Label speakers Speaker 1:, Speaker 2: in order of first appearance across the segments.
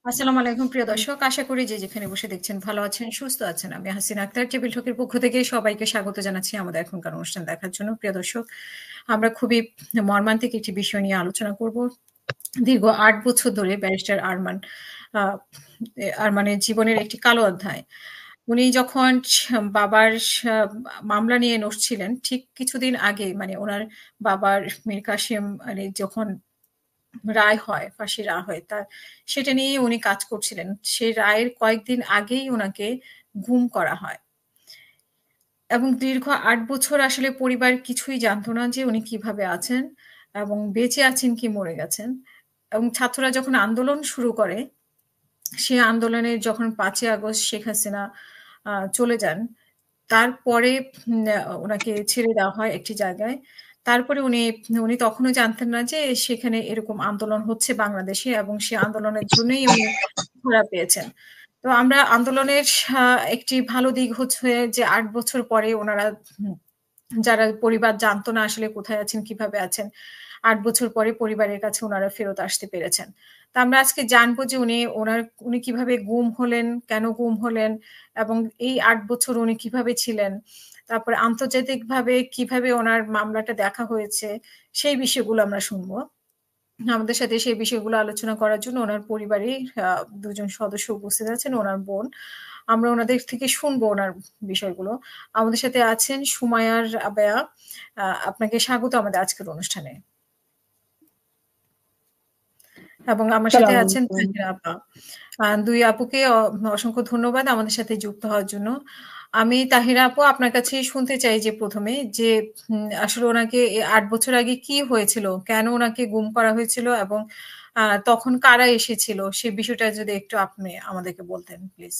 Speaker 1: আসসালামু আলাইকুম প্রিয় দর্শক। আশা করি যে যেখানে বসে দেখছেন ভালো আছেন, সুস্থ আছেন। আমি হাসিনা আক্তার টেবিল টকের পক্ষ থেকে সবাইকে স্বাগত জানাচ্ছি আমাদের এখনকার অনুষ্ঠান দেখার জন্য। প্রিয় দর্শক, আমরা খুবই মর্মান্তিক একটি বিষয় নিয়ে আলোচনা করব। দীর্ঘ ৮ বছর ধরে ব্যারিস্টার আ আরমানের জীবনের একটি কালো অধ্যায়। উনি যখন বাবার মামলা নিয়ে নড়ছিলেন, ঠিক কিছুদিন আগে মানে উনার বাবার মীর কাসেম যখন রায় হয়, ফাঁসির রায় হয়, সেটা নিয়েই উনি কাজ করছিলেন। সেই রায়ের কয়েকদিন আগেই উনাকে গুম করা হয়। এবং দীর্ঘ ৮ বছর আসলে পরিবার কিছুই জানতো না যে উনি কিভাবে আছেন এবং বেঁচে আছেন কি মরে গেছেন। এবং ছাত্ররা যখন আন্দোলন শুরু করে, সে আন্দোলনের যখন ৫ই আগস্ট শেখ হাসিনা চলে যান, তারপরে উনাকে ছেড়ে দেওয়া হয় একটি জায়গায়। তারপরে উনি উনি তখনও জানতেন না যে সেখানে এরকম আন্দোলন হচ্ছে বাংলাদেশে এবং সে আন্দোলনের জন্যই উনি ধরা পেয়েছেন। তো আমরা আন্দোলনের একটি ভালো দিক হচ্ছে যে ৮ বছর পরে উনারা হুম যারা পরিবার জানতো না আসলে কোথায় আছেন, কিভাবে আছেন, ৮ বছর পরে পরিবারের কাছে উনারা ফেরত আসতে পেরেছেন। তো আমরা আজকে জানবো যে উনি কিভাবে গুম হলেন, কেন গুম হলেন এবং এই ৮ বছর উনি কিভাবে ছিলেন। তারপরে আন্তর্জাতিকভাবে কিভাবে উনার মামলাটা দেখা হয়েছে, সেই বিষয়গুলো আমরা শুনবো। আমাদের সাথে সেই বিষয়গুলো আলোচনা করার জন্য উনার পরিবারের ২ জন সদস্য উপস্থিত আছেন, উনার বোন। আমরা উনাদের থেকে শুনবো উনার বিষয়গুলো। আমাদের সাথে আছেন সুমাইয়ার আবেয়া। আপনাকে স্বাগত আমাদের আজকের অনুষ্ঠানে। এবং আমার সাথে
Speaker 2: আসসালামু
Speaker 1: আছেন
Speaker 2: আলাইকুম।
Speaker 1: তাহিরা আপা। ২ আপুকে অসংখ্য ধন্যবাদ আমাদের সাথে যুক্ত হওয়ার জন্য। আমি তাহিরা আপু আপনার কাছে শুনতে চাই যে ১ম এ যে আসলে উনাকে ৮ বছর আগে কি হয়েছিল? কেন উনাকে গুম করা হয়েছিল এবং তখন কারা এসেছিল? সে বিষয়টা যদি একটু আপনি আমাদেরকে বলতেন প্লিজ।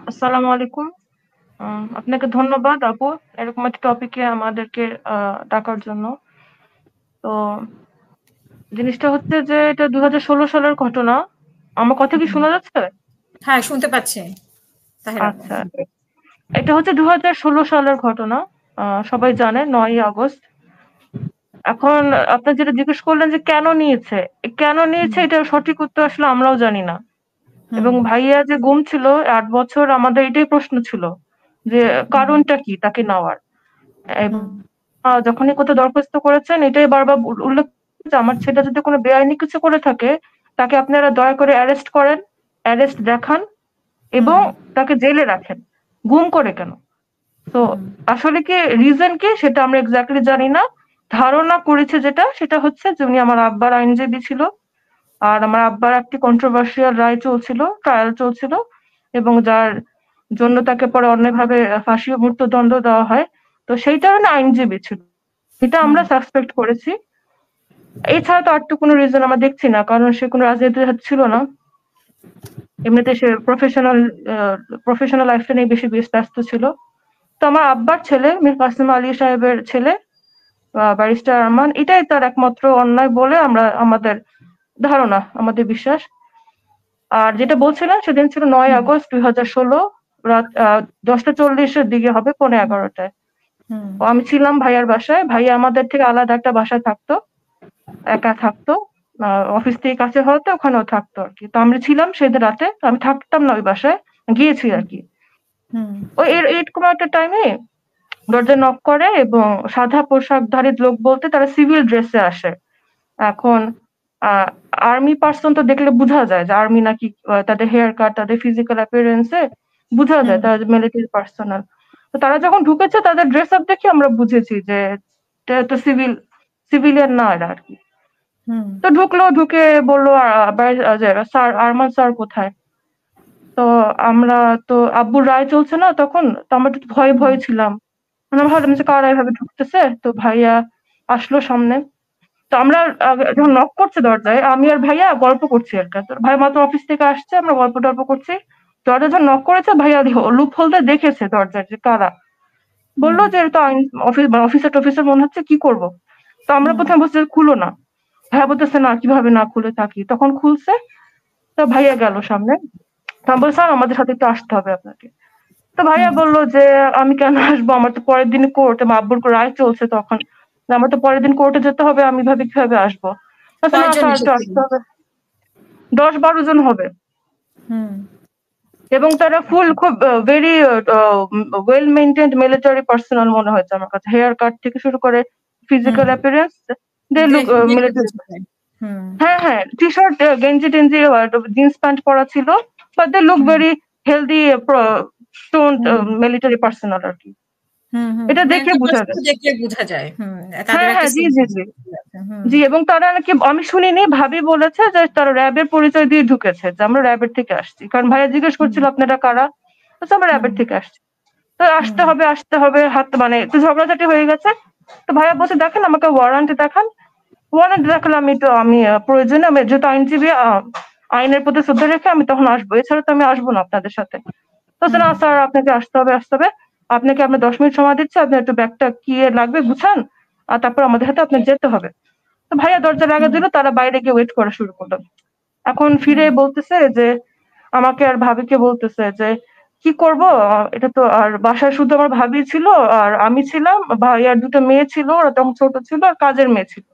Speaker 2: আসসালামু আলাইকুম। আপনাকে ধন্যবাদ আপু, এরকম একটা টপিকে আমাদেরকে ডাকার জন্য। তো জিনিসটা হচ্ছে যে এটা ২০১৬ সালের ঘটনা। আমার কথা কি
Speaker 1: হুম।
Speaker 2: শোনা যাচ্ছে?
Speaker 1: হ্যাঁ, শুনতে পাচ্ছি তাহিরা আপু।
Speaker 2: আচ্ছা, এটা হচ্ছে ২০১৬ সালের ঘটনা। সবাই জানে ৯ই আগস্ট। এখন আপনি যেটা জিজ্ঞেস করলেন যে কেন নিয়েছে, কেন নিয়েছে
Speaker 1: হুম,
Speaker 2: এটার সঠিক উত্তর আসলে আমরাও জানি না।
Speaker 1: হুম,
Speaker 2: এবং ভাইয়া যে গুম ছিল ৮ বছর, আমাদের এটাই প্রশ্ন ছিল যে
Speaker 1: হুম,
Speaker 2: কারণটা কি তাকে নেওয়ার।
Speaker 1: হুম,
Speaker 2: যখনই কোথাও দরখাস্ত করেছেন এটাই বারবার উল্লেখ যে আমার ছেলে যদি কোনো বেআইনি কিছু করে থাকে তাকে আপনারা দয়া করে অ্যারেস্ট করেন, অ্যারেস্ট দেখান এবং
Speaker 1: হুম,
Speaker 2: তাকে জেলে রাখেন। গুম করে কেন? তো
Speaker 1: হুম,
Speaker 2: আসলে কি রিজন কি সেটা আমরা এক্স্যাক্টলি জানি না। ধারণা করেছে যেটা সেটা হচ্ছে যে উনি আমার আব্বার আইনজীবী ছিল, আর আমার আব্বার একটি কন্ট্রোভার্সিয়াল রায় চলছিল, ট্রায়াল চলছিল, এবং যার জন্য তাকে পরে অন্যায়ভাবে ফাঁসি ও মৃত্যুদণ্ড দেওয়া হয়। তো সেইটার না আইনজীবী ছিল, এটা
Speaker 1: হুম,
Speaker 2: আমরা সাসপেক্ট করেছি। এছাড়া তো আর তো কোনো রিজন আমরা দেখছি না, কারণ সে কোনো রাজনীতির সাথে ছিল না। এমনিতে সে প্রফেশনাল লাইফটা নিয়ে বেশি ব্যস্ত ছিল। তো আমার আব্বার ছেলে মীর কাসেম আলী সাহেবের ছেলে ব্যারিস্টার আরমান, এটাই তার একমাত্র অন্যায় বলে আমরা আমাদের ধারণা, আমাদের বিশ্বাস। আর যেটা বলছিলাম সেদিন ছিল ৯ই আগস্ট ২০১৬, রাত ১০টা ৪০-এর দিকে হবে, ১৫:১১টায়।
Speaker 1: হুম,
Speaker 2: ও আমি ছিলাম ভাইয়ার বাসায়। ভাইয়া আমাদের থেকে আলাদা একটা বাসায় থাকতো, একা থাকতো। অফিস থেকে কাছে হওয়াতে ওখানেও থাকতো আর কি। তো আমরা ছিলাম সেদিন রাতে, আমি থাকতাম না ওই বাসায়, গিয়েছি আর কি।
Speaker 1: হুম,
Speaker 2: ওই এরকম একটা টাইমে দরজা নক করে এবং সাদা পোশাকধারী লোক বলতে তারা সিভিল ড্রেসে আসে। এখন আর্মি পার্সন তো দেখলে বোঝা যায় যে আর্মি নাকি, তাদের হেয়ার কাট, তাদের ফিজিক্যাল অ্যাপিয়ারেন্সে বোঝা
Speaker 1: হুম,
Speaker 2: যায় তারা মিলিটারি পার্সোনাল। তো তারা যখন ঢুকেছে তাদের ড্রেস আপ দেখে আমরা বুঝেছি যে এটা তো সিভিলিয়ান না এরা আর কি।
Speaker 1: হুম,
Speaker 2: তো ঢুকলো, ঢুকে বললো যে স্যার, আরমান স্যার কোথায়? তো আমরা তো আব্বুর রায় চলছে না তখন, তো আমরা একটু ভয়ে
Speaker 1: হুম,
Speaker 2: ভয়ে ছিলাম। আমরা ভাবলাম যে কারা এভাবে ঢুকতেছে। তো ভাইয়া আসলো সামনে। তো আমরা যখন নক করছে দরজায়, আমি আর ভাইয়া গল্প করছি আর কি। তো ভাই মাত্র অফিস থেকে আসছে, আমরা গল্প টল্প করছি। দরজা যখন নক করেছে ভাইয়া লুপ হোলটা দেখেছে দরজার যে কারা।
Speaker 1: হুম,
Speaker 2: বললো যে এটা তো আইন অফিস, অফিসার টফিসার মনে হচ্ছে, কি করব? তো আমরা
Speaker 1: হুম,
Speaker 2: প্রথমে বলছি খুলো না। ভাইয়া বলতেছে না, কিভাবে না খুলে থাকি। তখন খুলছে। তো ভাইয়া গেল সামনে। তো আমি বলছি স্যার আমাদের সাথে একটু আসতে হবে আপনাকে। তো ভাইয়া
Speaker 1: হুম,
Speaker 2: বলল যে আমি কেন আসবো, আমার তো পরের দিন কোর্ট, আমার আব্বুর রায় চলছে তখন। আমার তো পরের দিন কোর্টে যেতে হবে, আমি ভাবে কিভাবে আসবো। না
Speaker 1: কয়জন
Speaker 2: স্যার একটু
Speaker 1: এসেছিল?
Speaker 2: আসতে হবে, 10-12 জন হবে।
Speaker 1: হুম,
Speaker 2: এবং তারা ফুল খুব very well maintained military personal মনে হয়েছে আমার কাছে, হেয়ার কাট থেকে শুরু করে
Speaker 1: হুম।
Speaker 2: ফিজিক্যাল অ্যাপিয়ারেন্স, দে লুক
Speaker 1: দেখে
Speaker 2: মিলিটারি।
Speaker 1: বোঝা যায়। হুম,
Speaker 2: হ্যাঁ হ্যাঁ, টি শার্ট গেঞ্জি টেঞ্জি জিন্স প্যান্ট পরা ছিল, but they look
Speaker 1: hmm,
Speaker 2: very healthy tone
Speaker 1: hmm,
Speaker 2: military personnel আর কি,
Speaker 1: হুম, হুম।
Speaker 2: এটা দেখে বোঝা
Speaker 1: মেন্টাল
Speaker 2: যায়।
Speaker 1: দেখলে বোঝা যায়। হুম, তাদের
Speaker 2: হ্যাঁ
Speaker 1: একটা
Speaker 2: হ্যাঁ, জি জি জি
Speaker 1: সিনসিয়ারিটি আছে। হুম,
Speaker 2: জি। এবং তারা নাকি, আমি শুনিনি, ভাবি বলেছে যে তারা র্যাবের পরিচয় দিয়ে ঢুকেছে, যে আমরা র্যাবের থেকে আসছি, কারণ ভাইয়া জিজ্ঞেস
Speaker 1: হুম,
Speaker 2: করছিল আপনারা কারা, তো আমরা
Speaker 1: হুম,
Speaker 2: র্যাবের থেকে আসছি। তো আসতে
Speaker 1: হুম,
Speaker 2: হবে আসতে হবে, হাত মানে একটু ঝগড়াঝাটি হয়ে গেছে। তো ভাইয়া বলছে দেখেন আমাকে ওয়ারেন্ট দেখান। ওয়ারেন্ট দেখালে আমি প্রয়োজনে, আমি যেহেতু আইনজীবী, আইনের প্রতি শ্রদ্ধা রেখে আমি তখন আসবো, এছাড়া তো আমি আসবো না আপনাদের সাথে। তো
Speaker 1: হুম,
Speaker 2: না স্যার, আপনাকে আসতে হবে আসতে হবে, আপনাকে আমরা 10 মিনিট সময় দিচ্ছি, আপনি একটু ব্যাগটা কি লাগবে গুছান, আর তারপর আমাদের হাতে আপনার যেতে হবে। তো ভাইয়া দরজা লাগা
Speaker 1: হুম,
Speaker 2: দিল, তারা বাইরে গিয়ে ওয়েট করা শুরু করলো। এখন ফিরে
Speaker 1: হুম,
Speaker 2: বলতেছে যে আমাকে আর ভাবিকে বলতেছে যে কি করব, এটা তো আর বাসায় শুধু আমার ভাবি ছিল আর আমি ছিলাম, ভাইয়ার দুটো মেয়ে ছিল, ওরা তখন ছোট ছিল, আর কাজের মেয়ে ছিল,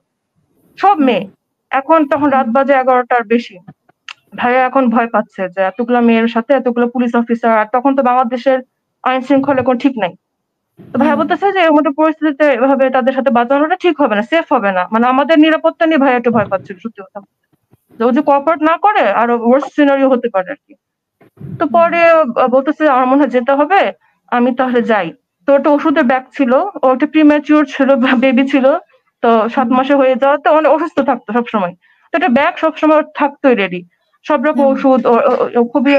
Speaker 2: সব
Speaker 1: হুম,
Speaker 2: মেয়ে। এখন তখন রাত বাজে 11টার বেশি। ভাইয়া এখন ভয় পাচ্ছে যে এতগুলো মেয়ের সাথে এতগুলো পুলিশ অফিসার, আর তখন তো বাংলাদেশের আইন শৃঙ্খলা কোনো ঠিক নাই। তো ভাইয়া
Speaker 1: হুম,
Speaker 2: বলতেছে যে এর মতো পরিস্থিতিতে এভাবে তাদের সাথে বাঁচানোটা ঠিক হবে না, সেফ হবে না, মানে আমাদের নিরাপত্তা নিয়ে ভাইয়া একটু ভয় পাচ্ছিল সত্যি কথা। যে ও যে কোঅপারেট না করে আরো ওয়ার্স সিনারিও হতে পারে আর কি। তো
Speaker 1: হুম,
Speaker 2: পরে বলতেছে আমার মনে হয় যেতে হবে, আমি তাহলে যাই। তো ওটা ওষুধের ব্যাগ ছিল, ওটা প্রিম্যাচিওর ছিল, বেবি ছিল, তো 7 মাসে হয়ে যাওয়াতে অনেক অসুস্থ থাকতো সবসময়। তো একটা ব্যাগ সবসময় থাকতোই রেডি, সব রকম
Speaker 1: হুম,
Speaker 2: ওষুধ। ও খুবই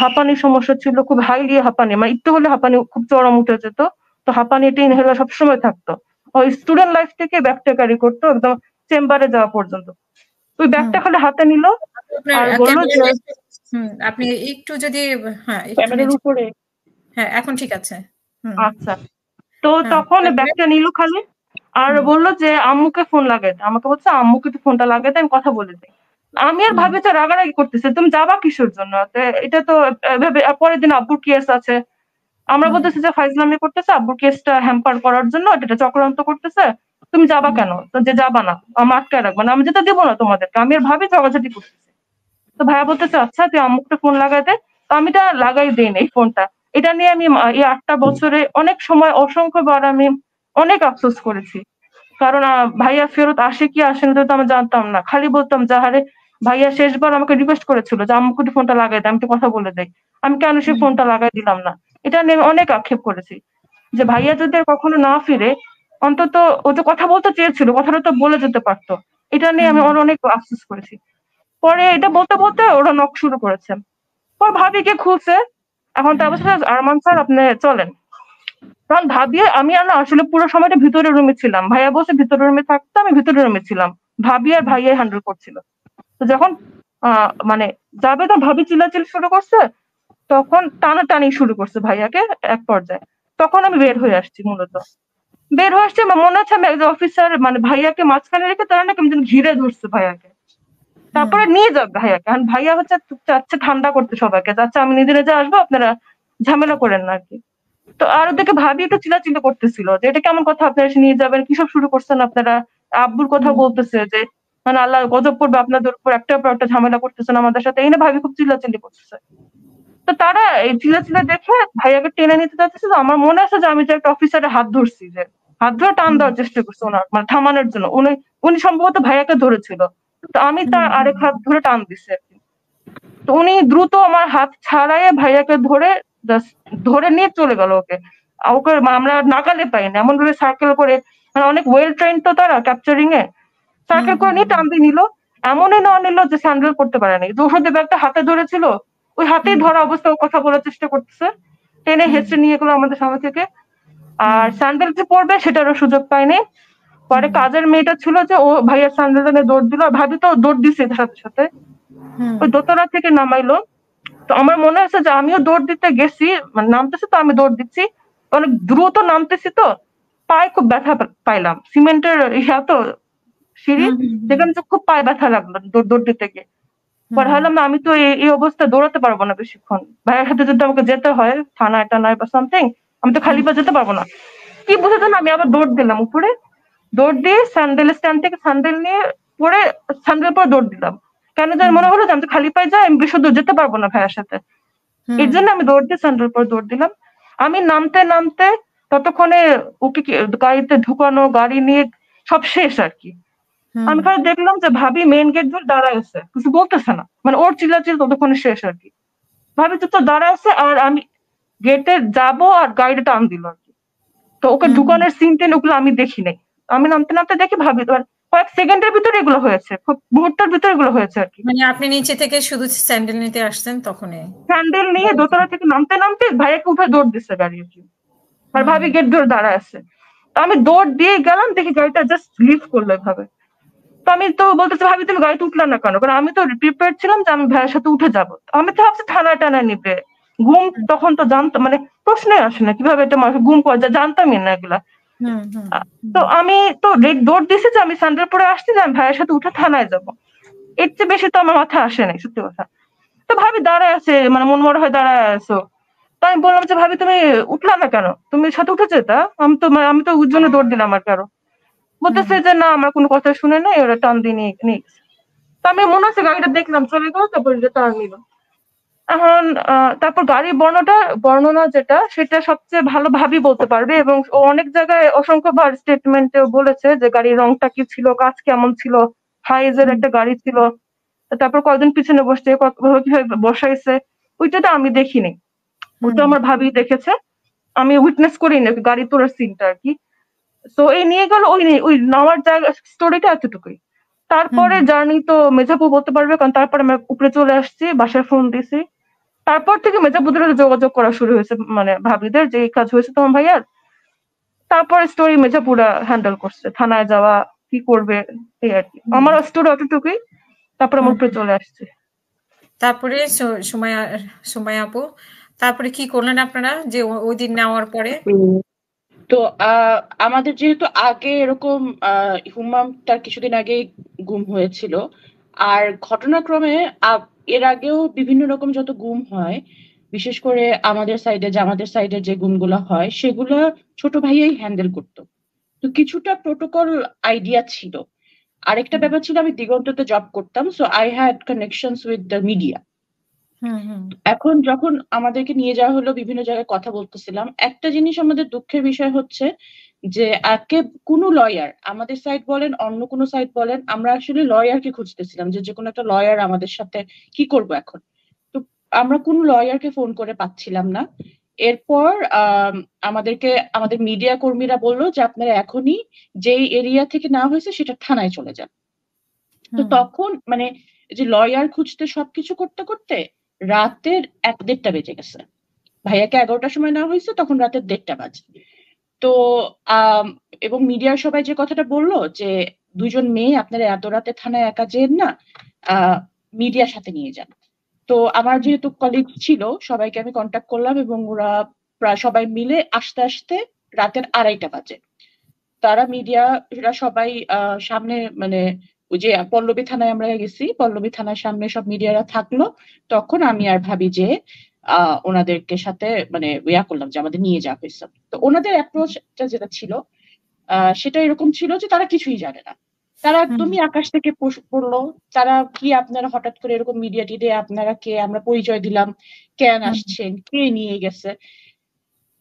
Speaker 2: হাঁপানির সমস্যা ছিল, খুব হাইলি হাঁপানি, মানে একটু হলে হাঁপানি খুব চরম উঠে যেত। তো হাঁপানি টেন হেলা সবসময় থাকতো। ওই স্টুডেন্ট লাইফ থেকে ব্যাগটা ক্যারি করতো একদম চেম্বারে যাওয়া পর্যন্ত। ওই
Speaker 1: হুম।
Speaker 2: ব্যাগটা খালি হাতে নিল
Speaker 1: আপনার
Speaker 2: আর বললো
Speaker 1: ক্যামেরার
Speaker 2: যে
Speaker 1: নিচে, আপনি একটু যদি, হ্যাঁ, একটু
Speaker 2: ক্যামেরার
Speaker 1: নিচে,
Speaker 2: উপরে।
Speaker 1: হ্যাঁ, এখন ঠিক আছে। হুম,
Speaker 2: আচ্ছা, তো
Speaker 1: হ্যাঁ,
Speaker 2: তখন
Speaker 1: তারপরে?
Speaker 2: ব্যাগটা নিল খালি, আর
Speaker 1: হুম,
Speaker 2: বললো যে আম্মুকে ফোন লাগাই দে, আমাকে বলছে আম্মুকে তো ফোনটা লাগাই দে, আমি কথা বলে দিই। আমি আর
Speaker 1: হুম,
Speaker 2: ভাবি যে রাগারাগি করতেছে, তুমি যাবা কিসের জন্য, এটা তো এভাবে। আর পরের দিন আব্বুর কেস আছে, আমরা
Speaker 1: হুম,
Speaker 2: বলতেছি যে ফাইজলামি করতেছে, আব্বুর কেসটা হ্যাম্পার করার জন্য এটা চক্রান্ত করতেছে, তুমি যাবা
Speaker 1: হুম,
Speaker 2: কেন, তো যে যাবা না, আমার আটকায় রাখবা না, আমি যেতে দিব না তোমাদেরকে, আমি আর ভাবি ঝগড়াঝাটি করতেছি। তো ভাইয়া বলতেছে আচ্ছা তুই আম্মুকে ফোন লাগাই দে। তো আমি তা লাগাই দিই এই ফোনটা। এটা নিয়ে আমি এই 8টা বছরে অনেক সময় অসংখ্যবার আমি অনেক আফসোস করেছি। কারণ ভাইয়া ফেরত আসে কি আসে না তো আমি জানতাম না, খালি বলতাম যাহারে ভাইয়া শেষবার আমাকে রিকোয়েস্ট করেছিল যে আম্মুকে একটু ফোনটা লাগাই দে, আমি তো কথা বলে দেই, আমি কেন সে
Speaker 1: হুম,
Speaker 2: ফোনটা লাগাই দিলাম না। এটা নিয়ে আমি অনেক আক্ষেপ করেছি যে ভাইয়া যদি আর কখনো না ফিরে, অন্তত ও তো কথা বলতে চেয়েছিল, কথাটা তো বলে যেতে পারতো। এটা নিয়ে
Speaker 1: হুম,
Speaker 2: আমি অনেক আফসোস করেছি। পরে এটা বলতে বলতে ওরা নক শুরু করেছে। পর ভাবিকে খুলছে। এখন তার বলছে আরমান স্যার আপনি চলেন। তখন ভাবি, আমি আর না আসলে পুরো সময়টা ভিতরের রুমে ছিলাম, ভাইয়া বসে ভিতরের রুমে থাকতো, আমি ভিতরের রুমে ছিলাম, ভাবি আর
Speaker 1: হুম,
Speaker 2: ভাইয়াই হ্যান্ডেল করছিল। তো যখন মানে যাবে তো ভাবি চিল্লাচিল্লি শুরু করছে, তখন টানাটানি শুরু করছে ভাইয়াকে এক পর্যায়ে। তখন আমি বের হয়ে আসছি মূলত। বের হয়ে আসছি, আমার মনে আছে আমি একজন অফিসার মানে ভাইয়াকে মাঝখানে রেখে তারা না কেমন যেন ঘিরে ধরছে ভাইয়াকে,
Speaker 1: হুম,
Speaker 2: তারপরে নিয়ে যাবে ভাইয়াকে। কারণ ভাইয়া হচ্ছে চাচ্ছে ঠান্ডা করতে সবাইকে, চাচ্ছে আমি নিজে নিজে আসবো, আপনারা ঝামেলা করেন না আরকি। তো আর ওদেরকে ভাবি একটু চিল্লাচিল্লি করতেছিল যে এটা কেমন কথা, আপনারা এসে নিয়ে যাবেন, কিসব শুরু করছেন আপনারা। আব্বুর কথা
Speaker 1: হুম,
Speaker 2: বলতেছে যে মানে আল্লাহ গজব পড়বে আপনাদের উপর, একটার পর একটা ঝামেলা করতেছেন আমাদের সাথে, এই না ভাবি খুব চিল্লাচিল্লি করতেছে। তো তারা এই চিল্লাচিল্লি দেখে ভাইয়াকে টেনে নিতে চাচ্ছে। তো আমার মনে আছে যে আমি যে একটা অফিসারের হাত ধরছি, যে হাত ধরে টান
Speaker 1: হুম,
Speaker 2: দেওয়ার চেষ্টা করছি ওনার মানে থামানোর জন্য, উনি উনি সম্ভবত ভাইয়াকে ধরেছিল। তো আমি
Speaker 1: হুম,
Speaker 2: তার
Speaker 1: হুম,
Speaker 2: আরেক হাত ধরে টান দিছি আরকি। তো উনি দ্রুত আমার হাত ছাড়াইয়ে ভাইয়াকে ধরে জাস্ট ধরে নিয়ে চলে গেল ওকে। ওকে আমরা নাগালে পাইনি, এমন ভাবে সার্কেল করে, মানে অনেক ওয়েল ট্রেন তো তারা ক্যাপচারিং এ,
Speaker 1: হুম,
Speaker 2: সার্কেল করে
Speaker 1: হুম,
Speaker 2: নিয়ে টান দিয়ে নিল। এমনই না নিল যে স্যান্ডেল করতে পারেনি, যে ওষুধের ব্যাগটা হাতে ধরেছিল ওই হাতেই
Speaker 1: হুম,
Speaker 2: ধরা অবস্থা ও কথা বলার চেষ্টা করতেছে, টেনে
Speaker 1: হুম,
Speaker 2: হেঁচড়ে নিয়ে গেলো আমাদের সামনে থেকে। আর
Speaker 1: হুম,
Speaker 2: স্যান্ডেল যে পড়বে সেটারও সুযোগ পায়নি। পরে
Speaker 1: হুম,
Speaker 2: কাজের মেয়েটা ছিল যে ও ভাইয়ার স্যান্ডেলটা নিয়ে দৌড় দিল, আর ভাবি তো দৌড় দিছে এটার সাথে সাথে,
Speaker 1: হুম,
Speaker 2: ওই দোতলা থেকে নামাইলো। তো আমার মনে আছে যে আমিও দৌড় দিতে গেছি, মানে নামতেছি তো আমি দৌড় দিচ্ছি, অনেক দ্রুত নামতেছি তো পায়ে খুব ব্যথা পাইলাম, সিমেন্টের ইয়া তো সিঁড়ি,
Speaker 1: হুম, হুম, হুম,
Speaker 2: সেখানে তো খুব পায়ে ব্যথা লাগলো দৌড় দিতে গিয়ে। পরে
Speaker 1: হুম,
Speaker 2: ভাবলাম না আমি তো এই অবস্থায় দৌড়াতে পারবো না বেশিক্ষণ, ভাইয়ের সাথে যদি আমাকে যেতে হয় থানায় টানায় বা সামথিং, আমি তো খালি
Speaker 1: হুম,
Speaker 2: পা যেতে পারবো না। কি বুঝেছেন, আমি আবার দৌড় দিলাম উপরে, দৌড় দিয়ে স্যান্ডেল স্ট্যান্ড থেকে স্যান্ডেল নিয়ে পরে স্যান্ডেল পরে দৌড় দিলাম, কেন জানি মনে হলো যে আমি তো খালি পায়ে যাই, আমি বেশি দূর যেতে পারবো না ভাইয়ার সাথে। এর জন্য আমি দৌড় দিয়ে স্যান্ডেল পরে দৌড় দিলাম। আমি নামতে নামতে ততক্ষণে ওকে গাড়িতে ঢুকানো, গাড়ি নিয়ে সব শেষ আর কি। আমি খালি দেখলাম যে ভাবি মেইন গেট ধরে দাঁড়ায় আছে, কিছু বলতেছে না, মানে ওর চিল্লাচিল্লি ততক্ষণে শেষ আর কি। ভাবি তো দাঁড়ায় আছে, আর আমি গেটে যাবো আর গাড়িটা টান দিল আর কি। তো ওকে ঢুকানোর সিন টেন ওগুলো আমি দেখি নাই। আমি নামতে নামতে দেখি ভাবি তোমার কয়েক সেকেন্ডের ভিতরে এগুলো হয়েছে, খুব মুহূর্তের ভিতরে এগুলো হয়েছে আর কি।
Speaker 1: মানে আপনি নিচে থেকে শুধু স্যান্ডেল নিতে আসছেন তখনই?
Speaker 2: স্যান্ডেল নিয়ে দোতলা থেকে নামতে নামতে ভাইয়াকে উঠে দৌড় দিচ্ছে গাড়ি আর কি। আর ভাবি গেট ধরে দাঁড়ায় আছে। তো আমি দৌড় দিয়ে গেলাম, দেখি গাড়িটা জাস্ট লিভ করলো এভাবে। তো আমি তো বলতেছি ভাবি তুমি গাড়িতে উঠলে না কেন, কারণ আমি তো প্রিপেয়ার ছিলাম যে আমি ভাইয়ের সাথে উঠে যাবো। আমি তো ভাবছি থানায় টানায় নিবে। ঘুম তখন তো জানতাম, মানে প্রশ্নই আসে না কিভাবে এটা মানুষ ঘুম পড়ে যায়, জানতামই না এগুলা। তো আমি তো দৌড় দিছি যে আমি স্যান্ডেল পরে আসছি যে আমি ভাইয়ের সাথে উঠে থানায় যাবো। এর চেয়ে বেশি তো আমার মাথায় আসে নাই সত্যি কথা। তো ভাবি দাঁড়ায় আছে, মানে মন মরা হয়ে দাঁড়ায় আছো। তো আমি বললাম যে ভাবি তুমি উঠলা না কেন, তুমি সাথে উঠে যেতা। আমি তো ওর জন্য দৌড় দিলাম আর কারো। বলতেছে যে না আমার কোনো কথা শুনে নাই, ওরা টান দিয়ে নিয়ে গেছে। তো আমি মনে হচ্ছে গাড়িটা দেখলাম চলে গেল, তারপর টান নিল। এখন তারপর গাড়ির বর্ণনা যেটা সেটা সবচেয়ে ভালো ভাবি বলতে পারবে, এবং ও অনেক জায়গায় অসংখ্যবার স্টেটমেন্টেও বলেছে যে গাড়ির রংটা কি ছিল, কাজ কেমন ছিল, হাইজের একটা গাড়ি ছিল, তারপর কয়জন পিছনে বসছে, কিভাবে বসাইছে, ওইটা আমি দেখিনি। ওটা আমার ভাবি দেখেছে, আমি উইটনেস করিনি গাড়ি তোলার সিনটা আর কি। তো এই নিয়ে গেল ওই নামার জায়গা স্টোরিটা এতটুকুই। তারপরে জার্নি তো মেঝাপু বলতে পারবে, কারণ তারপরে আমি উপরে চলে আসছি, বাসায় ফোন দিছি। তারপর থেকে মেজাবুদের যোগাযোগ করা শুরু হয়েছে, মানে ভাবিদের যে এই কাজ হয়েছে তোমার ভাইয়ার। তারপরে স্টোরি মেজাপুরা হ্যান্ডেল করছে, থানায় যাওয়া কি করবে এই আর কি। আমার স্টোরি অতটুকুই, তারপরে আমি উপরে চলে আসছে।
Speaker 1: তারপরে সময় সময় আপু, তারপরে কি করলেন আপনারা যে ওই দিন নেওয়ার পরে?
Speaker 3: তো আমাদের যেহেতু আগে এরকম হুমাম তার কিছুদিন আগে গুম হয়েছিল, আর ঘটনাক্রমে এর আগেও বিভিন্ন রকম যত গুম হয়, বিশেষ করে আমাদের সাইডে যে গুমগুলো হয় সেগুলো ছোট ভাইয়াই হ্যান্ডেল করতো। তো কিছুটা প্রোটোকল আইডিয়া ছিল। আরেকটা ব্যাপার ছিল, আমি দিগন্ততে জব করতাম, so I had connections with the media. এখন যখন আমাদেরকে নিয়ে যাওয়া হলো, বিভিন্ন জায়গায় কথা বলতেছিলাম, একটা জিনিস আমাদের দুঃখের বিষয় হচ্ছে যে কোনো লয়ার, আমাদের সাইড বলেন অন্য কোনো সাইড বলেন, আমরা আসলে লয়ারকে খুঁজতেছিলাম যে কোনো একটা লয়ার আমাদের সাথে কি করব এখন। তো আমরা কোনো লয়ারকে ফোন করে পাচ্ছিলাম না। এরপর আমাদের মিডিয়া কর্মীরা বললো যে আপনারা এখনই যেই এরিয়া থেকে নেওয়া হয়েছে সেটা থানায় চলে যান। তো তখন মানে যে লয়ার খুঁজতে সবকিছু করতে করতে রাতের 1-1:30 বেজে গেছে। ভাইয়াকে 11টার সময় নেওয়া হয়েছে, তখন রাতের 1:30 বাজে। তো এবং মিডিয়ার সবাই যে কথাটা বললো যে 2জন মেয়ে আপনারা এত রাতে থানায় একা যেন না, মিডিয়ার সাথে নিয়ে যান। তো আমার যেহেতু কলিগ ছিল, সবাইকে আমি কন্ট্যাক্ট করলাম এবং ওরা প্রায় সবাই মিলে আসতে আসতে রাতের 2:30 বাজে। তারা মিডিয়ারা সবাই সামনে, মানে ওই যে পল্লবী থানায় আমরা গেছি, পল্লবী থানার সামনে সব মিডিয়ারা থাকলো। তখন আমি আর ভাবি যে ওনাদেরকে সাথে মানে ইয়া করলাম যে আমাদের নিয়ে যাওয়া হয়েছে। তো ওনাদের অ্যাপ্রোচটা যেটা ছিল সেটা এরকম ছিল যে তারা কিছুই জানে না, তারা একদমই আকাশ থেকে পড়লো। তারা কি আপনারা হঠাৎ করে এরকম মিডিয়া টিডিয়া, আপনারা কে, আমরা পরিচয় দিলাম, কেন আসছেন, কে নিয়ে গেছে,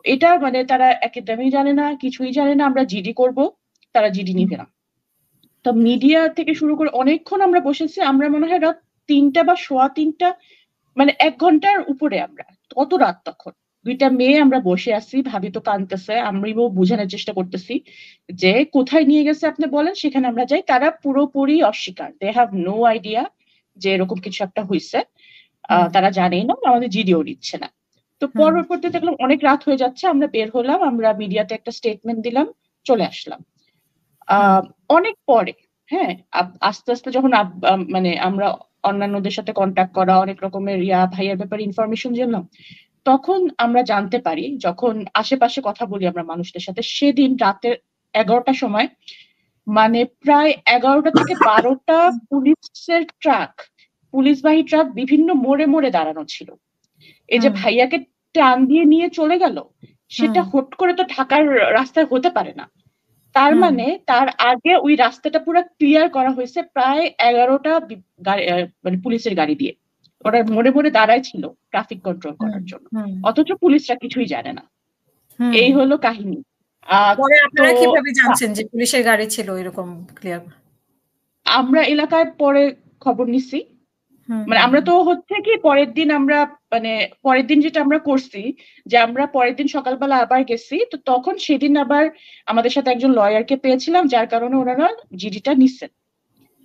Speaker 3: এটা মানে তারা একদমই জানে না, কিছুই জানে না। আমরা জিডি করব, তারা জিডি নিবে না। তো মিডিয়া থেকে শুরু করে অনেকক্ষণ আমরা বসেছি, আমরা মনে হয় রাত 3টা বা 3:15, মানে 1 ঘন্টার উপরে। আমরা কত রাত তখন, 2টা মেয়ে আমরা বসে আছি, ভাবি তো কাঁদতেছে, আমরাও বোঝানোর চেষ্টা করতেছি যে কোথায় নিয়ে গেছে আপনি বলেন, সেখানে আমরা যাই। তারা পুরোপুরি অস্বীকার, দে হ্যাভ নো আইডিয়া যে এরকম কিছু একটা হয়েছে, তারা জানেই না, আমাদের জিডিও নিচ্ছে না। তো পরবর্তীতে দেখলাম অনেক রাত হয়ে যাচ্ছে, আমরা বের হলাম, আমরা মিডিয়াতে একটা স্টেটমেন্ট দিলাম, চলে আসলাম। অনেক পরে, হ্যাঁ, আস্তে আস্তে যখন মানে আমরা অন্যান্যদের সাথে কন্ট্যাক্ট করা, অনেক রকমের ভাইয়ের ব্যাপারে ইনফরমেশন জানলাম, তখন আমরা জানতে পারি, যখন আশেপাশে কথা বলি আমরা মানুষদের সাথে, সেদিন রাতের 11টার সময়, মানে প্রায় 11টা থেকে 12টা পুলিশের ট্রাক, পুলিশবাহী ট্রাক বিভিন্ন মোড়ে মোড়ে দাঁড়ানো ছিল। এই যে ভাইয়াকে টান দিয়ে নিয়ে চলে গেল, সেটা হুট করে তো ঢাকার রাস্তায় হতে পারে না। তার
Speaker 1: হুম,
Speaker 3: মানে তার আগে ওই রাস্তাটা পুরো ক্লিয়ার করা হয়েছে প্রায় 11টা মানে পুলিশের গাড়ি দিয়ে। ওরা মনে মনে দাঁড়ায় ছিল ট্রাফিক কন্ট্রোল
Speaker 1: হুম,
Speaker 3: করার জন্য,
Speaker 1: হুম,
Speaker 3: অথচ পুলিশরা কিছুই জানে না।
Speaker 1: হুম।
Speaker 3: এই হলো কাহিনী। আহ
Speaker 1: পরে
Speaker 3: তো
Speaker 1: আপনারা কিভাবে জানছেন যে পুলিশের গাড়ি ছিল এরকম ক্লিয়ার?
Speaker 3: আমরা এলাকায় পরে খবর নিছি।
Speaker 1: হুম,
Speaker 3: মানে
Speaker 1: হুম,
Speaker 3: আমরা তো হচ্ছে কি পরের দিন আমরা মানে পরের দিন যেটা আমরা করছি যে আমরা পরের দিন সকালবেলা আবার গেছি, তো তখন সেদিন আবার আমাদের সাথে একজন লয়ারকে পেয়েছিলাম, যার কারণে ওনারা জিডিটা নিচ্ছেন।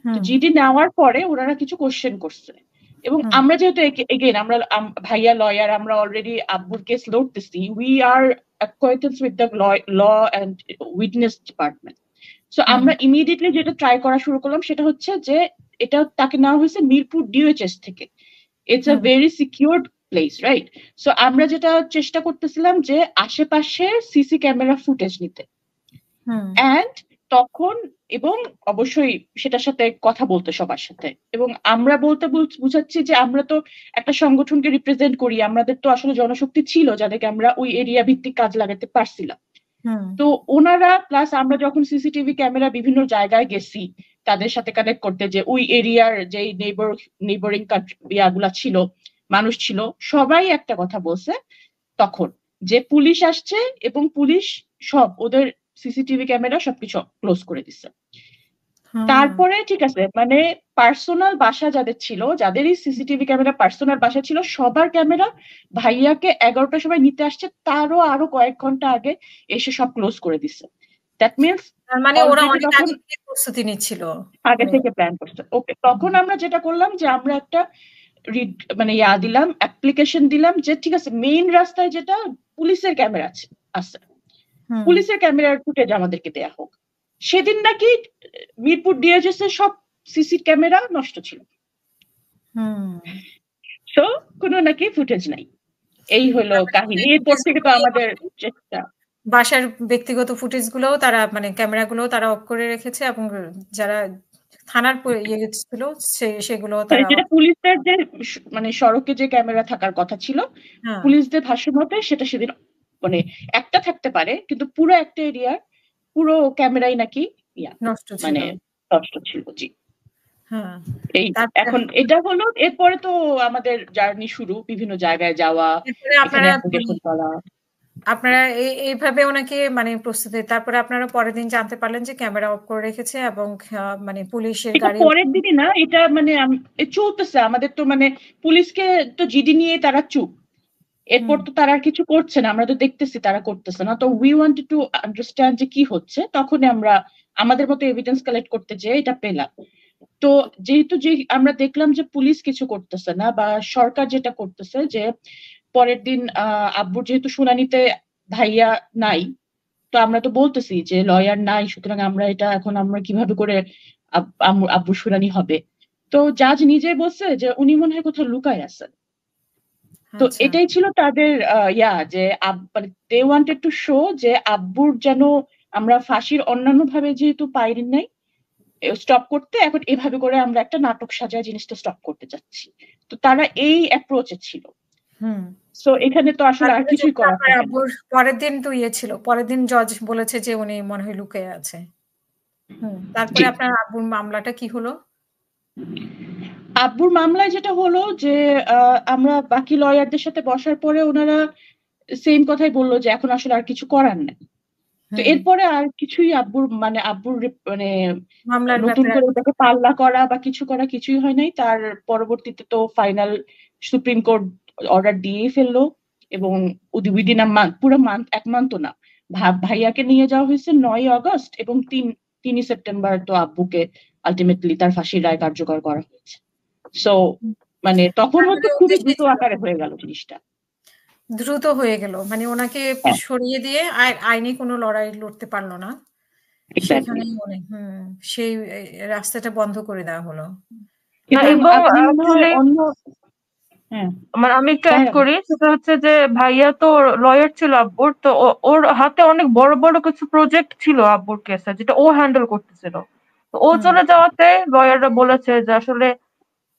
Speaker 3: তো
Speaker 1: হুম,
Speaker 3: জিডি নেওয়ার পরে ওনারা কিছু কোশ্চেন করছে, এবং
Speaker 1: হুম,
Speaker 3: আমরা যেহেতু এগেইন আমরা ভাইয়া লয়ার, আমরা অলরেডি আব্বুর কেস লড়তেছি, we are acquaintance with the law and witness department. So
Speaker 1: hmm,
Speaker 3: আমরা ইমিডিয়েটলি যেটা ট্রাই করা শুরু করলাম সেটা হচ্ছে যে এটা তাকে নেওয়া হয়েছে মিরপুর ডিওএইচএস থেকে। It's a
Speaker 1: hmm,
Speaker 3: very secured place, right? So আমরা যেটা চেষ্টা করতেছিলাম যে আশেপাশে সিসি ক্যামেরা ফুটেজ নিতে,
Speaker 1: হুম,
Speaker 3: অ্যান্ড তখন এবং অবশ্যই সেটার সাথে কথা বলতে সবার সাথে। এবং আমরা বলতে বুঝাচ্ছি যে আমরা তো একটা সংগঠনকে রিপ্রেজেন্ট করি, আমাদের তো আসলে জনশক্তি ছিল যাদেরকে আমরা ওই এরিয়া ভিত্তিক কাজ লাগাতে পারছিলাম।
Speaker 1: হুম,
Speaker 3: তো ওনারা প্লাস আমরা যখন সিসিটিভি ক্যামেরা বিভিন্ন জায়গায় গেছি তাদের সাথে কানেক্ট করতে, যে ওই এরিয়ার যে নেইবরিং কান্ট্রি ইয়াগুলা ছিল, মানুষ ছিল, সবাই একটা কথা বলছে তখন, যে পুলিশ আসছে এবং পুলিশ সব ওদের সিসিটিভি ক্যামেরা সবকিছু ক্লোজ করে দিচ্ছে।
Speaker 1: হুম,
Speaker 3: তারপরে ঠিক আছে, মানে পার্সোনাল বাসা যাদের ছিল, যাদেরই সিসিটিভি ক্যামেরা পার্সোনাল বাসা ছিল, সবার ক্যামেরা ভাইয়াকে 11টার সময় নিতে আসছে তারও আরো কয়েক ঘন্টা আগে এসে সব ক্লোজ করে দিচ্ছে। দ্যাট মিনস
Speaker 1: তার মানে ওরা
Speaker 3: অলরেডি
Speaker 1: অনেক
Speaker 3: তখন
Speaker 1: আগে থেকে প্রস্তুতি নিচ্ছিল।
Speaker 3: আগে
Speaker 1: মানে
Speaker 3: থেকে প্ল্যান করছে। ওকে, তখন আমরা যেটা করলাম যে আমরা একটা মানে দিলাম, অ্যাপ্লিকেশন দিলাম যে ঠিক আছে মেইন রাস্তায় যেটা পুলিশের ক্যামেরা আছে আছে
Speaker 1: হুম,
Speaker 3: পুলিশের ক্যামেরার ফুটেজ আমাদেরকে দেয়া হোক। সেদিন নাকি মিরপুর ডিএইচএস এর সব সিসি ক্যামেরা নষ্ট ছিল,
Speaker 1: হুম।
Speaker 3: সো কোনো নাকি ফুটেজ নাই। এই হলো
Speaker 1: তার মানে
Speaker 3: কাহিনী।
Speaker 1: ওই
Speaker 3: এরপর থেকে তো
Speaker 1: ফুটেজগুলোই
Speaker 3: আমাদের চেষ্টা।
Speaker 1: বাসার ব্যক্তিগত ফুটেজগুলোও তারা মানে ক্যামেরাগুলোও তারা অফ করে রেখেছে এবং যারা থানার ইয়ে ছিল সেগুলোও
Speaker 3: মানে
Speaker 1: তারা
Speaker 3: যেটা
Speaker 1: অফ।
Speaker 3: পুলিশদের যে মানে সড়কে যে ক্যামেরা থাকার কথা ছিল,
Speaker 1: হ্যাঁ,
Speaker 3: পুলিশদের ভাষ্য মতে সেটা সেদিন মানে একটা থাকতে পারে, কিন্তু পুরো একটা এরিয়ার পুরো ক্যামেরাই নাকি ইয়া
Speaker 1: নষ্ট ছিল।
Speaker 3: মানে নষ্ট ছিল। জি,
Speaker 1: হ্যাঁ।
Speaker 3: এই
Speaker 1: তারপরে
Speaker 3: এখন এটা হলো। এরপরে তো আমাদের জার্নি শুরু, বিভিন্ন জায়গায় যাওয়া,
Speaker 1: এরপরে
Speaker 3: এখানে
Speaker 1: আপনারা মানে
Speaker 3: অ্যাপ্লিকেশন করা।
Speaker 1: আপনারা এইভাবে ওনাকে মানে প্রস্তুতি তারপরে আপনারা পরের দিন জানতে পারলেন যে ক্যামেরা অফ করে রেখেছে এবং মানে পুলিশের
Speaker 3: এটা
Speaker 1: গাড়ি।
Speaker 3: পরের দিনই না, এটা মানে চলতেছে আমাদের তো, মানে পুলিশকে তো জিডি নিয়ে তারা চুপ।
Speaker 1: হুম,
Speaker 3: এরপর তো তারা আর কিছু করছে না, আমরা তো দেখতেছি তারা করতেছে না। তো উই ওয়ান্টেড টু আন্ডারস্ট্যান্ড যে কি হচ্ছে, তখন আমরা আমাদের মতো এভিডেন্স কালেক্ট করতে যেয়ে এটা পেলাম। তো যেহেতু যে আমরা দেখলাম যে পুলিশ কিছু করতেছে না বা সরকার যেটা করতেছে, যে পরের দিন আব্বুর যেহেতু শুনানিতে ভাইয়া নাই, তো আমরা তো বলতেছি যে লয়ার নাই, সুতরাং আমরা এটা এখন আমরা কিভাবে করে আব্বুর শুনানি হবে। তো জাজ নিজেই বলছে যে উনি মনে হয় কোথাও লুকায় আছেন। তো
Speaker 1: আচ্ছা।
Speaker 3: এটাই ছিল তাদের যে মানে দে ওয়ান্টেড টু শো যে আব্বুর যেন আমরা ফাঁসির অন্যান্য ভাবে যেহেতু পাইনি নাই স্টপ করতে, এখন এভাবে করে আমরা একটা নাটক সাজায় জিনিসটা স্টপ করতে চাচ্ছি। তো তারা এই অ্যাপ্রোচে ছিল।
Speaker 1: হুম।
Speaker 3: সো এখানে তো আসলে আর
Speaker 1: তারপরে
Speaker 3: কিছুই
Speaker 1: যখন
Speaker 3: করার
Speaker 1: আপনার
Speaker 3: থাকে না।
Speaker 1: আব্বুর পরের দিন তো ইয়ে ছিল। পরের দিন জজ বলেছে যে উনি মনে হয় লুকিয়ে আছে। হুম। তারপরে
Speaker 3: জি,
Speaker 1: আপনার আব্বুর মামলাটা কি হলো?
Speaker 3: আব্বুর মামলায় যেটা হলো যে আমরা বাকি লয়ারদের সাথে বসার পরে ওনারা সেম কথাই বললো যে এখন আসলে আর কিছু করার নেই। তো
Speaker 1: হুম।
Speaker 3: এরপরে আর কিছুই আব্বুর মানে
Speaker 1: মামলার
Speaker 3: নতুন
Speaker 1: ব্যাপারে
Speaker 3: করে ওটাকে পাল্লা করা বা কিছু করা কিছুই হয় নাই। তার পরবর্তীতে তো ফাইনাল সুপ্রিম কোর্ট অর্ডার দিয়েই ফেললো, এবং উইদিন আ মান্থ, পুরো মান্থ, 1 মান্থ না, ভাইয়াকে নিয়ে যাওয়া হয়েছে 9 আগস্ট, এবং 3 সেপ্টেম্বর তো আব্বুকে আলটিমেটলি তার ফাঁসির রায় কার্যকর করা হয়েছে। সো মানে তখন
Speaker 1: তার
Speaker 3: হয়তো
Speaker 1: মানে
Speaker 3: খুবই
Speaker 1: উদ্দেশ্যই
Speaker 3: দ্রুত
Speaker 1: ছিল।
Speaker 3: আকারে হয়ে গেল জিনিসটা।
Speaker 1: দ্রুত হয়ে গেল। মানে উনাকে
Speaker 3: হ্যাঁ,
Speaker 1: সরিয়ে দিয়ে আইনি কোনো লড়াই লড়তে পারল না।
Speaker 3: এক্স্যাক্টলি।
Speaker 1: সেখানেই উনি সেই রাস্তাটা বন্ধ করে দেওয়া হলো।
Speaker 2: না,
Speaker 3: কিন্তু
Speaker 2: এবং
Speaker 3: আপনি মনে হয়
Speaker 2: অ্যাকচুয়ালি
Speaker 3: অন্য। হ্যাঁ,
Speaker 2: মানে আমি একটু অ্যাড
Speaker 3: সাহেব।
Speaker 2: করি, সেটা হচ্ছে যে ভাইয়া তো লয়ার ছিল আব্বুর, তো ওর হাতে অনেক বড় বড় কিছু প্রজেক্ট ছিল আব্বুর কেসে, যেটা ও হ্যান্ডেল করতেছিল। তো ও
Speaker 1: হুম,
Speaker 2: চলে যাওয়াতে লয়াররা বলেছে যে আসলে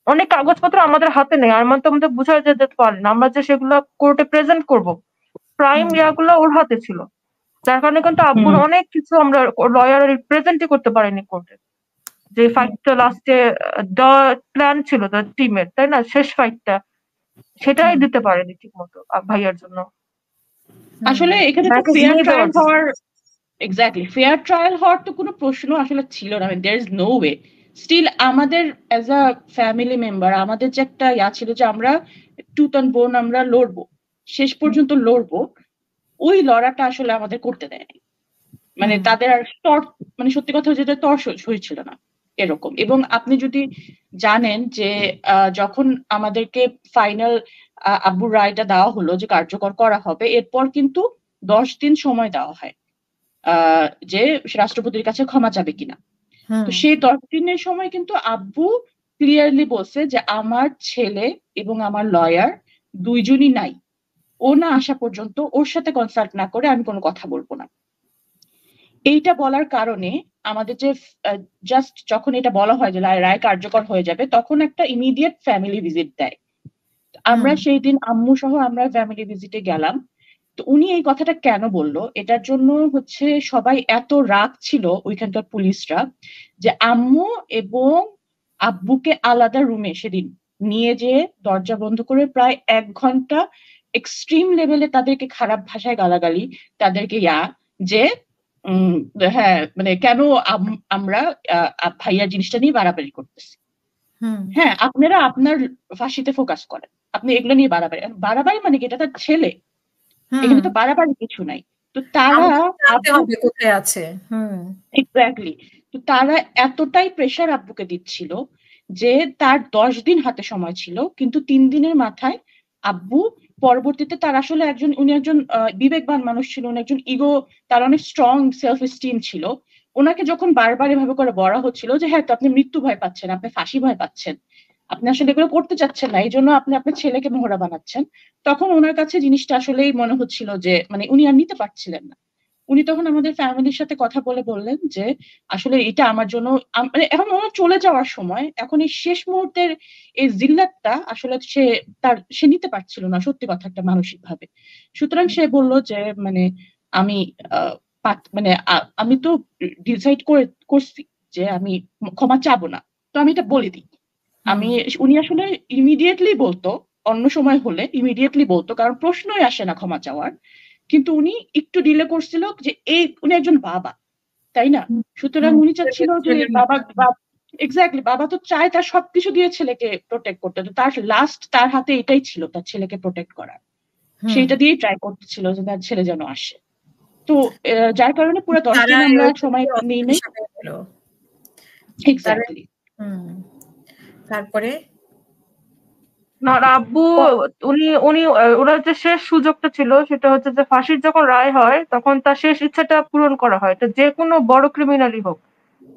Speaker 2: অনেক কাগজপত্র আমাদের হাতে নেই, আর মানে তো আমাদের বোঝা যেতে পারে না, আমরা যে সেগুলো কোর্টে প্রেজেন্ট করব, প্রাইম
Speaker 1: হুম,
Speaker 2: ইয়াগুলো ওর হাতে ছিল। যার কারণে কিন্তু আব্বুর অনেক কিছু আমরা লয়ার রিপ্রেজেন্টই করতে পারিনি কোর্টে। যে ফাইটটা লাস্টে প্ল্যান ছিল টিমের, তাই না, শেষ ফাইটটা সেটাই দিতে পারেনি ঠিক মতো ভাইয়ার জন্য।
Speaker 3: আসলে এখানে তো ফেয়ার ট্রায়াল হওয়ার ফেয়ার ট্রায়াল হওয়ার তো কোনো প্রশ্ন আসলে ছিল না, there is no way. Still আমাদের অ্যাজ আ ফ্যামিলি মেম্বার আমাদের যে একটা ছিল যে আমরা টুথ অ্যান্ড বোন আমরা লড়বো, শেষ পর্যন্ত লড়বো, ওই লড়াটা আসলে আমাদের করতে দেয়নি। মানে তাদের আর মানে সত্যি কথা যেটা তর হয়েছিল না এরকম। এবং আপনি যদি জানেন যে যখন আমাদেরকে ফাইনাল আব্বুর রায়টা দেওয়া হলো যে কার্যকর করা হবে, এরপর কিন্তু 10 দিন সময় দেওয়া হয় যে রাষ্ট্রপতির কাছে ক্ষমা চাবে কিনা। তো সেই 10 দিনের সময় কিন্তু আব্বু ক্লিয়ারলি বলছে যে আমার ছেলে এবং আমার লয়ার দুইজনই নাই, ও না আসা পর্যন্ত ওর সাথে কনসাল্ট না করে আমি কোনো কথা বলবো না। এইটা বলার কারণে আমাদের যে জাস্ট যখন এটা বলা হয় যে রায় কার্যকর হয়ে যাবে, তখন একটা ইমিডিয়েট ফ্যামিলি ভিজিট দেয়। আমরা সেই দিন আম্মু সহ আমরা ফ্যামিলি ভিজিটে গেলাম। তো উনি এই কথাটা কেন বললো, এটার জন্য হচ্ছে সবাই এত রাগ ছিল ওইখানকার পুলিশরা যে আম্মু এবং আব্বুকে আলাদা রুমে সেদিন নিয়ে যেয়ে দরজা বন্ধ করে প্রায় 1 ঘন্টা এক্সট্রিম লেভেলে তাদেরকে খারাপ ভাষায় গালাগালি, তাদেরকে যে হ্যাঁ মানে কেন আমরা ভাইয়ার জিনিসটা নিয়ে বাড়াবাড়ি করতেছি। হ্যাঁ, আপনারা আপনার ফাঁসিতে ফোকাস করেন, আপনি এগুলো নিয়ে বাড়াবাড়ি মানে কি, এটা তার ছেলে, এখানে তো বাড়াবাড়ি কিছু নাই। তো তারা
Speaker 1: কোথায় আছে
Speaker 3: এক্স্যাক্টলি, তো তারা এতটাই প্রেশার আব্বুকে দিচ্ছিল যে তার 10 দিন হাতে সময় ছিল, কিন্তু 3 দিনের মাথায় আব্বু পরবর্তীতে তার আসলে উনি একজন বিবেকবান মানুষ ছিল, উনি একজন তার অনেক স্ট্রং সেলফ এস্টিম ছিল। ওনাকে যখন বারবার এভাবে করে বলা হচ্ছিল যে হ্যাঁ তো আপনি মৃত্যু ভয় পাচ্ছেন, আপনি ফাঁসি ভয় পাচ্ছেন, আপনি আসলে এগুলো করতে চাচ্ছেন না, এই জন্য আপনি আপনার ছেলেকে মোহরা বানাচ্ছেন, তখন ওনার কাছে জিনিসটা আসলেই মনে হচ্ছিল যে মানে উনি আর নিতে পারছিলেন না। উনি তখন আমাদের ফ্যামিলির সাথে কথা বলে বললেন যে আসলে এটা আমার জন্য মানে এখন ওনার চলে যাওয়ার সময়, এখন এই শেষ মুহূর্তের এই জিল্লাতটা আসলে সে নিতে পারছিল না, সত্যি কথা একটা মানসিক ভাবে। সুতরাং সে বলল যে মানে আমি মানে আমি তো ডিসাইড করছি যে আমি ক্ষমা চাবো না, তো আমি এটা বলে দিই। উনি আসলে ইমিডিয়েটলি বলতো, অন্য সময় হলে ইমিডিয়েটলি বলতো, কারণ প্রশ্নই আসে না ক্ষমা চাওয়ার, কিন্তু উনি একটু ডিলে করছিল যে উনি একজন বাবা, তাই না? সুতরাং উনি চাচ্ছিল যে এক্স্যাক্টলি বাবা তো চায় তার সবকিছু দিয়ে ছেলেকে প্রোটেক্ট করতে, তো তার লাস্ট তার হাতে এটাই ছিল, তার ছেলেকে প্রোটেক্ট করার, সেটা দিয়েই ট্রাই করতেছিল যে তার ছেলে যেন আসে। তো যার কারণে পুরো 10 দিন আমরা সময় নিই নাই। এক্স্যাক্টলি।
Speaker 1: তারপরে
Speaker 2: না আব্বু উনি উনি ওনার যে শেষ সুযোগটা ছিল সেটা হচ্ছে যে ফাঁসির যখন রায় হয় তখন তার শেষ ইচ্ছাটা পূরণ করা হয়, তো যে কোনো বড় ক্রিমিনালই হোক।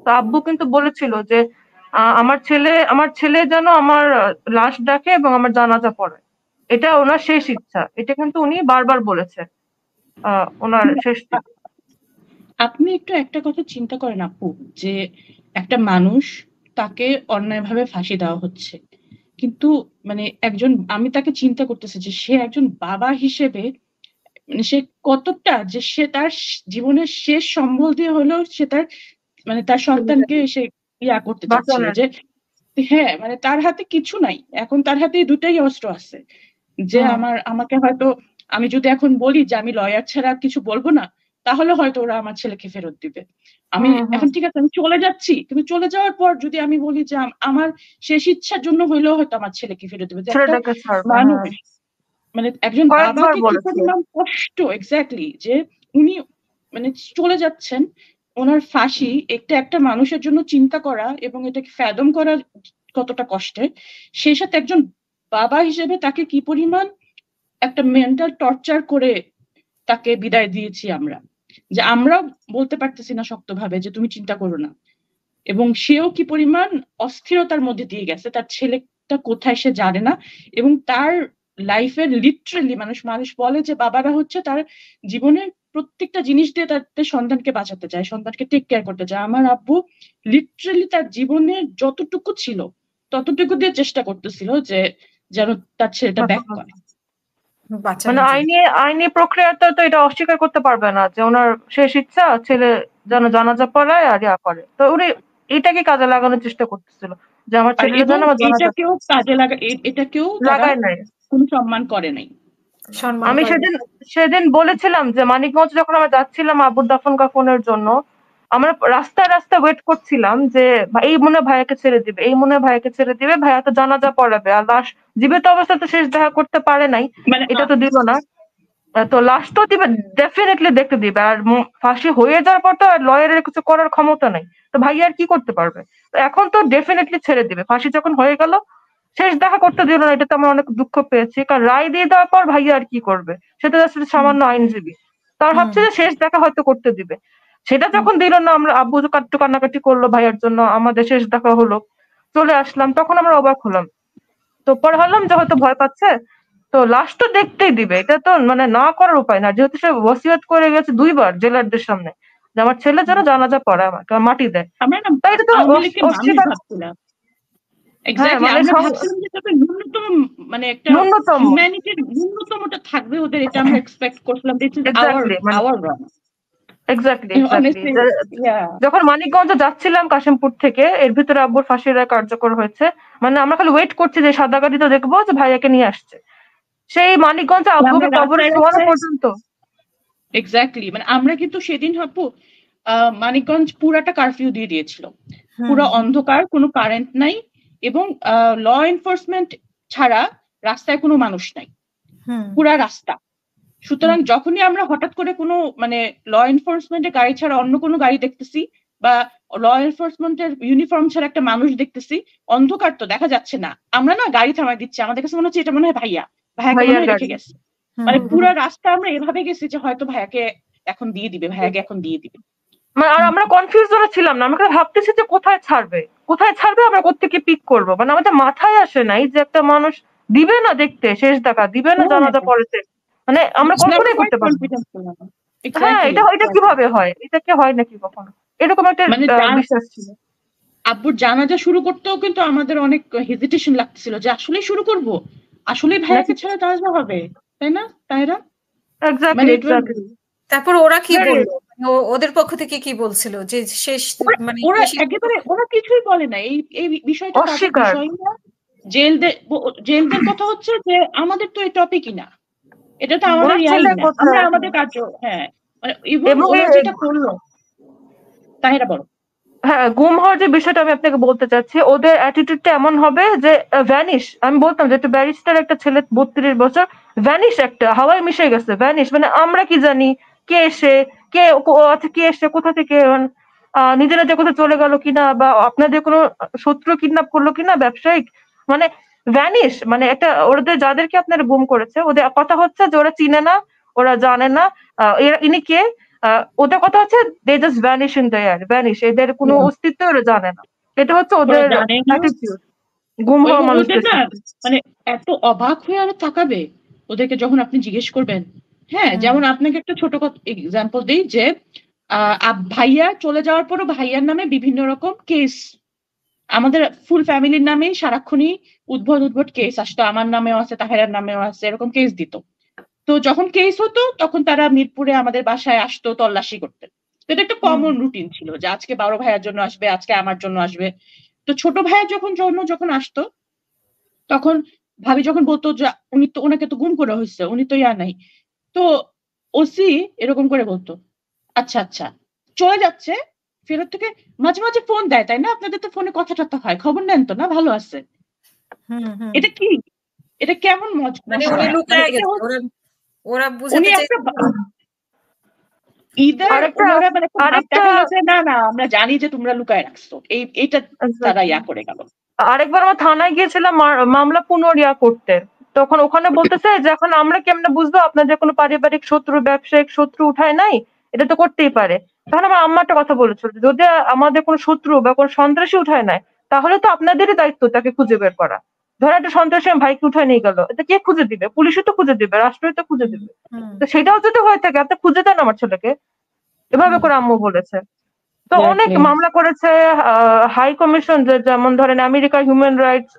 Speaker 2: তো আব্বু কিন্তু বলেছিল যে আমার ছেলে যেন আমার লাশ ডাকে এবং আমার জানাজা পড়ে, এটা ওনার শেষ ইচ্ছা, এটা কিন্তু উনি বারবার বলেছে ওনার শেষ দিকে।
Speaker 3: আপনি একটু একটা কথা চিন্তা করেন আপু, যে একটা মানুষ তাকে অন্যায়ভাবে ফাঁসি দেওয়া হচ্ছে, কিন্তু মানে আমি তাকে চিন্তা করতেছি যে সে একজন বাবা হিসেবে মানে সে কতটা যে সে তার জীবনের শেষ সম্বল দিয়ে হলেও সে তার সন্তানকে সে করতে চাচ্ছিল, যে হ্যাঁ মানে তার হাতে কিছু নাই, এখন তার হাতে দুটাই অস্ত্র আছে, যে আমাকে হয়তো আমি যদি এখন বলি যে আমি লয়ার ছাড়া কিছু বলবো না, তাহলে হয়তো ওরা আমার ছেলেকে ফেরত দিবে। আমি এখন ঠিক আছে আমি চলে যাচ্ছি, কিন্তু চলে যাওয়ার পর যদি আমি বলি যে আমার শেষ ইচ্ছার জন্য হইলেও হয়তো আমার ছেলেকে ফেরত দিবে। মানুষ মানে একজন বাবাকে কি পরিমাণ কষ্ট, এক্স্যাক্টলি, যে উনি মানে চলে যাচ্ছেন, ওনার ফাঁসি একটা মানুষের জন্য চিন্তা করা এবং এটাকে ফ্যাদম করা কতটা কষ্টের, সেই সাথে একজন বাবা হিসেবে তাকে কি পরিমাণ একটা মেন্টাল টর্চার করে তাকে বিদায় দিয়েছি আমরা, যে আমরা বলতে পারতেছি না শক্তভাবে যে তুমি চিন্তা করো না, এবং সেও কি পরিমাণ অস্থিরতার মধ্যে দিয়ে গেছে, তার ছেলেটা কোথায় সে জানে না, এবং তার লাইফের লিটারালি মানুষ বলে যে বাবারা হচ্ছে তার জীবনের প্রত্যেকটা জিনিস দিয়ে তার সন্তানকে বাঁচাতে চায়, সন্তানকে টেক কেয়ার করতে চায়। আমার আব্বু লিটারালি তার জীবনের যতটুকু ছিল ততটুকু দিয়ে চেষ্টা করতেছিল যে যেন তার ছেলেটা ব্যাক করে।
Speaker 1: বাচ্চা
Speaker 2: মানে
Speaker 1: নেই যদি।
Speaker 2: আইনি প্রক্রিয়াতে তো এটা অস্বীকার করতে পারবে না যে ওনার শেষ ইচ্ছা ছেলে যেন জানাজা পড়ায় আর ইয়া করে। তো উনি এটাকে কাজে লাগানোর চেষ্টা করতেছিল যে আমার
Speaker 3: আর
Speaker 2: ছেলেটা
Speaker 3: এবং
Speaker 2: যেন আমার জানাজা
Speaker 3: এটাকেও কাজে এটাকেও তারা
Speaker 2: লাগায় নাই।
Speaker 3: কোনো সম্মান করে নাই।
Speaker 1: সম্মান
Speaker 2: আমি
Speaker 1: করে না।
Speaker 2: সেদিন বলেছিলাম যে মানিকগঞ্জ যখন আমরা যাচ্ছিলাম আব্বুর দাফন কাফনের জন্য, আমরা রাস্তায় রাস্তায় ওয়েট করছিলাম যে এই মনে হয় ভাইয়াকে ছেড়ে দিবে, এই মনে হয় ভাইয়াকে ছেড়ে দিবে, ভাইয়া তো জানাজা পড়াবে আর লাশ জীবিত অবস্থায় তো শেষ দেখা করতে পারে নাই,
Speaker 3: মানে
Speaker 2: এটা তো দিল না। তো লাশ তো দিবে, ডেফিনেটলি দেখতে দিবে। আর ফাঁসি হয়ে যাওয়ার পর তো আর লয়ারের কিছু করার ক্ষমতা নাই, তো ভাইয়া আর কি করতে পারবে। তো এখন তো ডেফিনেটলি ছেড়ে দিবে, ফাঁসি যখন হয়ে গেল শেষ দেখা করতে দিল না, এটাতে আমরা অনেক দুঃখ পেয়েছি। কারণ রায় দিয়ে দেওয়ার পর ভাইয়া আর কি করবে, সেটা আসলে সামান্য আইনজীবী, তার
Speaker 1: হুম
Speaker 2: ভাবছে যে শেষ দেখা হয়তো করতে দিবে। সেটা
Speaker 1: হুম
Speaker 2: যখন দিল না, আমরা আব্বু একটু কান্নাকাটি করলো ভাইয়ার জন্য, আমাদের শেষ দেখা হলো, চলে আসলাম, তখন আমরা অবাক হলাম। তো পরে ভাবলাম যে হয়তো ভয় পাচ্ছে, তো লাশ তো দেখতেই দিবে, এটা তো মানে না করার উপায় না, যেহেতু সে ওসিয়ত করে গেছে 2 বার জেলারদের সামনে যে আমার ছেলে যেন
Speaker 1: হুম।
Speaker 2: জানাজা পড়ে, আমাকে মাটি দেয়।
Speaker 3: আমরা না
Speaker 2: তাই এটা তো
Speaker 3: আওয়ামী লীগকে মানুষ
Speaker 2: অস্বীকার।
Speaker 3: ভাবছিলাম।
Speaker 2: হ্যাঁ
Speaker 3: এক্স্যাক্টলি
Speaker 2: মানে
Speaker 3: আমরা ভাবছিলাম যে তবে ন্যূনতম মানে একটা
Speaker 2: ন্যূনতম,
Speaker 3: হিউম্যানিটির ন্যূনতমটা থাকবে ওদের, এটা আমরা এক্সপেক্ট করছিলাম। দিস ইজ আওয়ার
Speaker 2: এক্স্যাক্টলি মানে
Speaker 3: আওয়ার রং।
Speaker 2: এক্স্যাক্টলি
Speaker 3: অনেস্টলি ইয়া
Speaker 2: যখন মানিকগঞ্জ যাচ্ছিলাম কাশিমপুর থেকে, এর ভিতরে আব্বুর ফাঁসির রায় কার্যকর হয়েছে, মানে আমরা খালি ওয়েট করছি যে সাদা গাড়িতে দেখবো যে ভাইয়াকে নিয়ে আসছে। সেই মানিকগঞ্জে
Speaker 3: আমরা
Speaker 2: আব্বুকে কবরে
Speaker 3: রাস্তায়
Speaker 2: শোয়ানো
Speaker 3: রাস্তায়
Speaker 2: পর্যন্ত।
Speaker 3: এক্স্যাক্টলি মানে আমরা কিন্তু সেদিন আপু মানিকগঞ্জ পুরাটা কারফিউ দিয়ে দিয়েছিল।
Speaker 1: হুম
Speaker 3: পুরো
Speaker 1: হুম
Speaker 3: অন্ধকার, কোনো কারেন্ট নাই, এবং ল এনফোর্সমেন্ট ছাড়া রাস্তায় কোনো মানুষ নাই,
Speaker 1: হুম
Speaker 3: পুরা রাস্তা।
Speaker 1: হুম
Speaker 3: সুতরাং যখনই আমরা হঠাৎ করে কোনো মানে ল এনফোর্সমেন্টের গাড়ি ছাড়া অন্য কোনো গাড়ি দেখতেছি, বা ল এনফোর্সমেন্টের ইউনিফর্ম ছাড়া একটা মানুষ দেখতেছি, অন্ধকার তো দেখা যাচ্ছে না, আমরা না গাড়ি থামাই দিচ্ছি, আমাদের কাছে মনে হচ্ছে এটা মনে হয় ভাইয়াকে মনে
Speaker 2: ভাইয়ার
Speaker 3: হয়
Speaker 2: গাড়ি।
Speaker 3: রেখে গেছে।
Speaker 1: হুম
Speaker 3: মানে
Speaker 1: হুম
Speaker 3: পুরা রাস্তা আমরা এভাবে গেছি যে হয়তো ভাইয়াকে এখন দিয়ে দিবে, ভাইয়াকে এখন দিয়ে দিবে।
Speaker 2: মানে আর
Speaker 1: হুম
Speaker 2: আমরা কনফিউজ ছিলাম না, আমরা ভাবতেছি যে কোথায় ছাড়বে, কোথায় ছাড়বে, আমরা কোত্থেকে পিক করবো, মানে আমাদের মাথায় আসে নাই যে একটা মানুষ দিবে না দেখতে, শেষ দেখা দিবে না জানাজা পড়েছে, মানে আমরা
Speaker 3: নেভার
Speaker 2: কল্পনাই
Speaker 3: কোয়াইট
Speaker 2: করতে পারবো না।
Speaker 3: কনফিডেন্স ছিলাম।
Speaker 2: হ্যাঁ,
Speaker 3: এক্স্যাক্টলি
Speaker 2: এটা কিভাবে হয়, এটা কি হয় নাকি কখনো, এরকম একটা
Speaker 3: মানে
Speaker 2: বিশ্বাস ছিল।
Speaker 3: আব্বুর জানাজা শুরু করতেও কিন্তু আমাদের অনেক হেজিটেশন লাগছিল যে আসলেই শুরু করব, আসলেই
Speaker 2: নাকি
Speaker 3: ভাইয়াকে ছাড়া জানাজা হবে, তাই না তাইরা? মানে
Speaker 2: এক্স্যাক্টলি
Speaker 3: ইট ওয়াজ
Speaker 2: এক্স্যাক্টলি
Speaker 1: তারপর ওরা কি
Speaker 3: ভেরি,
Speaker 1: বললো, মানে ওদের পক্ষ থেকে কি বলছিল যে শেষ মানে
Speaker 3: ওরা
Speaker 1: শেষই
Speaker 3: একেবারে ওরা কিছুই বলে না, এই এই বিষয়টা তাদের
Speaker 2: অস্বীকার।
Speaker 3: বিষয় না। জেলদের কথা হচ্ছে যে আমাদের তো এই টপিকই না, এটা তো আমাদের
Speaker 2: ওনার
Speaker 3: ইয়াই
Speaker 2: ছেলের
Speaker 3: না,
Speaker 2: কথা।
Speaker 3: আমরা আমাদের কাজ। হ্যাঁ মানে ইভেন
Speaker 2: এবং
Speaker 3: ওরা যেটা করলো, তাহেরা বলো।
Speaker 2: হ্যাঁ, গুম হওয়ার যে বিষয়টা আমি আপনাকে বলতে চাচ্ছি, ওদের অ্যাটিটিউডটা এমন হবে যে ভ্যানিশ, আমি বলতাম যে একটা ব্যারিস্টার একটা ছেলে 32 বছর, ভ্যানিশ একটা হাওয়ায় মিশে গেছে, ভ্যানিশ মানে আমরা কি জানি কে এসে কে এসে কোথা থেকে, নিজেরা যে কোথাও চলে গেল কিনা, বা আপনাদের কোনো শত্রু কিডন্যাপ করলো কিনা ব্যবসায়িক, মানে ভ্যানিশ, মানে একটা ওদের যাদেরকে আপনারা গুম করেছে ওদের কথা হচ্ছে যে ওরা চিনে না, ওরা জানে না ইনি কে। ওদের কথা হচ্ছে they just vanish in the air, vanish, এদের কোনো অস্তিত্ব ওরা জানে না। এটা হচ্ছে
Speaker 3: ওরা
Speaker 2: ওদের
Speaker 3: জানে না,
Speaker 2: অ্যাটিটিউড গুম হওয়া
Speaker 3: এবং ওদের
Speaker 2: মানুষদের
Speaker 3: না
Speaker 2: সাথে।
Speaker 3: মানে এত অবাক হয়ে আরো তাকাবে ওদেরকে যখন আপনি জিজ্ঞেস করবেন। হ্যাঁ,
Speaker 1: হুম
Speaker 3: যেমন আপনাকে একটা ছোট এক্সাম্পল দিই যে ভাইয়া চলে যাওয়ার পরও ভাইয়ার নামে বিভিন্ন রকম কেস, আমাদের ফুল ফ্যামিলির নামেই সারাক্ষণই উদ্ভট উদ্ভট কেস আসতো, আমার নামেও আছে, তাহেরার নামেও আছে, এরকম কেস দিত। তো যখন কেস হতো তখন তারা মিরপুরে আমাদের বাসায় আসতো তল্লাশি করতে। তো এটা একটা
Speaker 1: হুম
Speaker 3: কমন রুটিন ছিল যে আজকে বড় ভাইয়ার জন্য আসবে, আজকে আমার জন্য আসবে। তো ছোট ভাইয়ের যখন আসতো, তখন ভাবি যখন বলতো যে ওনাকে তো গুম করা হয়েছে, উনি তো ইয়া নাই, তো ওসি এরকম করে বলতো আচ্ছা আচ্ছা চলে যাচ্ছে, ফেরত থেকে মাঝে মাঝে ফোন দেয়, তাই না? আপনাদের তো ফোনে কথা টথা হয়, খবর নেন তো না, ভালো আছে।
Speaker 1: হুম হুম
Speaker 3: এটা কি, এটা কেমন
Speaker 1: মানে উনি
Speaker 3: মশলা, মানে
Speaker 1: লুকায়
Speaker 3: এটা
Speaker 1: গেছে, ওরা ওরা
Speaker 3: উনি
Speaker 1: বুঝাতে
Speaker 3: একটা
Speaker 1: চাইছে।
Speaker 3: ইদার
Speaker 2: আরেকটা
Speaker 3: ওনারা মানে একটা ভাব
Speaker 2: আরেকটা
Speaker 3: দেখালো যে না না আমরা জানি যে তোমরা লুকায় রাখছো, এইটা তারা ইয়া করে গেল।
Speaker 2: আরেকবার আমরা থানায় গিয়েছিলাম মামলা পুনরিয়া করতে, তখন ওখানে বলতেছে যে এখন আমরা কেমনে বুঝবো আপনাদের কোনো পারিবারিক শত্রু ব্যবসায়িক শত্রু উঠায় নাই, এটা তো করতেই পারে। তখন আমার আম্মা একটা কথা বলেছিল যে যদি আমাদের কোনো শত্রু বা কোনো সন্ত্রাসী উঠায় নাই, তাহলে তো আপনাদেরই দায়িত্ব তাকে খুঁজে বের করা। ধরো একটা সন্ত্রাসী আমার ভাইকে উঠায় নিয়ে গেল, এটা কে খুঁজে দিবে? পুলিশই তো খুঁজে দিবে, রাষ্ট্রই তো খুঁজে
Speaker 1: হুম
Speaker 2: দিবে।
Speaker 1: হুম
Speaker 2: তো সেটাও যদি হয়ে থাকে আপনি খুঁজে দেন আমার ছেলেকে, এভাবে
Speaker 1: হুম
Speaker 2: করে আম্মু বলেছে। তো অনেক
Speaker 3: এক্স্যাক্টলি
Speaker 2: মামলা করেছে হাই কমিশন, যেমন ধরেন আমেরিকার হিউম্যান রাইটস,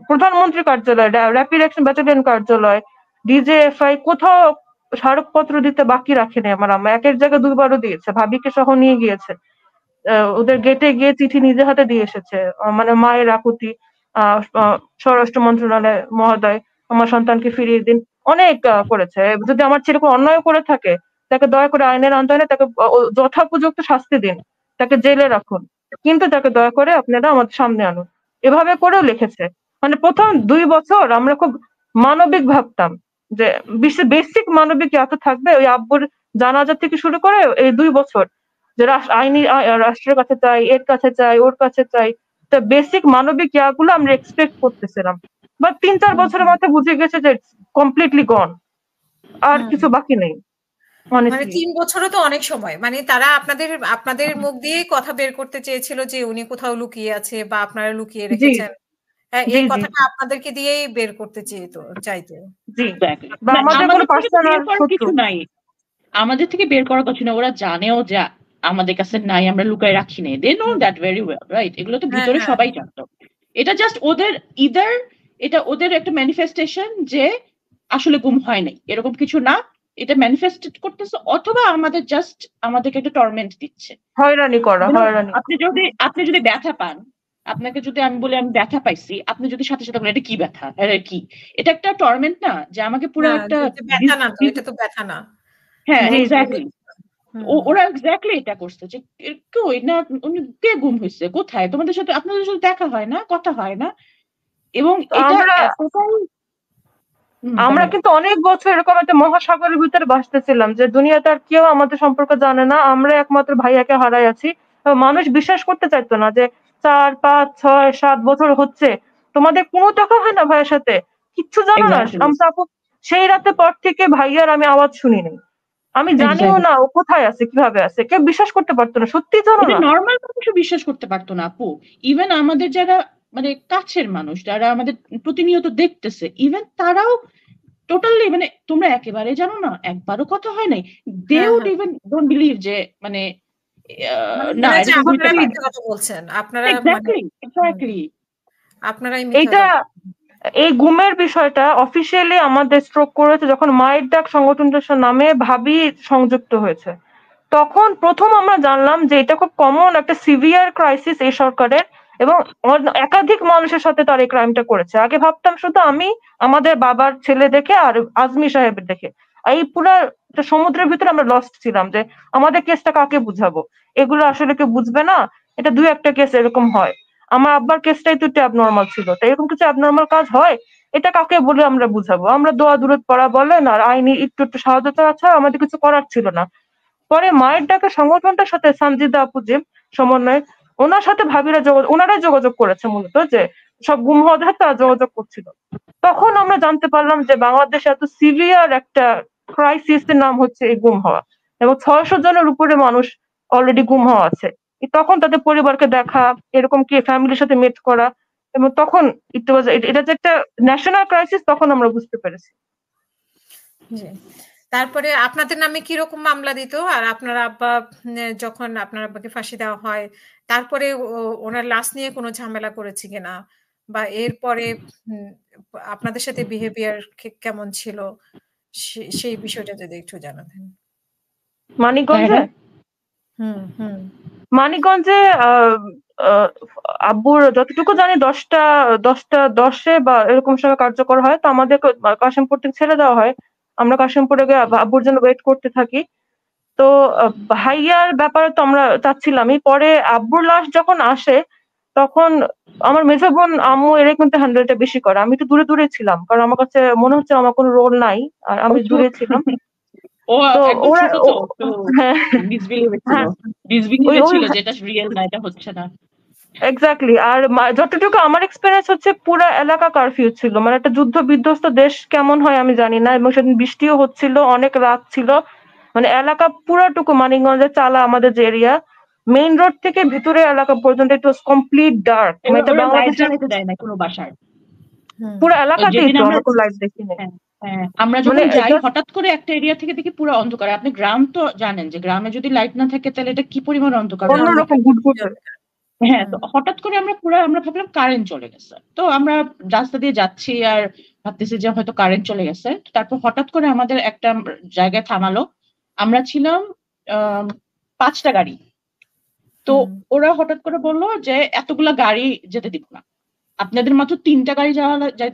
Speaker 2: প্রধানমন্ত্রী কার্যালয়, র্যাপিড অ্যাকশন ব্যাটালিয়ন কার্যালয়, ডিজিএফআই কোথাও স্মারকপত্র দিতে বাকি রাখেনি আমার আম্মা, এক এক জায়গায় 2 বারও দিয়েছে, ভাবিকে সহ নিয়ে গিয়েছে। ওদের গেটে গিয়ে চিঠি নিজে হাতে দিয়ে এসেছে, মানে মায়ের আকুতি, স্বরাষ্ট্র মন্ত্রণালয় মহোদয় আমার সন্তানকে ফিরিয়ে দিন, অনেক করেছে। যদি আমার ছেলে কোনো অন্যায় করে থাকে তাকে দয়া করে আইনের আওতায় তাকে যথাপযুক্ত শাস্তি দিন, তাকে জেলে রাখুন, কিন্তু তাকে দয়া করে আপনারা আমাদের সামনে আনুন, এভাবে করেও লিখেছে। মানে প্রথম 2 বছর আমরা খুব মানবিক ভাবতাম যে বেসিক মানবিক এত থাকবে, ওই আব্বুর জানাজা থেকে শুরু করে এই 2 বছর যে আইনি রাষ্ট্রের কাছে চাই, এর কাছে চাই, ওর কাছে চাই, তা বেসিক মানবিক ইয়াগুলো আমরা এক্সপেক্ট করতেছিলাম। বাট 3-4 বছরের মাথায় বুঝে গেছে যে কমপ্লিটলি গন, আর কিছু বাকি নেই।
Speaker 1: মানে 3 বছরও তো অনেক সময়। মানে তারা আপনাদের মুখ দিয়ে কথা বের করতে চেয়েছিল যে উনি কোথাও লুকিয়ে আছে বা আপনারা লুকিয়ে
Speaker 2: জি
Speaker 1: রেখেছেন।
Speaker 2: জি
Speaker 1: এই
Speaker 2: জি
Speaker 1: কথাটা আপনাদেরকে দিয়েই বের করতে চাইতো।
Speaker 2: জি,
Speaker 3: এক্স্যাক্টলি।
Speaker 2: বা আমাদের কোনো
Speaker 3: আমাদের থেকে তো
Speaker 2: পার্সোনাল
Speaker 3: বের করার
Speaker 2: শত্রু।
Speaker 3: কিছু নাই, আমাদের থেকে বের করার কিছু না, ওরা জানেও যে আমাদের কাছে নাই, আমরা লুকায় রাখি নাই। They know that very well, right? এগুলো তো
Speaker 1: হ্যাঁ,
Speaker 3: ভিতরে
Speaker 1: হ্যাঁ।
Speaker 3: সবাই জানতো। এটা জাস্ট ওদের এটা ওদের একটা ম্যানিফেস্টেশন যে আসলে গুম হয় নাই, এরকম কিছু না, এটা ম্যানিফেস্ট করতেছে, অথবা আমাদেরকে একটা টর্মেন্ট দিচ্ছে।
Speaker 2: হয়রানি করা, হয়রানি।
Speaker 3: আপনি যদি ব্যথা পান, আপনাকে যদি আমি বলি আমি ব্যথা পাইছি, আপনি যদি সাথে সাথে বলেন এটা কি ব্যথা, এটা কি, এটা একটা টর্মেন্ট না, যে আমাকে পুরো
Speaker 1: হ্যাঁ,
Speaker 3: একটা
Speaker 1: এটা ব্যথা না তো, এটা তো ব্যথা না।
Speaker 3: হ্যাঁ
Speaker 2: জি জি
Speaker 3: এক্স্যাক্টলি। ওরা এক্স্যাক্টলি এটা করছে যে কই না, উনি কে গুম হয়েছে, কোথায়, আপনাদের সাথে দেখা হয় না, কথা হয় না, এবং এটা
Speaker 2: আমরা
Speaker 3: এতটাই
Speaker 2: আমরা কিন্তু অনেক বছর এরকম একটা মহাসাগরের ভিতরে ভাসতেছিলাম যে দুনিয়াতে আর কেউ আমাদের সম্পর্কে জানে না, আমরা একমাত্র ভাইয়াকে হারাই আছি। মানুষ বিশ্বাস করতে চাইতো না যে 4, 5, 6, 7 বছর হচ্ছে তোমাদের কোনো দেখা হয় না ভাইয়ের সাথে, কিচ্ছু জানো না।
Speaker 3: এক্স্যাক্টলি
Speaker 2: আমরা আপু সেই রাতে পর থেকে ভাইয়ার আমি আওয়াজ শুনিনি, আমি জানিও
Speaker 3: এক্স্যাক্টলি
Speaker 2: না ও কোথায় আছে, কিভাবে আছে, কেউ বিশ্বাস করতে পারতো না, সত্যি জানো
Speaker 3: এটা
Speaker 2: না।
Speaker 3: নর্মাল মানুষও বিশ্বাস করতে পারতো না আপু। ইভেন আমাদের যারা মানে কাছের মানুষ, যারা আমাদের প্রতিনিয়ত দেখতেছে, ইভেন তারাও টোটালি মানে তোমরা একেবারে জানো না, একবারও কথা হয় নাই, দে
Speaker 1: হ্যাঁ,
Speaker 3: উড
Speaker 1: হ্যাঁ।
Speaker 3: ইভেন ডোন্ট বিলিভ যে মানে
Speaker 1: মানে
Speaker 3: না
Speaker 1: মনে হচ্ছে
Speaker 3: এরকম হইতে
Speaker 1: আপনারা
Speaker 3: পারে।
Speaker 1: মিথ্যা কথা বলছেন। আপনারা মানে
Speaker 3: এক্স্যাক্টলি
Speaker 1: হুম,
Speaker 3: এক্স্যাক্টলি
Speaker 1: আপনারাই মিথ্যা
Speaker 2: এইটা
Speaker 1: কথা।
Speaker 2: এই গুমের বিষয়টা অফিসিয়ালি আমাদের স্ট্রোক করেছে যখন মায়ের ডাক সংগঠনটার নামে ভাবি সংযুক্ত হয়েছে, তখন প্রথম আমরা জানলাম যে এটা খুব কমন একটা সিভিয়ার ক্রাইসিস এই সরকারের, এবং একাধিক মানুষের সাথে তার এই ক্রাইমটা করেছে। আগে ভাবতাম শুধু আমি, আমাদের বাবার ছেলে দেখে আর আজমি সাহেবের দেখে, এই পুরা সমুদ্রের ভিতরে আমরা লস্ট ছিলাম যে আমাদের কেসটা কাকে বুঝাবো, এগুলো আসলে কেউ বুঝবে না, এটা 2-1টা কেস এরকম হয়। আমার আব্বার কেসটাই তো একটু অ্যাবনর্মাল ছিল, তো এরকম কিছু অ্যাবনর্মাল কাজ হয়, এটা কাকে বলে আমরা বুঝাবো, আমরা দোয়া দূরত পড়া বলেন আর আইনি একটু একটু সহায়তা ছাড়া আমাদের কিছু করার ছিল না। পরে মায়ের ডাকে সংগঠনটার সাথে সানজিদা আপু যে সমন্বয়, ওনার সাথে ওনারাই যোগাযোগ করেছে মূলত, যে সব গুম হওয়া দেখে তারা যোগাযোগ করছিল। তখন আমরা জানতে পারলাম যে বাংলাদেশে এত সিভিয়ার একটা ক্রাইসিস এর নাম হচ্ছে এই গুম হওয়া, এবং 600 জনের উপরে মানুষ অলরেডি গুম হওয়া আছে। তখন তাদের পরিবারকে দেখা, এরকম কি ফ্যামিলির সাথে মিট করা, এবং তখন এটা যে একটা ন্যাশনাল ক্রাইসিস তখন আমরা বুঝতে পেরেছি।
Speaker 1: জি। তারপরে আপনাদের নামে কিরকম মামলা দিত? আর আপনার আব্বা যখন আপনার আব্বাকে ফাঁসি দেওয়া হয়, তারপরে ওনার লাশ নিয়ে কোনো ঝামেলা করেছে কিনা? বা এরপরে উম আপনাদের সাথে বিহেভিয়ার কেমন ছিল? সেই বিষয়টা যদি একটু জানাতেন।
Speaker 2: মানিকগঞ্জে
Speaker 1: হুম, হুম।
Speaker 2: মানিকগঞ্জে আব্বুর যতটুকু জানি 10টা 10 বা এরকম সময় কার্যকর হয়, তো আমাদের কাশিমপুর থেকে ছেড়ে দেওয়া হয়, আমরা কাশিমপুরে গিয়ে আব্বুর জন্য ওয়েট করতে থাকি। তো ভাইয়ার ব্যাপারে তো আমরা চাচ্ছিলামই, পরে আব্বুর লাশ যখন আসে তখন আমার মেজো বোন আম্মু এরা কিন্তু হ্যান্ডেলটা বেশি করে, আমি একটু দূরে দূরে ছিলাম কারণ আমার কাছে মনে হচ্ছে আমার কোনো রোল নাই, আর আমি দূরে ছিলাম।
Speaker 3: ও
Speaker 2: তো
Speaker 3: একদম
Speaker 2: ওরা
Speaker 3: ছোট তো একটু
Speaker 2: হ্যাঁ
Speaker 3: মিসবিলিভ ছিল,
Speaker 2: হ্যাঁ ওই
Speaker 3: ডিসবিলিভে
Speaker 2: ওই
Speaker 3: ছিল, যেটা রিয়েল না, এটা হচ্ছে না।
Speaker 2: এক্স্যাক্টলি। আর যতটুকু আমার এক্সপিরিয়েন্স হচ্ছে পুরো এলাকা কারফিউ ছিল, মানে একটা যুদ্ধ বিধ্বস্ত দেশ কেমন হয় আমি জানি না, এবং সেদিন বৃষ্টিও হচ্ছিল, অনেক রাত ছিল, মানে এলাকা পুরাটুকু মানিকগঞ্জের চালা আমাদের যে এরিয়া, মেইন রোড থেকে ভিতরে এলাকা পর্যন্ত ইট ওয়াজ কমপ্লিট ডার্ক, মানে এটা
Speaker 3: ওরা লাইট
Speaker 2: বাংলাদেশের
Speaker 3: জ্বালাতে দেয় না কোনো বাসায়।
Speaker 2: পুরো এলাকাতেই
Speaker 3: যেদিন
Speaker 2: তো
Speaker 3: আমরা
Speaker 2: আমরা কোনো লাইট দেখিনি।
Speaker 3: হ্যাঁ, হ্যাঁ, আমরা
Speaker 2: মানে
Speaker 3: যখন যাই
Speaker 2: just
Speaker 3: হঠাৎ করে একটা এরিয়া থেকে দেখি পুরো অন্ধকার। আপনি গ্রাম তো জানেন যে গ্রামে যদি লাইট না থাকে তাহলে এটা কি পরিমাণ অন্ধকার হয়।
Speaker 2: অন্যরকম গুটগুটে।
Speaker 3: হ্যাঁ, তো হঠাৎ করে আমরা ভাবলাম কারেন্ট চলে গেছে, তো আমরা রাস্তা দিয়ে যাচ্ছি আর ভাবতেছি যে হয়তো কারেন্ট চলে গেছে। তারপর হঠাৎ করে আমাদের একটা জায়গায় থামালো। আমরা ছিলাম 5টা গাড়ি। তো ওরা হঠাৎ করে বললো যে এতগুলা গাড়ি যেতে দিব না, আপনাদের মাত্র 3টা গাড়ি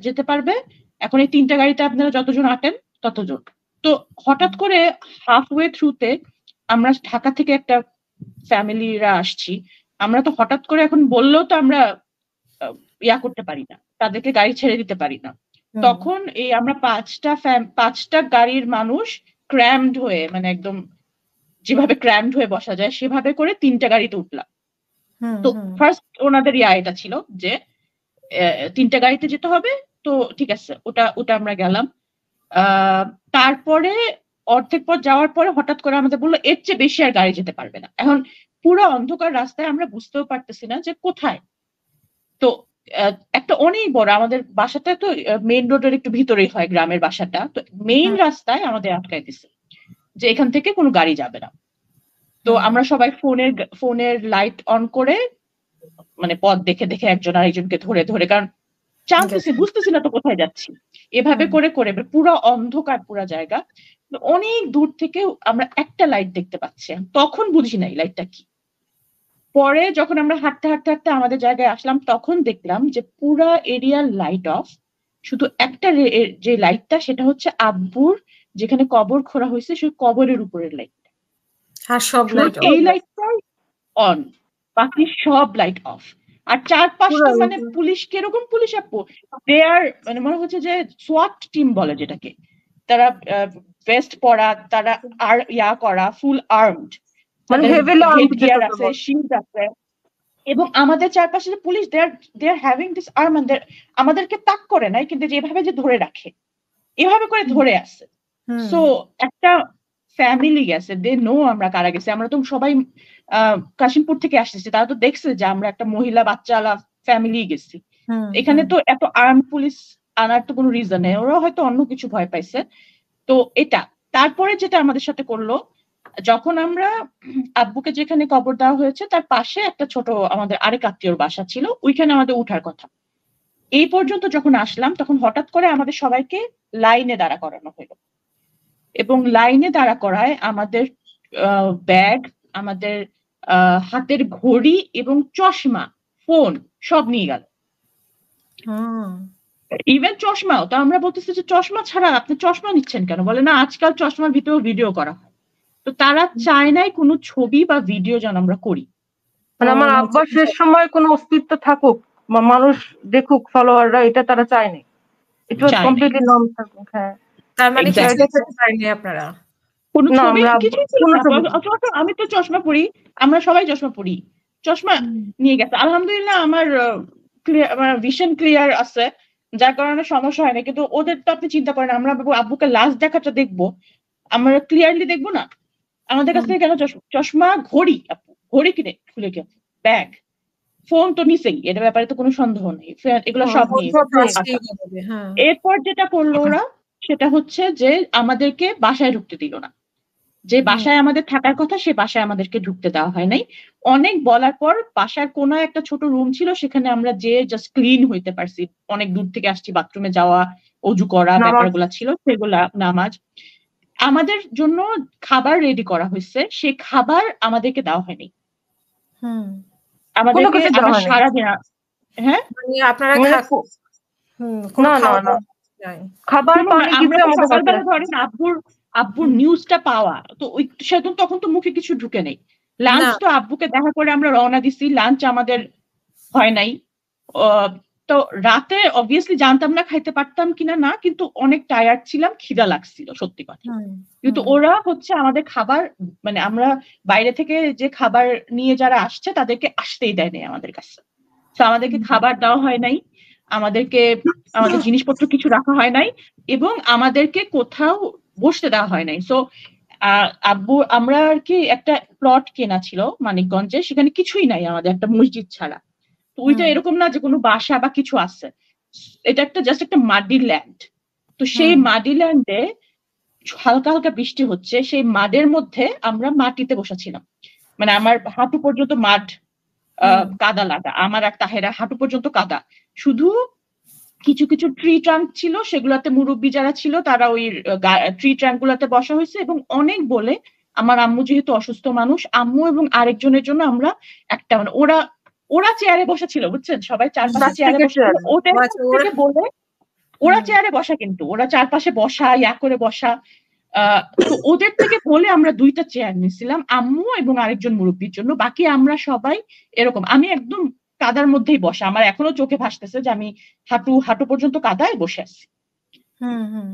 Speaker 3: যেতে পারবে, এখন এই 3টা গাড়িতে আপনারা যতজন আটেন ততজন। তো হঠাৎ করে হাফওয়ে থ্রুতে আমরা ঢাকা থেকে একটা ফ্যামিলিরা আসছি, আমরা তো হঠাৎ করে এখন বললেও তো আমরা ইয়া করতে পারি না, তাদেরকে গাড়ি ছেড়ে দিতে পারি না। তখন এই আমরা 5টা গাড়ির মানুষ ক্র্যামড হয়ে, মানে একদম যেভাবে ক্র্যামড হয়ে বসা যায় সেভাবে করে 3টা গাড়িতে উঠলাম। তো ফার্স্ট ওনাদের এটা ছিল যে 3টা গাড়িতে যেতে হবে, তো ঠিক আছে ওটা আমরা গেলাম। তারপরে অর্ধেক পথ যাওয়ার পরে হঠাৎ করে আমাদের বললো এর চেয়ে বেশি আর গাড়ি যেতে পারবে না। এখন পুরো অন্ধকার রাস্তায় আমরা বুঝতেও পারতেছি না যে কোথায়। তো একটা অনেক বড়, আমাদের বাসাটা তো মেইন রোডের একটু ভিতরেই হয় গ্রামের বাসাটা, তো মেইন রাস্তায় আমাদের আটকাই দিছে যে এখান থেকে কোনো গাড়ি যাবে না। তো আমরা সবাই ফোনের লাইট অন করে মানে পথ দেখে দেখে একজন আরেকজনকে ধরে ধরে, কারণ জানতেছি বুঝতেছি না তো কোথায় যাচ্ছি, এভাবে করে করে পুরো অন্ধকার পুরো জায়গা। অনেক দূর থেকে আমরা একটা লাইট দেখতে পাচ্ছি, তখন বুঝি নাই লাইটটা কি। পরে যখন আমরা হাঁটতে হাঁটতে হাঁটতে আমাদের জায়গায় আসলাম তখন দেখলাম যে পুরা এরিয়ার লাইট অফ, শুধু একটা যে লাইটটা সেটা হচ্ছে আব্বুর যেখানে কবর খোঁড়া হয়েছে সেই কবরের উপরের লাইট,
Speaker 1: আর সব লাইট
Speaker 3: এই লাইটটাই অন, বাকি সব লাইট অফ। আর 4-5টা মানে পুলিশ, কিরকম পুলিশ আপু, দে আর মানে মনে হচ্ছে যে সোয়াট টিম বলে যেটাকে, তারা ভেস্ট পরা, তারা আর করা ফুল আর্মড, হেডগিয়ার আছে, শিল্ড আছে, এবং আমাদের চারপাশে যে police they are having this arm, আমাদেরকে তাক করে নাই কিন্তু যেভাবে যে ধরে রাখে এভাবে করে ধরে আছে। সো একটা ফ্যামিলি গেছে, দে নো আমরা কারা গেছে, আমরা তো সবাই কাশিমপুর থেকে আসতেছি, তারা তো দেখছে যে আমরা একটা মহিলা বাচ্চাওয়ালা ফ্যামিলি গেছি, এখানে তো এত আর্ম পুলিশ আনার তো কোনো রিজন নেই, ওরা হয়তো অন্য কিছু ভয় পাইছে। তো এটা তারপরে যেটা আমাদের সাথে করলো, যখন আমরা আব্বুকে যেখানে কবর দেওয়া হয়েছে তার পাশে একটা ছোট আমাদের আরেক আত্মীয়র বাসা ছিল, ওইখানে আমাদের উঠার কথা। এই পর্যন্ত যখন আসলাম তখন হঠাৎ করে আমাদের সবাইকে লাইনে দাঁড়া করানো হলো, এবং লাইনে দাঁড়া করায় আমাদের ব্যাগ, আমাদের হাতের ঘড়ি এবং চশমা, ফোন সব নিয়ে গেল। ইভেন চশমাও, তো আমরা বলতেছি যে চশমা ছাড়া আপনি চশমা নিচ্ছেন কেন, বলে না আজকাল চশমার ভিতরেও ভিডিও করা হয়। তো তারা চায় নাই কোনো ছবি বা ভিডিও যেন আমরা করি,
Speaker 2: মানে আমার আব্বার শেষ সময় কোনো অস্তিত্ব থাকুক, মানুষ দেখুক, ফলোয়াররা, এটা তারা চায়নি। ইট ওয়াজ কমপ্লিটলি নন থাকুক। হ্যাঁ,
Speaker 1: তার মানে চাইনি আপনারা
Speaker 3: কোনো ছবি কিছু। আমি তো চশমা পরি, আমরা সবাই চশমা পরি, চশমা নিয়ে গেছে। আলহামদুলিল্লাহ আমার ভিশন ক্লিয়ার আছে, যার কারণে সমস্যা হয় না, কিন্তু ওদের তো আপনি চিন্তা করেন, আমরা আব্বুকে লাস্ট দেখাটা দেখবো, আমরা ক্লিয়ারলি দেখবো না, আমাদের কাছ থেকে কেন চশমা, ঘড়ি, ঘড়ি কিনে খুলে গেছে, ব্যাগ, ফোন তো নিছেই, এটার ব্যাপারে তো কোনো সন্দেহ নেই, এগুলো সব নিয়ে। এরপর যেটা করলো ওরা সেটা হচ্ছে যে আমাদেরকে বাসায় ঢুকতে দিল না, যে বাসায় আমাদের থাকার কথা সে বাসায় আমাদেরকে ঢুকতে দেওয়া হয় নাই। অনেক বলার পর বাসার কোনো একটা ছোট রুম ছিল, সেখানে আমরা যে জাস্ট ক্লিন হইতে পারছি, অনেক দূর থেকে আসছি, বাথরুমে যাওয়া, অজু করা ব্যাপারগুলা ছিল সেগুলা, নামাজ। আমাদের জন্য খাবার রেডি করা হয়েছে, সেই খাবার আমাদেরকে দেওয়া হয়নি, আমাদেরকে সারাদিন। হ্যাঁ
Speaker 1: আপনারা
Speaker 2: খাবার
Speaker 3: ধরেন আব্বুর নিউজটা পাওয়া, তো ওই সেদিন তখন তো মুখে কিছু ঢুকে নেই। লাঞ্চ তো আব্বুকে দেখা করে আমরা রওনা দিছি, লাঞ্চ আমাদের হয় নাই। তো রাতে অবভিয়াসলি জানতাম না খাইতে পারতাম কিনা না, কিন্তু অনেক টায়ার্ড ছিলাম, খিদা লাগছিল সত্যি কথা। কিন্তু ওরা হচ্ছে আমাদের খাবার, মানে আমরা বাইরে থেকে যে খাবার নিয়ে যারা আসছে তাদেরকে আসতেই দেয় নাই আমাদের কাছে, তো আমাদেরকে খাবার দেওয়া হয় নাই, আমাদেরকে আমাদের জিনিসপত্র কিছু রাখা হয় নাই, এবং আমাদেরকে কোথাও বসতে দেওয়া হয় নাই। সো আব্বু, আমরা আর কি একটা প্লট কেনা ছিল মানিকগঞ্জে, সেখানে কিছুই নাই আমাদের, একটা মসজিদ ছাড়া। তো ওইটা এরকম না যে কোনো বাসা বা কিছু আছে, এটা একটা জাস্ট একটা মাডি ল্যান্ড। তো সেই মাডি ল্যান্ডে হালকা হালকা বৃষ্টি হচ্ছে, সেই মাডের মধ্যে আমরা মাটিতে বসেছিলাম, মানে আমার হাঁটু পর্যন্ত মাঠ, কাদা লাগা, আমার আর তাহেরা হাঁটু পর্যন্ত কাদা, শুধু কিছু কিছু ট্রি ট্রাঙ্ক ছিল, সেগুলোতে মুরব্বী যারা ছিল তারা ওই ট্রি ট্রাঙ্ক গুলাতে বসা হয়েছে, এবং অনেক বলে আমার আম্মু যেহেতু অসুস্থ মানুষ, আম্মু এবং আরেকজনের জন্য আমরা একটা মানে ওরা চেয়ারে বসা ছিল, বুঝছেন, সবাই চারপাশে চেয়ারে বসা ছিল, ওদের থেকে বলে ওরা চেয়ারে বসা, কিন্তু ওরা চারপাশে বসা, ইয়া করে বসা। তো ওদের থেকে বলে আমরা 2টা চেয়ার নিয়েছিলাম আম্মু এবং আরেকজন মুরব্বীর জন্য, বাকি আমরা সবাই এরকম, আমি একদম কাদার মধ্যেই বসা, আমার এখনো চোখে ভাসতেছে যে আমি হাঁটু পর্যন্ত কাদায় বসে আছি,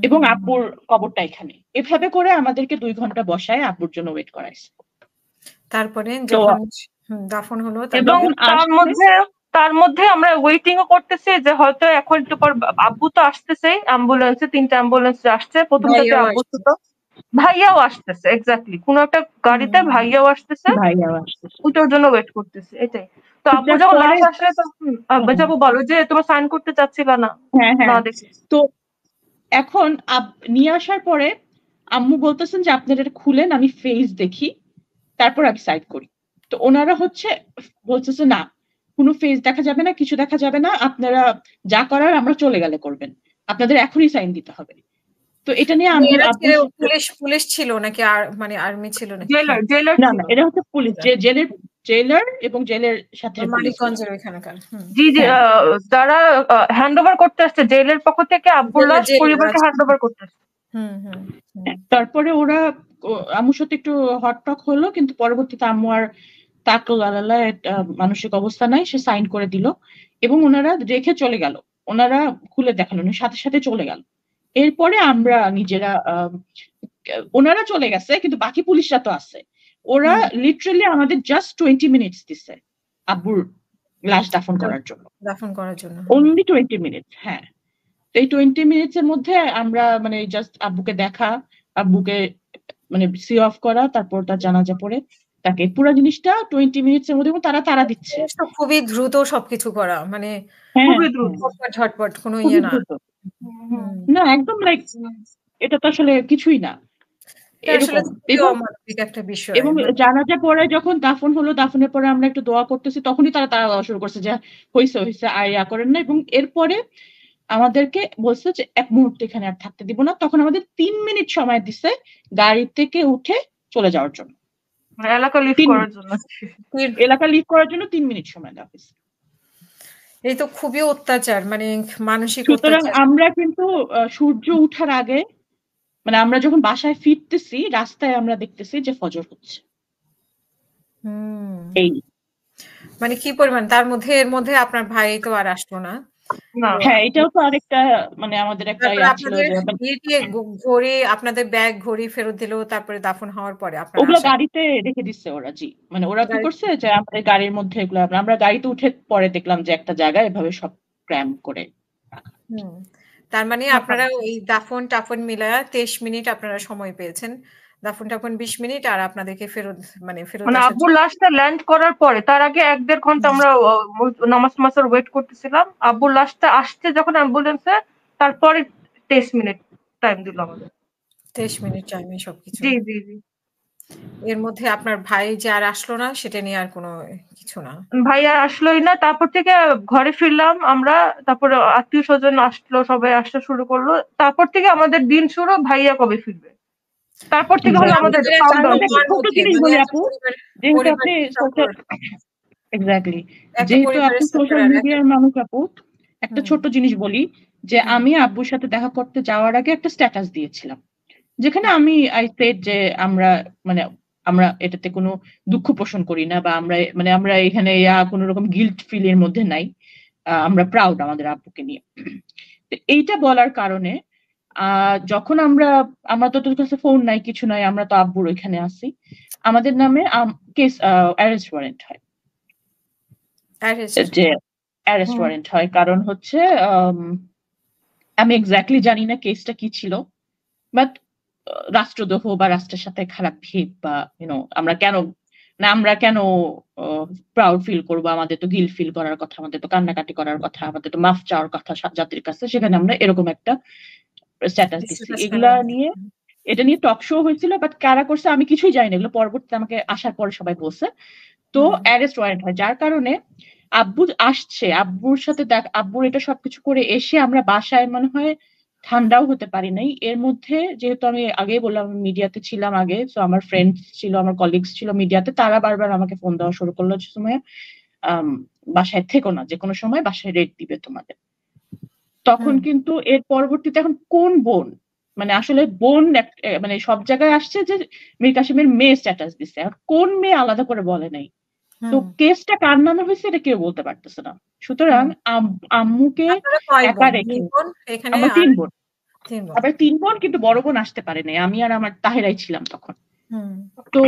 Speaker 3: এবং আব্বুর কবরটা এখানে। এভাবে করে আমাদেরকে 2 ঘন্টা বসায় আব্বুর জন্য ওয়েট করাইছে।
Speaker 1: তারপরে যখন দাফন হলো,
Speaker 2: এবং তার মধ্যে আমরা ওয়েটিং ও করতেছি যে হয়তো এখন একটু পর আব্বু তো আসতেছে, অ্যাম্বুলেন্সে 3টা অ্যাম্বুলেন্স আসছে, প্রথমটাতে আব্বু তো ভাইয়াও আসতেছে, এক্স্যাক্টলি কোন একটা গাড়িতে ভাইয়াও আসতেছে, ওটার জন্য ওয়েট করতেছি, এটাই। তো আব্বু যখন লাশ আসলে তখন যাবো বলো যে তোমার সাইন করতে চাচ্ছিল না।
Speaker 3: না দেখি তো এখন নিয়ে আসার পরে আম্মু বলতেছেন যে আপনারা এটা খুলেন, আমি ফেস দেখি, তারপর আমি সাইন করি। তো ওনারা বলতেছে না, কোনো ফেস দেখা যাবে না, কিছু দেখা যাবে না, আপনারা যা করার আমরা চলে গেলে করবেন, আপনাদের এখনই সাইন দিতে হবে। তো এটা নিয়ে
Speaker 1: পুলিশ ছিল নাকি মানে আর্মি ছিল নাকি?
Speaker 2: জেলার
Speaker 3: না, এটা হচ্ছে পুলিশ, জেলার এবং জেলের সাথে
Speaker 1: মানিকগঞ্জের ওইখানকার।
Speaker 2: জি যারা হ্যান্ড ওভার করতে আসছে জেলের পক্ষ থেকে, আব্বুর লাশ পরিবারকে হ্যান্ড ওভার করতে আসছে।
Speaker 3: তারপরে ওরা আম্মুর সাথে একটু হটটক হলো, কিন্তু পরবর্তীতে আম্মু আর তাকল আলালা মানসিক অবস্থা নাই, সে সাইন করে দিল, এবং ওনারা রেখে চলে গেল, ওনারা খুলে দেখালো না, সাথে সাথে চলে গেল। এরপরে আমরা নিজেরা ওনারা চলে গেছে, কিন্তু বাকি পুলিশরা তো আছে, ওরা লিটারালি আমাদের জাস্ট 20 মিনিটস দিছে আব্বুর লাশ দাফন করার জন্য, অনলি 20 মিনিটস। হ্যাঁ, এই 20 মিনিটস এর মধ্যে আমরা মানে জাস্ট আব্বুকে দেখা, আব্বুকে মানে সি অফ করা, তারপর তার জানাজা পড়ে তাকে, পুরো জিনিসটা 20 মিনিটস এর মধ্যে তারা দিচ্ছে।
Speaker 1: খুবই দ্রুত সবকিছু করা, মানে
Speaker 2: খুবই দ্রুত,
Speaker 1: ঝটপট, কোনো ইয়ে
Speaker 3: না একদম লাইক এটা তো আসলে কিছুই না এরকম।
Speaker 1: একটা বিষয়।
Speaker 3: এবং জানাজা পরে যখন দাফন হলো, দাফনের পরে আমরা একটু দোয়া করতেছি, তখনই তারা শুরু করছে যে হইছে আর ইয়া করেন না, এবং এরপরে আমাদেরকে বলছে যে 1 মুহূর্ত এখানে আর থাকতে দিব না। তখন আমাদের 3 মিনিট সময় দিছে গাড়ি থেকে উঠে চলে যাওয়ার জন্য,
Speaker 2: এলাকা
Speaker 3: লিভ করার জন্য 3 মিনিট সময় দেওয়া হয়েছে।
Speaker 1: এই তো খুবই অত্যাচার, মানে মানসিক
Speaker 3: সুতরাং আমরা কিন্তু সূর্য উঠার আগে, মানে আমরা যখন বাসায় ফিরতেছি রাস্তায় আমরা দেখতেছি যে ফজর হচ্ছে। এই
Speaker 1: মানে কি পরিমাণ, তার মধ্যে এর মধ্যে আপনার ভাই তো আর আসলো না।
Speaker 3: হ্যাঁ, এটাও তো আরেকটা মানে আমাদের একটা ছিল যে
Speaker 1: ঘড়ি, আপনাদের ব্যাগ ঘড়ি ফেরত দিল, তারপরে দাফন হওয়ার পরে
Speaker 3: ওগুলো গাড়িতে রেখে দিচ্ছে ওরা। জি, মানে ওরা কি করছে যে আমাদের গাড়ির মধ্যে এগুলো, আমরা গাড়িতে উঠে পরে দেখলাম যে একটা জায়গায় এভাবে সব ক্র্যাম করে।
Speaker 1: তার মানে আপনারা ওই দাফন টাফন মিলায়া 23 মিনিট আপনারা সময় পেয়েছেন, দাফন টাফন 20 মিনিট, আর আপনাদেরকে ফেরত
Speaker 2: আব্বুর লাশটা ল্যান্ড করার পরে, তার আগে 1-1.5 ঘন্টা আমরা নামাজ ওয়েট করতেছিলাম। আব্বুর লাশটা আসছে যখন অ্যাম্বুলেন্সে, তারপরে 23 মিনিট টাইম দিল আমাদের।
Speaker 1: 23 মিনিট টাইমে সবকিছু।
Speaker 2: জি।
Speaker 1: এর মধ্যে আপনার ভাই যে আর আসলো না, সেটা নিয়ে আর কোনো কিছু না?
Speaker 2: ভাই আর আসলোই না। তারপর থেকে ঘরে ফিরলাম আমরা, তারপরে আত্মীয় স্বজন আসলো, সবাই আসতে শুরু করলো। তারপর থেকে আমাদের দিন শুরু, ভাইয়া কবে ফিরবে, তারপর থেকে হলো আমাদের
Speaker 3: ছোট জিনিস বলি আপু, যেহেতু আপনি যেহেতু আপনি সোশ্যাল মিডিয়ার মানুষ আপু, একটা ছোট জিনিস বলি যে আমি আব্বুর সাথে দেখা করতে যাওয়ার আগে একটা স্ট্যাটাস দিয়েছিলাম, যেখানে আমি সেড যে আমরা এটাতে কোনো দুঃখ পোষণ করি না, বা আমরা এখানে কোনো রকম গিল্ট ফিল এর মধ্যে নাই, আমরা প্রাউড আমাদের আব্বুকে নিয়ে। এইটা বলার কারণে যখন আমরা তো তোর কাছে ফোন নাই, কিছু নাই, আমরা তো আব্বুর ওইখানে আসি, আমাদের নামে কেস অ্যারেস্ট ওয়ারেন্ট হয়, যে অ্যারেস্ট ওয়ারেন্ট হয়। কারণ হচ্ছে আমি এক্স্যাক্টলি জানি না কেসটা কি ছিল, বাট রাষ্ট্রদ্রোহ বা রাষ্ট্রের সাথে খারাপ বিহেভ, বা আমরা কেন প্রাউড ফিল করবো, আমাদের তো গিল্ট ফিল করার কথা, আমাদের তো কান্নাকাটি করার কথা, আমাদের তো মাফ চাওয়ার কথা জাতির কাছে, সেখানে আমরা এরকম একটা স্ট্যাটাস দিচ্ছি। এটা নিয়ে টক শো হয়েছিল, বাট কারা করছে আমি কিছুই জানি না, এগুলো পরবর্তীতে আমাকে আসার পরে সবাই বলছে। তো অ্যারেস্ট ওয়ারেন্ট হয়, যার কারণে আব্বু আসছে, আব্বুর সাথে আব্বুর এটা সবকিছু করে এসে আমরা বাসায় মনে হয় ঠান্ডাও হতে পারি নাই। এর মধ্যে যেহেতু আমি আগেই বললাম মিডিয়াতে ছিলাম আগে, তো আমার ফ্রেন্ডস ছিল, আমার কলিগস ছিল মিডিয়াতে, তারা বারবার আমাকে ফোন দেওয়া শুরু করলো যে সময় বাসায় থেকো না, যে কোনো সময় বাসায় রেড দিবে তোমাদের। তখন কিন্তু এর পরবর্তীতে এখন কোন বোন, মানে আসলে বোন মানে সব জায়গায় আসছে যে মীর কাসেমের মেয়ে স্ট্যাটাস দিচ্ছে, আর কোন মেয়ে আলাদা করে বলে নাই। তো কেসটা কার নামে হয়েছে এটা কেউ বলতে পারতেছে না। সুতরাং আম্মুকে একা রেখে, আমরা 3 বোন, আবার 3 বোন, কিন্তু বড় বোন আসতে পারে নাই, আমি আর আমার তাহেরাই ছিলাম তখন। তো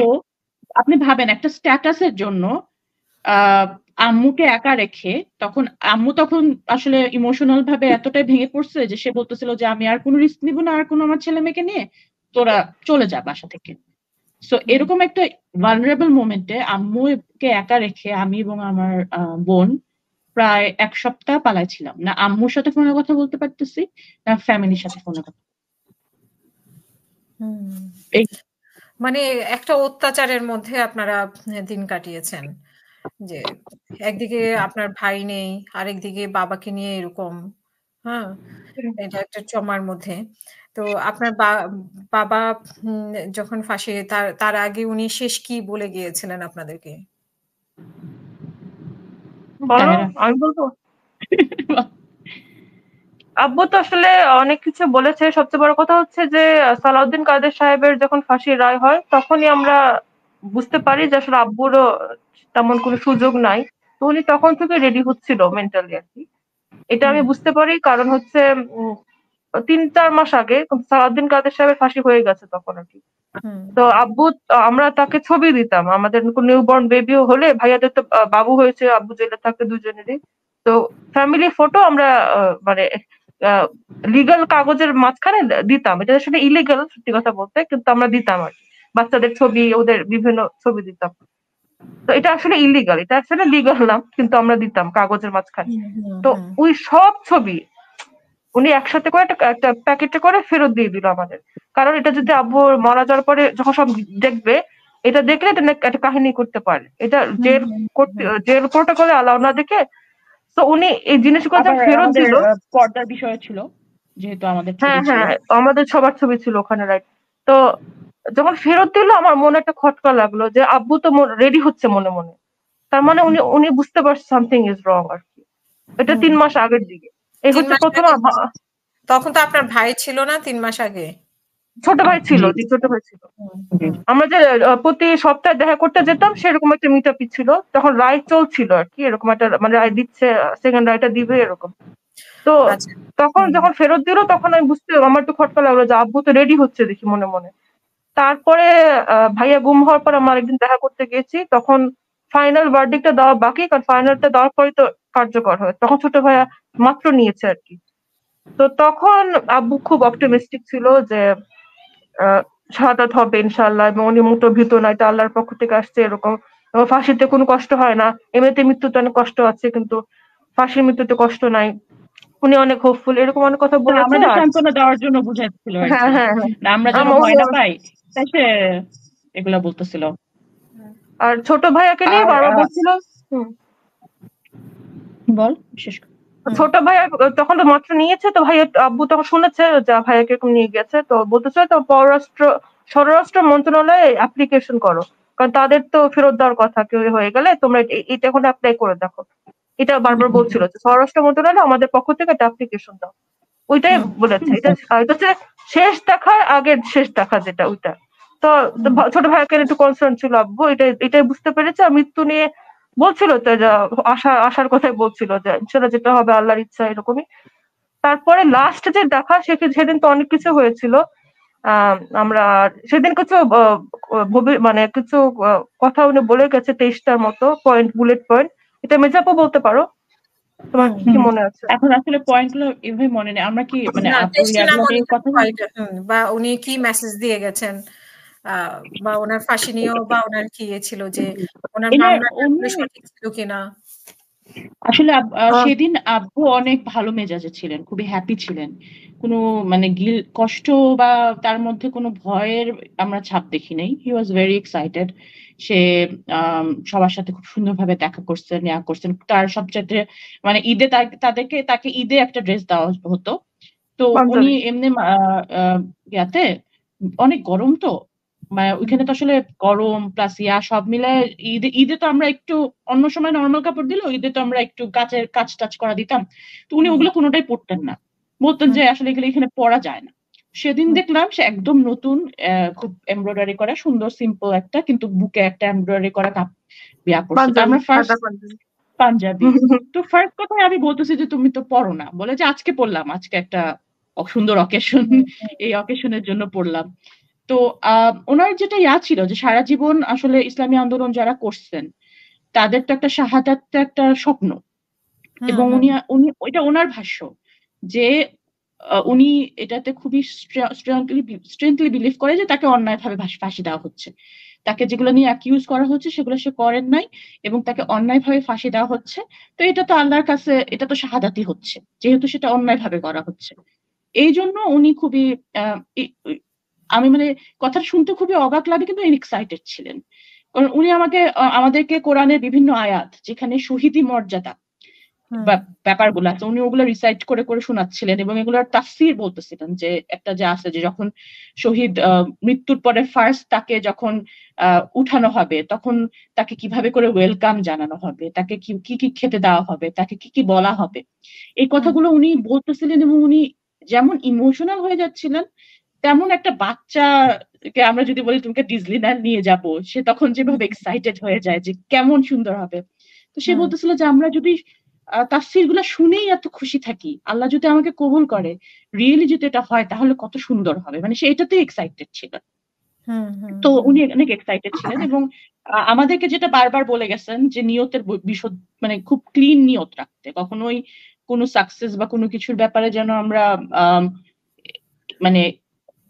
Speaker 3: আপনি ভাবেন একটা স্ট্যাটাসের জন্য আম্মুকে একা রেখে, তখন আম্মু তখন আসলে ইমোশনাল ভাবে এতটাই ভেঙে পড়ছে যে সে বলতেছিল যে আমি আর কোনো রিস্ক নিব না, আর কোনো আমার ছেলে মেয়েকে নিয়ে, তোরা চলে যা বাসা থেকে। সো এরকম একটা ভালনারেবল মোমেন্টে আম্মুকে একা রেখে আমি এবং আমার বোন প্রায় 1 সপ্তাহ পালাইছিলাম, না আম্মুর সাথে ফোনে কথা বলতে পারতেছি, না ফ্যামিলির সাথে ফোনে কথা।
Speaker 1: মানে একটা অত্যাচারের মধ্যে আপনারা দিন কাটিয়েছেন, যে একদিকে আপনার ভাই নেই, আরেকদিকে বাবাকে নিয়ে এরকম, হ্যাঁ, এটা একটা ট্রমার মধ্যে। তো আপনার বাবা যখন ফাঁসি, তার আগে উনি শেষ কি বলে গিয়েছিলেন আপনাদেরকে?
Speaker 2: বলো, আমি বলবো। আব্বু তো আসলে অনেক কিছু বলেছে। সবচেয়ে বড় কথা হচ্ছে যে সালাউদ্দিন কাদের সাহেবের যখন ফাঁসির রায় হয় তখনই আমরা বুঝতে পারি যে আসলে আব্বুরও তেমন কোনো সুযোগ নাই। তো উনি তখন থেকে রেডি হচ্ছিল মেন্টালি আর কি। এটা আমি বুঝতে পারি, কারণ হচ্ছে 3-4 মাস আগে সালাউদ্দিন কাদের সাহেবের ফাঁসি হয়ে গেছে তখন আর কি। তো আব্বু, আমরা তাকে ছবি দিতাম, আমাদের নিউবর্ন বেবিও হলে, ভাইয়াদের তো বাবু হয়েছে, আব্বু জেলে থাকে দুজনেরই। তো ফ্যামিলি ফটো আমরা মানে লিগাল কাগজের মাঝখানে দিতাম। এটা আসলে ইলিগাল সত্যি কথা বলতে, কিন্তু আমরা দিতাম আর কি। বাচ্চাদের ছবি, ওদের বিভিন্ন ছবি দিতাম। তো এটা আসলে ইলিগাল, এটা আসলে লিগাল না, কিন্তু আমরা দিতাম কাগজের মাঝখানে। তো ওই সব ছবি উনি একসাথে করে একটা প্যাকেটে করে ফেরত দিয়ে দিল আমাদের। কারণ এটা যদি আব্বু মারা যাওয়ার পরে যখন সব দেখবে, এটা দেখলে এটা একটা কাহিনী করতে পারে। এটা জেল করতে, জেল প্রোটোকলে অ্যালাউ না দেখে। তো উনি এই জিনিসগুলো যখন ফেরত দিল,
Speaker 3: পর্দার বিষয় ছিল যেহেতু আমাদের ছবি ছিল,
Speaker 2: হ্যাঁ আমাদের সবার ছবি ছিল ওখানে, রাইট। তো যখন ফেরত দিল আমার মনে একটা খটকা লাগলো যে আব্বু তো রেডি হচ্ছে মনে মনে, তার মানে উনি বুঝতে পারছে সামথিং ইজ রং আর কি। এটা 3 মাস আগের দিকে। এই হচ্ছে প্রথম।
Speaker 1: তখন তো আপনার ভাই ছিল না 3 মাস আগে?
Speaker 2: ছোট ভাই ছিল, ছোট ভাই ছিল। আমরা যে প্রতি সপ্তাহে দেখা করতে যেতাম সেরকম একটা মিটআপই ছিল। তখন রায় চলছিল আর কি, এরকম একটা মানে রায় দিচ্ছে, সেকেন্ড রায়টা দিবে এরকম। তো তখন যখন ফেরত দিল তখন আমি আমার একটু খটকা লাগলো যে আব্বু তো রেডি হচ্ছে দেখি মনে মনে। তারপরে ভাইয়া গুম হওয়ার পর আমরা একদিন দেখা করতে গেছি, তখন ফাইনাল ভার্ডিক্টটা দেওয়া বাকি, কারণ ফাইনালটা দেওয়ার পরে তো কার্যকর হয়। তখন ছোট ভাইয়া মাত্র নিয়েছে আর কি। তো তখন আব্বু খুব অপটিমিস্টিক ছিল যে শাহাদাত হবে ইনশাআল্লাহ, এবং উনি মোটো ভীত না, এটা আল্লাহর পক্ষ থেকে আসছে এরকম। এবং ফাঁসিতে কোনো কষ্ট হয় না, এমনিতে মৃত্যুতে অনেক কষ্ট আছে, কিন্তু ফাঁসির মৃত্যুতে কষ্ট নাই। উনি অনেক হোপফুল, এরকম অনেক কথা বলেছে।
Speaker 3: আমাদের সান্ত্বনা দেওয়ার জন্য বুঝাচ্ছিল আর কি, আমরা যেন ভয় না পাই, তাই সে এগুলা বলতেছিল।
Speaker 2: আর ছোট ভাইয়াকে নিয়ে বারবার বলছিল,
Speaker 3: বল বিশেষ করে
Speaker 2: ছোট ভাইয়া তখন তো মাত্র নিয়েছে, তো ভাইয়া আব্বু তখন শুনেছে যে ভাইয়াকে এরকম নিয়ে গেছে, তো বলতেছে তো স্বরাষ্ট্র মন্ত্রণালয়ে অ্যাপ্লিকেশন করো, কারণ তাদের তো ফেরত দেওয়ার কথা, কেউ হয়ে গেলে তোমরা এটা এখন অ্যাপ্লাই করে দেখো। এটা বারবার বলছিল যে স্বরাষ্ট্র মন্ত্রণালয় আমাদের পক্ষ থেকে একটা অ্যাপ্লিকেশন দাও। ওইটাই বলেছে। এটা হচ্ছে শেষ দেখার আগের শেষ দেখা, যেটা ওইটা। তো ছোট ভাইয়াকে একটু কনসার্ন ছিল আব্বু, এটাই বুঝতে পেরেছে। আর মৃত্যু নিয়ে বলছিল তো, আশার কথাই বলছিল যে ইনশাল্লাহ যেটা হবে আল্লাহর ইচ্ছা, এরকমই। তারপরে লাস্ট যে দেখা, সেদিন তো অনেক কিছু হয়েছিল। আমরা সেদিন কিছু মানে কিছু কথা উনি বলে গেছে, 23টার মতো পয়েন্ট, বুলেট পয়েন্ট। এটা মেজাপও বলতে পারো, তোমার কি মনে আছে?
Speaker 3: এখন আসলে পয়েন্ট গুলো এভাবে মনে নেই, আমরা কি মানে কথা
Speaker 1: বা উনি কি মেসেজ দিয়ে গেছেন, বা ওনার ফাঁসি নিয়েও, বা ওনার কি ছিল যে ওনার মামলাটা সঠিক ছিল কিনা?
Speaker 3: আসলে
Speaker 2: আহ,
Speaker 3: সেদিন আব্বু অনেক ভালো মেজাজে ছিলেন, খুবই হ্যাপি ছিলেন। কোনো মানে কষ্ট বা তার মধ্যে কোনো ভয়ের আমরা ছাপ দেখি নাই। হি ওয়াজ ভেরি এক্সাইটেড। সে সবার সাথে খুব সুন্দরভাবে দেখা করছেন, ইয়া করছেন। তার সবচেয়ে মানে ঈদে তাকে ঈদে একটা ড্রেস দেওয়া হতো। তো উনি
Speaker 2: পাঞ্জাবি।
Speaker 3: এমনি ইয়াতে অনেক গরম তো, মানে ওইখানে তো আসলে গরম প্লাস ইয়া সব মিলে ঈদে ঈদে তো আমরা একটু অন্য সময় নর্মাল কাপড় দিলেও ঈদে তো আমরা একটু কাচ টাচ করা দিতাম। তো উনি ওগুলো কোনোটাই পরতেন না, বলতেন যে আসলে এগুলো এখানে পরা যায় না। সেদিন দেখলাম সে একদম নতুন খুব এমব্রয়ডারি করা সুন্দর সিম্পল একটা, কিন্তু বুকে একটা এমব্রয়ডারি করা বিয়া করছে। তো
Speaker 2: পাঞ্জাবি,
Speaker 3: আমরা
Speaker 2: সাদা
Speaker 3: ফার্স্ট
Speaker 2: পাঞ্জাবি।
Speaker 3: পাঞ্জাবি। তো ফার্স্ট কথা আমি বলতেছি যে তুমি তো পড়ো না, বলে যে আজকে পড়লাম, আজকে একটা সুন্দর অকেশন, এই অকেশনের জন্য পড়লাম। তো ওনার যেটা ছিল যে সারা জীবন আসলে ইসলামী আন্দোলন যারা করছেন তাদের তো একটা শাহাদাত একটা স্বপ্ন, এবং উনি উনি এটা ওনার ভাষ্য যে উনি এটাতে খুবই স্ট্রেংথলি বিলিভ করে যে তাকে অন্যায়ভাবে ফাঁসি দেওয়া হচ্ছে। তাকে যেগুলো নিয়ে অ্যাকিউজ করা হচ্ছে সেগুলো সে করেন নাই, এবং তাকে অন্যায়ভাবে ফাঁসি দেওয়া হচ্ছে। তো এটা তো আল্লাহর কাছে এটা তো শাহাদাতই হচ্ছে, যেহেতু সেটা অন্যায়ভাবে করা হচ্ছে। এই জন্য উনি খুবই আমি মানে কথাটা শুনতে খুবই অবাক লাগে, কিন্তু এক্সাইটেড ছিলেন। কারণ উনি আমাদেরকে কোরআনের বিভিন্ন আয়াত যেখানে শহীদি মর্যাদা ব্যাপারগুলো আছে উনি ওগুলো রিসাইট করে করে শোনাচ্ছিলেন, এবং এগুলোর তাফসীর বলতেছিলেন যে একটা যে আছে যে যখন শহীদ মৃত্যুর পরে ফার্স্ট তাকে যখন উঠানো হবে তখন তাকে কিভাবে করে ওয়েলকাম জানানো হবে, তাকে কি কি খেতে দেওয়া হবে, তাকে কি কি বলা হবে, এই কথাগুলো উনি বলতেছিলেন। এবং উনি যেমন ইমোশনাল হয়ে যাচ্ছিলেন, তেমন একটা বাচ্চাকে আমরা যদি বলি তোমাকে ডিজনিল্যান্ড নিয়ে যাব, সে তখন যেভাবে এক্সাইটেড হয়ে যায় যে কেমন সুন্দর হবে। তো সে বলতেছিল যে আমরা যদি তাফসীর গুলা শুনেই এত খুশি থাকি, আল্লাহ যদি আমাকে কবুল করে, রিয়েলি যদি এটা হয় তাহলে কত সুন্দর হবে, মানে সে এটাতেই এক্সাইটেড ছিল। তো উনি অনেক এক্সাইটেড ছিলেন, এবং আমাদেরকে যেটা বারবার বলে গেছেন যে নিয়তের বিশদ মানে খুব ক্লিন নিয়ত রাখতে, কখনোই কোনো সাকসেস বা কোনো কিছুর ব্যাপারে যেন আমরা মানে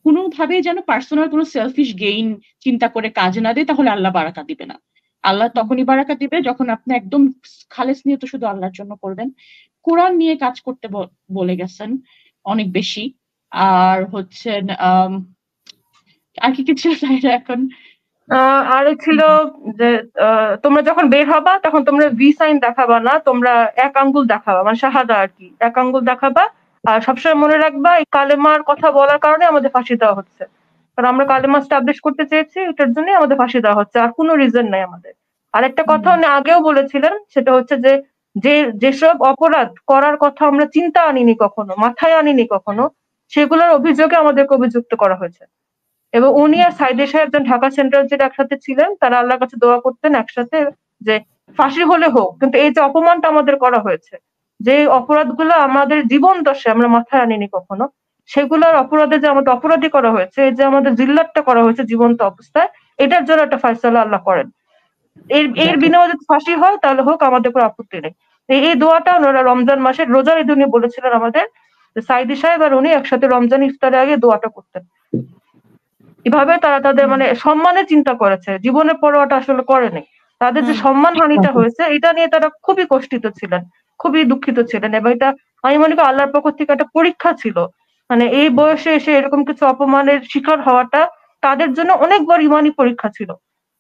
Speaker 3: কোনোভাবেই যেন পার্সোনাল কোনো সেলফিশ গেইন চিন্তা করে কাজ না দেয়, তাহলে আল্লাহ বারাকা দিবে না। আল্লাহ তখনই বারাকা দিবে যখন আপনি একদম খালেস নিয়ত শুধু আল্লাহর জন্য করবেন। কোরআন নিয়ে কাজ করতে বলে গেছেন অনেক বেশি। আর হচ্ছে আর কি কিছু এখন
Speaker 2: আরো ছিল যে তোমরা যখন বের হবা তখন তোমরা ভি সাইন দেখাবা না, তোমরা এক আঙ্গুল দেখাবা, মানে শাহাদা আর কি, এক আঙ্গুল দেখাবা। আর সবসময় মনে রাখবা এই কালেমার কথা বলার কারণে আমাদের ফাঁসি দেওয়া হচ্ছে, কারণ আমরা কালেমা স্টাবলিশ করতে চেয়েছি, এটার জন্যই আমাদের ফাঁসি দেওয়া হচ্ছে, আর কোনো রিজন নাই আমাদের। আর একটা কথা উনি আগেও বলেছিলেন, সেটা হচ্ছে যে যেসব অপরাধ করার কথা আমরা চিন্তা আনিনি কখনো, মাথায় আনিনি কখনো, সেগুলোর অভিযোগে আমাদেরকে অভিযুক্ত করা হয়েছে। এবং উনি আর সাইদে সাহেব ঢাকা সেন্ট্রাল জেলে একসাথে ছিলেন, তারা আল্লাহর কাছে দোয়া করতেন একসাথে যে ফাঁসি হলে হোক, কিন্তু এই যে অপমানটা আমাদের করা হয়েছে, যে অপরাধগুলো আমাদের জীবন দশায় আমরা মাথায় আনিনি কখনো, সেগুলোর অপরাধে যে আমাদের অপরাধী করা হয়েছে, এই যে আমাদের জিল্লাতটা করা হয়েছে জীবন্ত অবস্থায়, এটার জন্য একটা ফয়সালা আল্লাহ করেন। এর বিনিময়ে যদি ফাঁসি হয় তাহলে হোক, আমাদের কোনো আপত্তি নেই। এই দোয়াটা ওনারা রমজান মাসের রোজার ঈদে উনি বলেছিলেন আমাদের, সাইদি সাহেব আর উনি একসাথে রমজান ইফতারের আগে দোয়াটা করতেন। এভাবে তারা তাদের মানে সম্মানের চিন্তা করেছে, জীবনের পরোয়াটা আসলে করেনি। তাদের যে সম্মান হানিটা হয়েছে এটা নিয়ে তারা খুবই কষ্টিত ছিলেন, খুবই দুঃখিত ছিলেন, এবং এটা আমি মনে করি আল্লাহর পক্ষ থেকে একটা পরীক্ষা ছিল। মানে এই বয়সে এসে এরকম কিছু অপমানের শিকার হওয়াটা তাদের জন্য অনেক বড় ইমানি পরীক্ষা ছিল।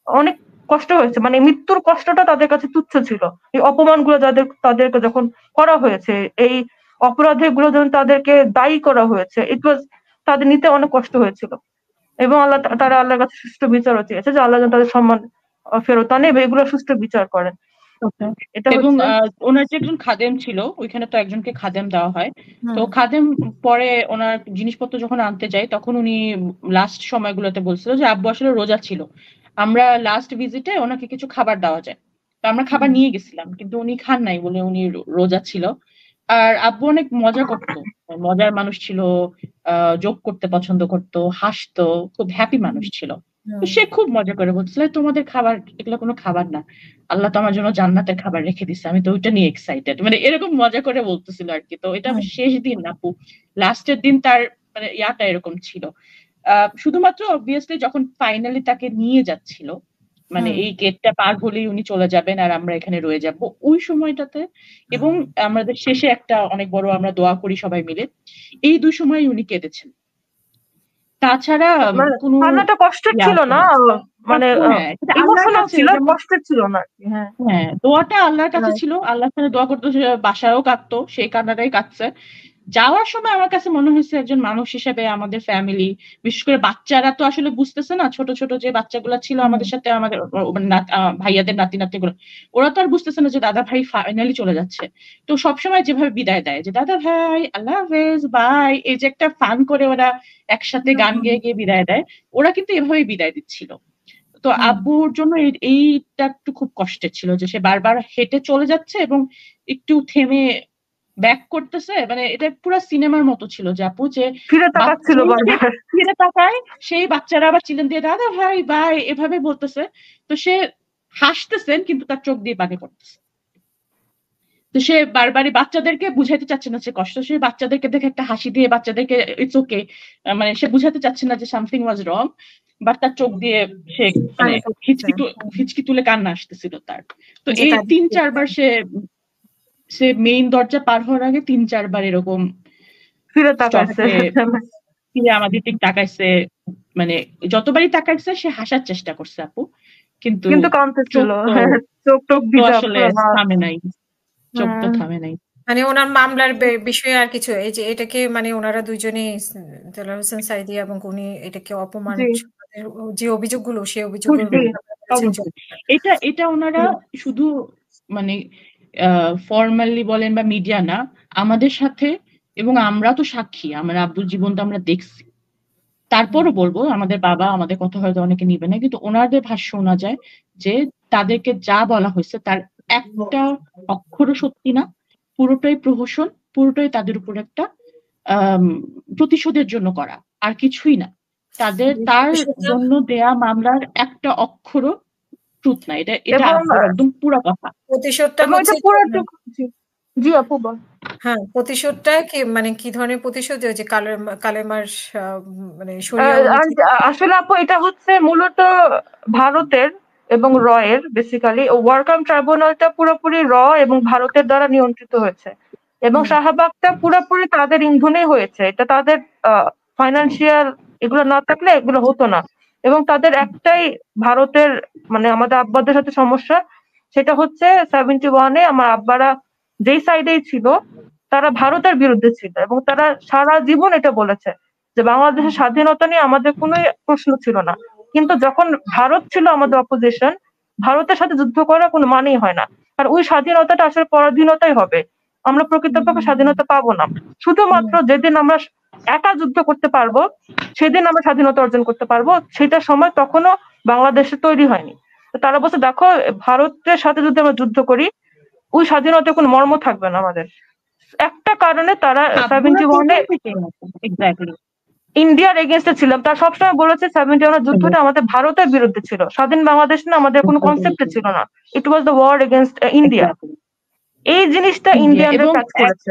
Speaker 2: অনেক কষ্ট হয়েছে, মানে মৃত্যুর কষ্টটা তাদের কাছে তুচ্ছ ছিল। এই অপমানগুলো তাদেরকে যখন করা হয়েছে, এই অপরাধে গুলো যখন তাদেরকে দায়ী করা হয়েছে, ইট ওয়াজ, তাদের নিতে অনেক কষ্ট হয়েছিল। এবং তারা আল্লাহর কাছে সুষ্ঠু বিচারও চেয়েছে যে আল্লাহ যেন তাদের সম্মান ফেরত আনে এবং এগুলো সুষ্ঠু বিচার করেন। এটা
Speaker 3: এবং
Speaker 2: হচ্ছে
Speaker 3: ওনার যে একজন খাদেম ছিল, ওইখানে তো একজনকে খাদেম দেওয়া হয়। তো খাদেম পরে ওনার জিনিসপত্র যখন আনতে যায় তখন উনি লাস্ট সময়গুলোতে বলছিল যে আব্বু আসলে রোজা ছিল, আমরা লাস্ট ভিজিটে ওনাকে কিছু খাবার দেওয়া যায়। তো আমরা খাবার নিয়ে গেছিলাম, কিন্তু উনি খান নাই বলে উনি রোজা ছিল। আর আব্বু অনেক মজা করতো, মজার মানুষ ছিল, জোক করতে পছন্দ করতো, হাসতো, খুব হ্যাপি মানুষ ছিল। তো সে খুব মজা করে বলছিল তোমাদের খাবার এগুলো কোনো খাবার না, আল্লাহ তো আমার জন্য জান্নাতের খাবার রেখে দিচ্ছে, আমি তো ওইটা নিয়ে এক্সাইটেড, মানে এরকম মজা করে বলতেছিল আর কি। তো এটা শেষ দিন আপু, লাস্টের দিন তার মানে ইয়াটা এরকম ছিল। শুধুমাত্র অবভিয়াসলি যখন ফাইনালি তাকে নিয়ে যাচ্ছিল মানে এই গেটটা পার হলেই উনি চলে যাবেন আর আমরা এখানে রয়ে যাব ওই সময়টাতে। এবং আমাদের শেষে একটা অনেক বড় আমরা দোয়া করি সবাই মিলে, এই 2 সময় উনি কেঁদেছেন। তাছাড়া কোনো
Speaker 2: কান্নাটা কষ্টের ছিল না, মানে ইমোশনাল ছিল, কষ্টের ছিল না।
Speaker 3: হ্যাঁ, দোয়াটা আল্লাহর কাছে ছিল, আল্লাহর কাছে দোয়া করতে, বাসায়ও কাঁদতো, সেই কান্নাটাই কাঁদছে। যাওয়ার সময় আমার কাছে মনে হয়েছে একজন মানুষ হিসেবে আমাদের ফ্যামিলি, বিশেষ করে বাচ্চারা তো আসলে বুঝতেছে না, ছোট ছোট যে বাচ্চাগুলো ছিল আমাদের সাথে, আমাদের ভাইয়াদের নাতি নাতিগুলো, ওরা তো আর বুঝতেছে না যে দাদা ভাই ফাইনালি চলে যাচ্ছে। তো সবসময় যেভাবে বিদায় দেয় যে দাদা ভাই আল্লাহ হাফেজ বাই, এই যে একটা ফান করে ওরা একসাথে গান গেয়ে গিয়ে বিদায় দেয়, ওরা কিন্তু এভাবেই বিদায় দিচ্ছিল। তো আব্বুর জন্য এইটা একটু খুব কষ্টের ছিল যে সে বারবার হেঁটে চলে যাচ্ছে এবং একটু থেমে ব্যাক করতেছে, মানে এটা পুরো সিনেমার মতো ছিল যে আপু যে ফিরে তাকায়, সেই বাচ্চারা আবার চিলেন দিয়ে দাদা ভাই বাই এভাবে বলতেছে, তো সে হাসতেছেন কিন্তু তার চোখ দিয়ে পানি পড়তেছে। তো সে বারবারই বাচ্চাদেরকে বুঝাইতে চাচ্ছে না সে কষ্ট, সে বাচ্চাদেরকে দেখে একটা হাসি দিয়ে বাচ্চাদেরকে ইটস ওকে, মানে সে বুঝাতে চাচ্ছে না যে সামথিং ওয়াজ রং, বাট তার চোখ দিয়ে সে মানে হিচকি তুলে কান্না আসতেছিল তার। তো এই 3-4 বার সে মেইন দরজা পার হওয়ার আগে 3-4 বার এরকম ফিরে আমাদের দিক তাকাইছে, মানে যতবারই তাকাইছে সে হাসার চেষ্টা করছে আপু, কিন্তু চোখ আসলে থামে নাই, চোখ তো থামে নাই।
Speaker 1: মানে ওনার মামলার বিষয়ে আর কিছু, এই যে এটাকে মানে ওনারা দুইজনেই দেলোয়ার হোসেন সাঈদী এবং উনি এটাকে অপমান, যে অভিযোগগুলো সেই অভিযোগগুলো
Speaker 3: এটা ওনারা শুধু মানে ফর্মালি বলেন বা মিডিয়া না, আমাদের সাথে, এবং আমরা তো সাক্ষী, আমরা আব্বুর জীবনটা আমরা দেখছি। তারপরও বলবো আমাদের বাবা আমাদের কথা হয়তো অনেকে নিবে না, কিন্তু ওনাদের ভাষ্য শোনা যায় যে তাদেরকে যা বলা হয়েছে তার একটা অক্ষরও সত্যি না, পুরোটাই প্রহসন, পুরোটাই তাদের উপর একটা প্রতিশোধের জন্য করা, আর কিছুই না। তার জন্য দেয়া মামলার একটা অক্ষরও ট্রুথ না, এটা একদম পুরো কথা।
Speaker 1: প্রতিশোধটা
Speaker 2: জি আপু বল।
Speaker 1: হ্যাঁ, প্রতিশোধটা কি মানে কি ধরনের প্রতিশোধ, যে কালেমার মানে
Speaker 2: আসলে আপু এটা হচ্ছে মূলত ভারতের এবং রয়ের, বেসিক্যালি ওয়ারকাম ট্রাইব্যুনালটা পুরোপুরি র এবং ভারতের দ্বারা নিয়ন্ত্রিত হয়েছে, এবং শাহবাগটা পুরোপুরি তাদের ইন্ধনে হয়েছে। এটা তাদের ফাইন্যান্সিয়াল এগুলো না থাকলে এগুলো হতো না। এবং তাদের একটাই ভারতের মানে আমাদের আব্বাদের সাথে সমস্যা, সেটা হচ্ছে 71-এ আমার আব্বারা যেই সাইডেই ছিল তারা ভারতের বিরুদ্ধে ছিল, এবং তারা সারা জীবন এটা বলেছে যে বাংলাদেশের স্বাধীনতা নিয়ে আমাদের কোনো প্রশ্ন ছিল না। কিন্তু যখন ভারত ছিল আমাদের অপোজিশন, ভারতের সাথে যুদ্ধ করার কোনো মানেই হয় না। আর ওই স্বাধীনতাটা আসলে পরাধীনতাই হবে, আমরা প্রকৃতপক্ষে স্বাধীনতা পাবো না। শুধুমাত্র যেদিন আমরা একা যুদ্ধ করতে পারবো সেদিন আমরা স্বাধীনতা অর্জন করতে পারবো, সেটা সময় তখনও বাংলাদেশে তৈরি হয়নি। তারা বলছে দেখো ভারতের সাথে যদি আমরা যুদ্ধ করি ওই স্বাধীনতার কোনো মর্ম থাকবে না আমাদের। একটা কারণে তারা 71-এ ইন্ডিয়ার এগেইনস্টে ছিলাম, তারা সবসময় বলেছে 71-এর যুদ্ধটা আমাদের ভারতের বিরুদ্ধে ছিল, স্বাধীন বাংলাদেশ না, আমাদের কোনো কনসেপ্টে ছিল না, it was the war against India. এই জিনিসটা ইন্ডিয়ানরা কাজ করেছে।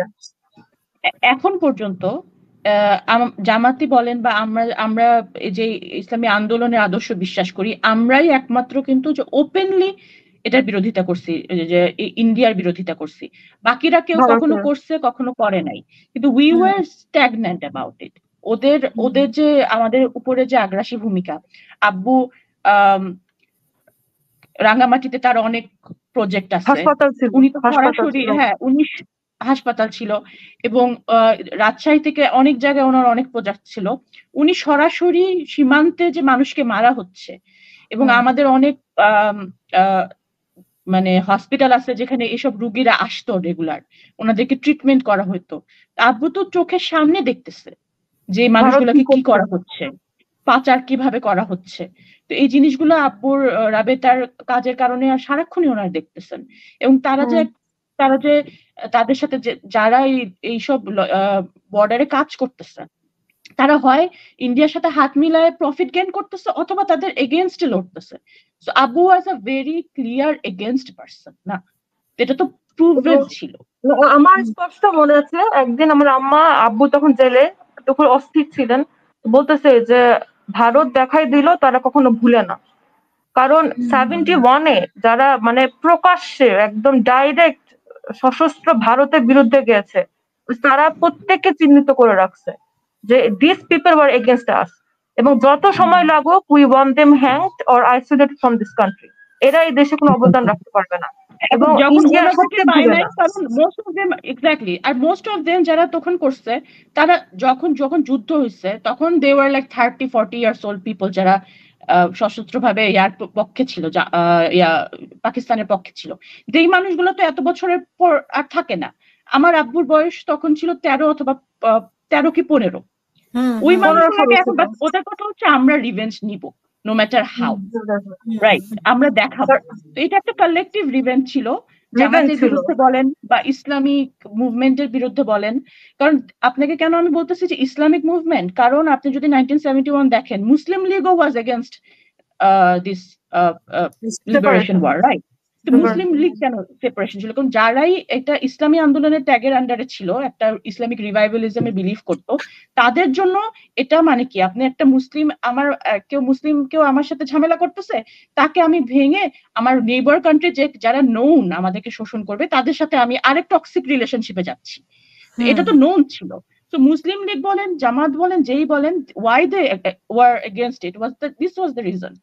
Speaker 3: এখন পর্যন্ত জামাতি বলেন বা আমরা যে ইসলামী আন্দোলনের আদর্শ বিশ্বাস করি, আমরাই একমাত্র কিন্তু যে ওপেনলি এটার বিরোধিতা করছি, যে ইন্ডিয়ার বিরোধিতা করছি। বাকিরা কেউ কখনো করছে কখনো করে নাই, কিন্তু we were stagnant about it. ওদের যে আমাদের উপরে যে আগ্রাসী ভূমিকা, আব্বু রাঙ্গামাটিতে তার অনেক প্রজেক্ট আছে, উনি তো সরাসরি উনি হাসপাতাল ছিল, এবং রাজশাহী থেকে অনেক জায়গায় ওনার অনেক প্রজেক্ট ছিল। উনি সরাসরি সীমান্তে যে মানুষকে মারা হচ্ছে, এবং আমাদের অনেক মানে হসপিটাল আছে যেখানে এসব রুগীরা আসতো রেগুলার, ওনাদেরকে ট্রিটমেন্ট করা হতো। আব্বু তো চোখের সামনে দেখতেছে যে মানুষগুলোকে কি করা হচ্ছে, পাচার কিভাবে করা হচ্ছে। তো এই জিনিসগুলো আব্বুর রাবেতার কাজের কারণে আর সারাক্ষণই ওনারা দেখতেছেন, এবং তারা যে তাদের সাথে যারা এইসব বর্ডারে কাজ করতেছে, তারা হয় ইন্ডিয়ার সাথে হাত মিলায় প্রফিট গেইন করতেছে অথবা তাদের এগেইনস্টে লড়তেছে। সো আব্বু was a very clear against person না, এটা তো প্রুভেড ছিল।
Speaker 2: আমার স্পষ্ট মনে আছে একদিন আমার আম্মা আব্বু তখন জেলে, তখন অস্থির ছিলেন, বলতেছে যে ভারত দেখাই দিল তারা কখনো ভুলে না। কারণ 71-এ যারা মানে প্রকাশ্যে একদম ডাইরেক্ট সশস্ত্র ভারতের বিরুদ্ধে গেছে, তারা প্রত্যেককে চিহ্নিত করে রাখছে যে দিস পিপল ওয়ার এগেনস্ট আস, এবং যত সময় লাগুক we want them hanged or isolated from this country. এরা এই দেশে কোনো অবদান রাখতে পারবে না, এবং
Speaker 3: যখন
Speaker 2: ইন্ডিয়ার
Speaker 3: ওরা থেকে
Speaker 2: স্টেপ
Speaker 3: পায়
Speaker 2: দিবে
Speaker 3: নাই,
Speaker 2: না।
Speaker 3: কারণ মোস্ট অফ দেম এক্স্যাক্টলি, আর মোস্ট অফ দেম যারা তখন করছে, তারা যখন যখন যুদ্ধ হয়েছে তখন they were like 30-40 years old people, যারা সশস্ত্র ভাবে ইয়ার পক্ষে ছিল, পাকিস্তানের পক্ষে ছিল। যেই মানুষগুলো তো এত বছরের পর আর থাকে না। আমার আব্বুর বয়স তখন ছিল 13 অথবা 13 কি 15। ওই
Speaker 2: 15-16
Speaker 3: মানুষগুলোকে এখন,
Speaker 2: ছিল।
Speaker 3: ওদের কথা হচ্ছে আমরা রিভেঞ্জ নিব নো ম্যাটার হাউ, রাইট, আমরা দেখাবো। তো এটা একটা কালেকটিভ রিভেঞ্জ ছিল, জামাতের বিরুদ্ধে বলেন বা ইসলামিক মুভমেন্টের বিরুদ্ধে বলেন। কারণ আপনাকে কেন আমি বলতেছি যে ইসলামিক মুভমেন্ট, কারণ আপনি যদি 1971 দেখেন, মুসলিম লীগও was against this liberation war, right? তো মুসলিম লীগ কেন সেপারেশন ছিল? কারণ যারাই এটা ইসলামী আন্দোলনের ট্যাগের আন্ডারে ছিল, একটা ইসলামিক রিভাইভালিজমে বিলিভ করতো, তাদের জন্য এটা মানে কি, আপনি একটা মুসলিম, আমার কেউ আমার সাথে ঝামেলা করতেছে, তাকে আমি ভেঙে আমার নেইবার কান্ট্রি যে যারা নোন আমাদেরকে শোষণ করবে, তাদের সাথে আমি আরেক টক্সিক রিলেশনশিপে যাচ্ছি। এটা তো নোন ছিল। তো মুসলিম লীগ বলেন, জামাত বলেন, যেই বলেন, why they were against it was this was the reason.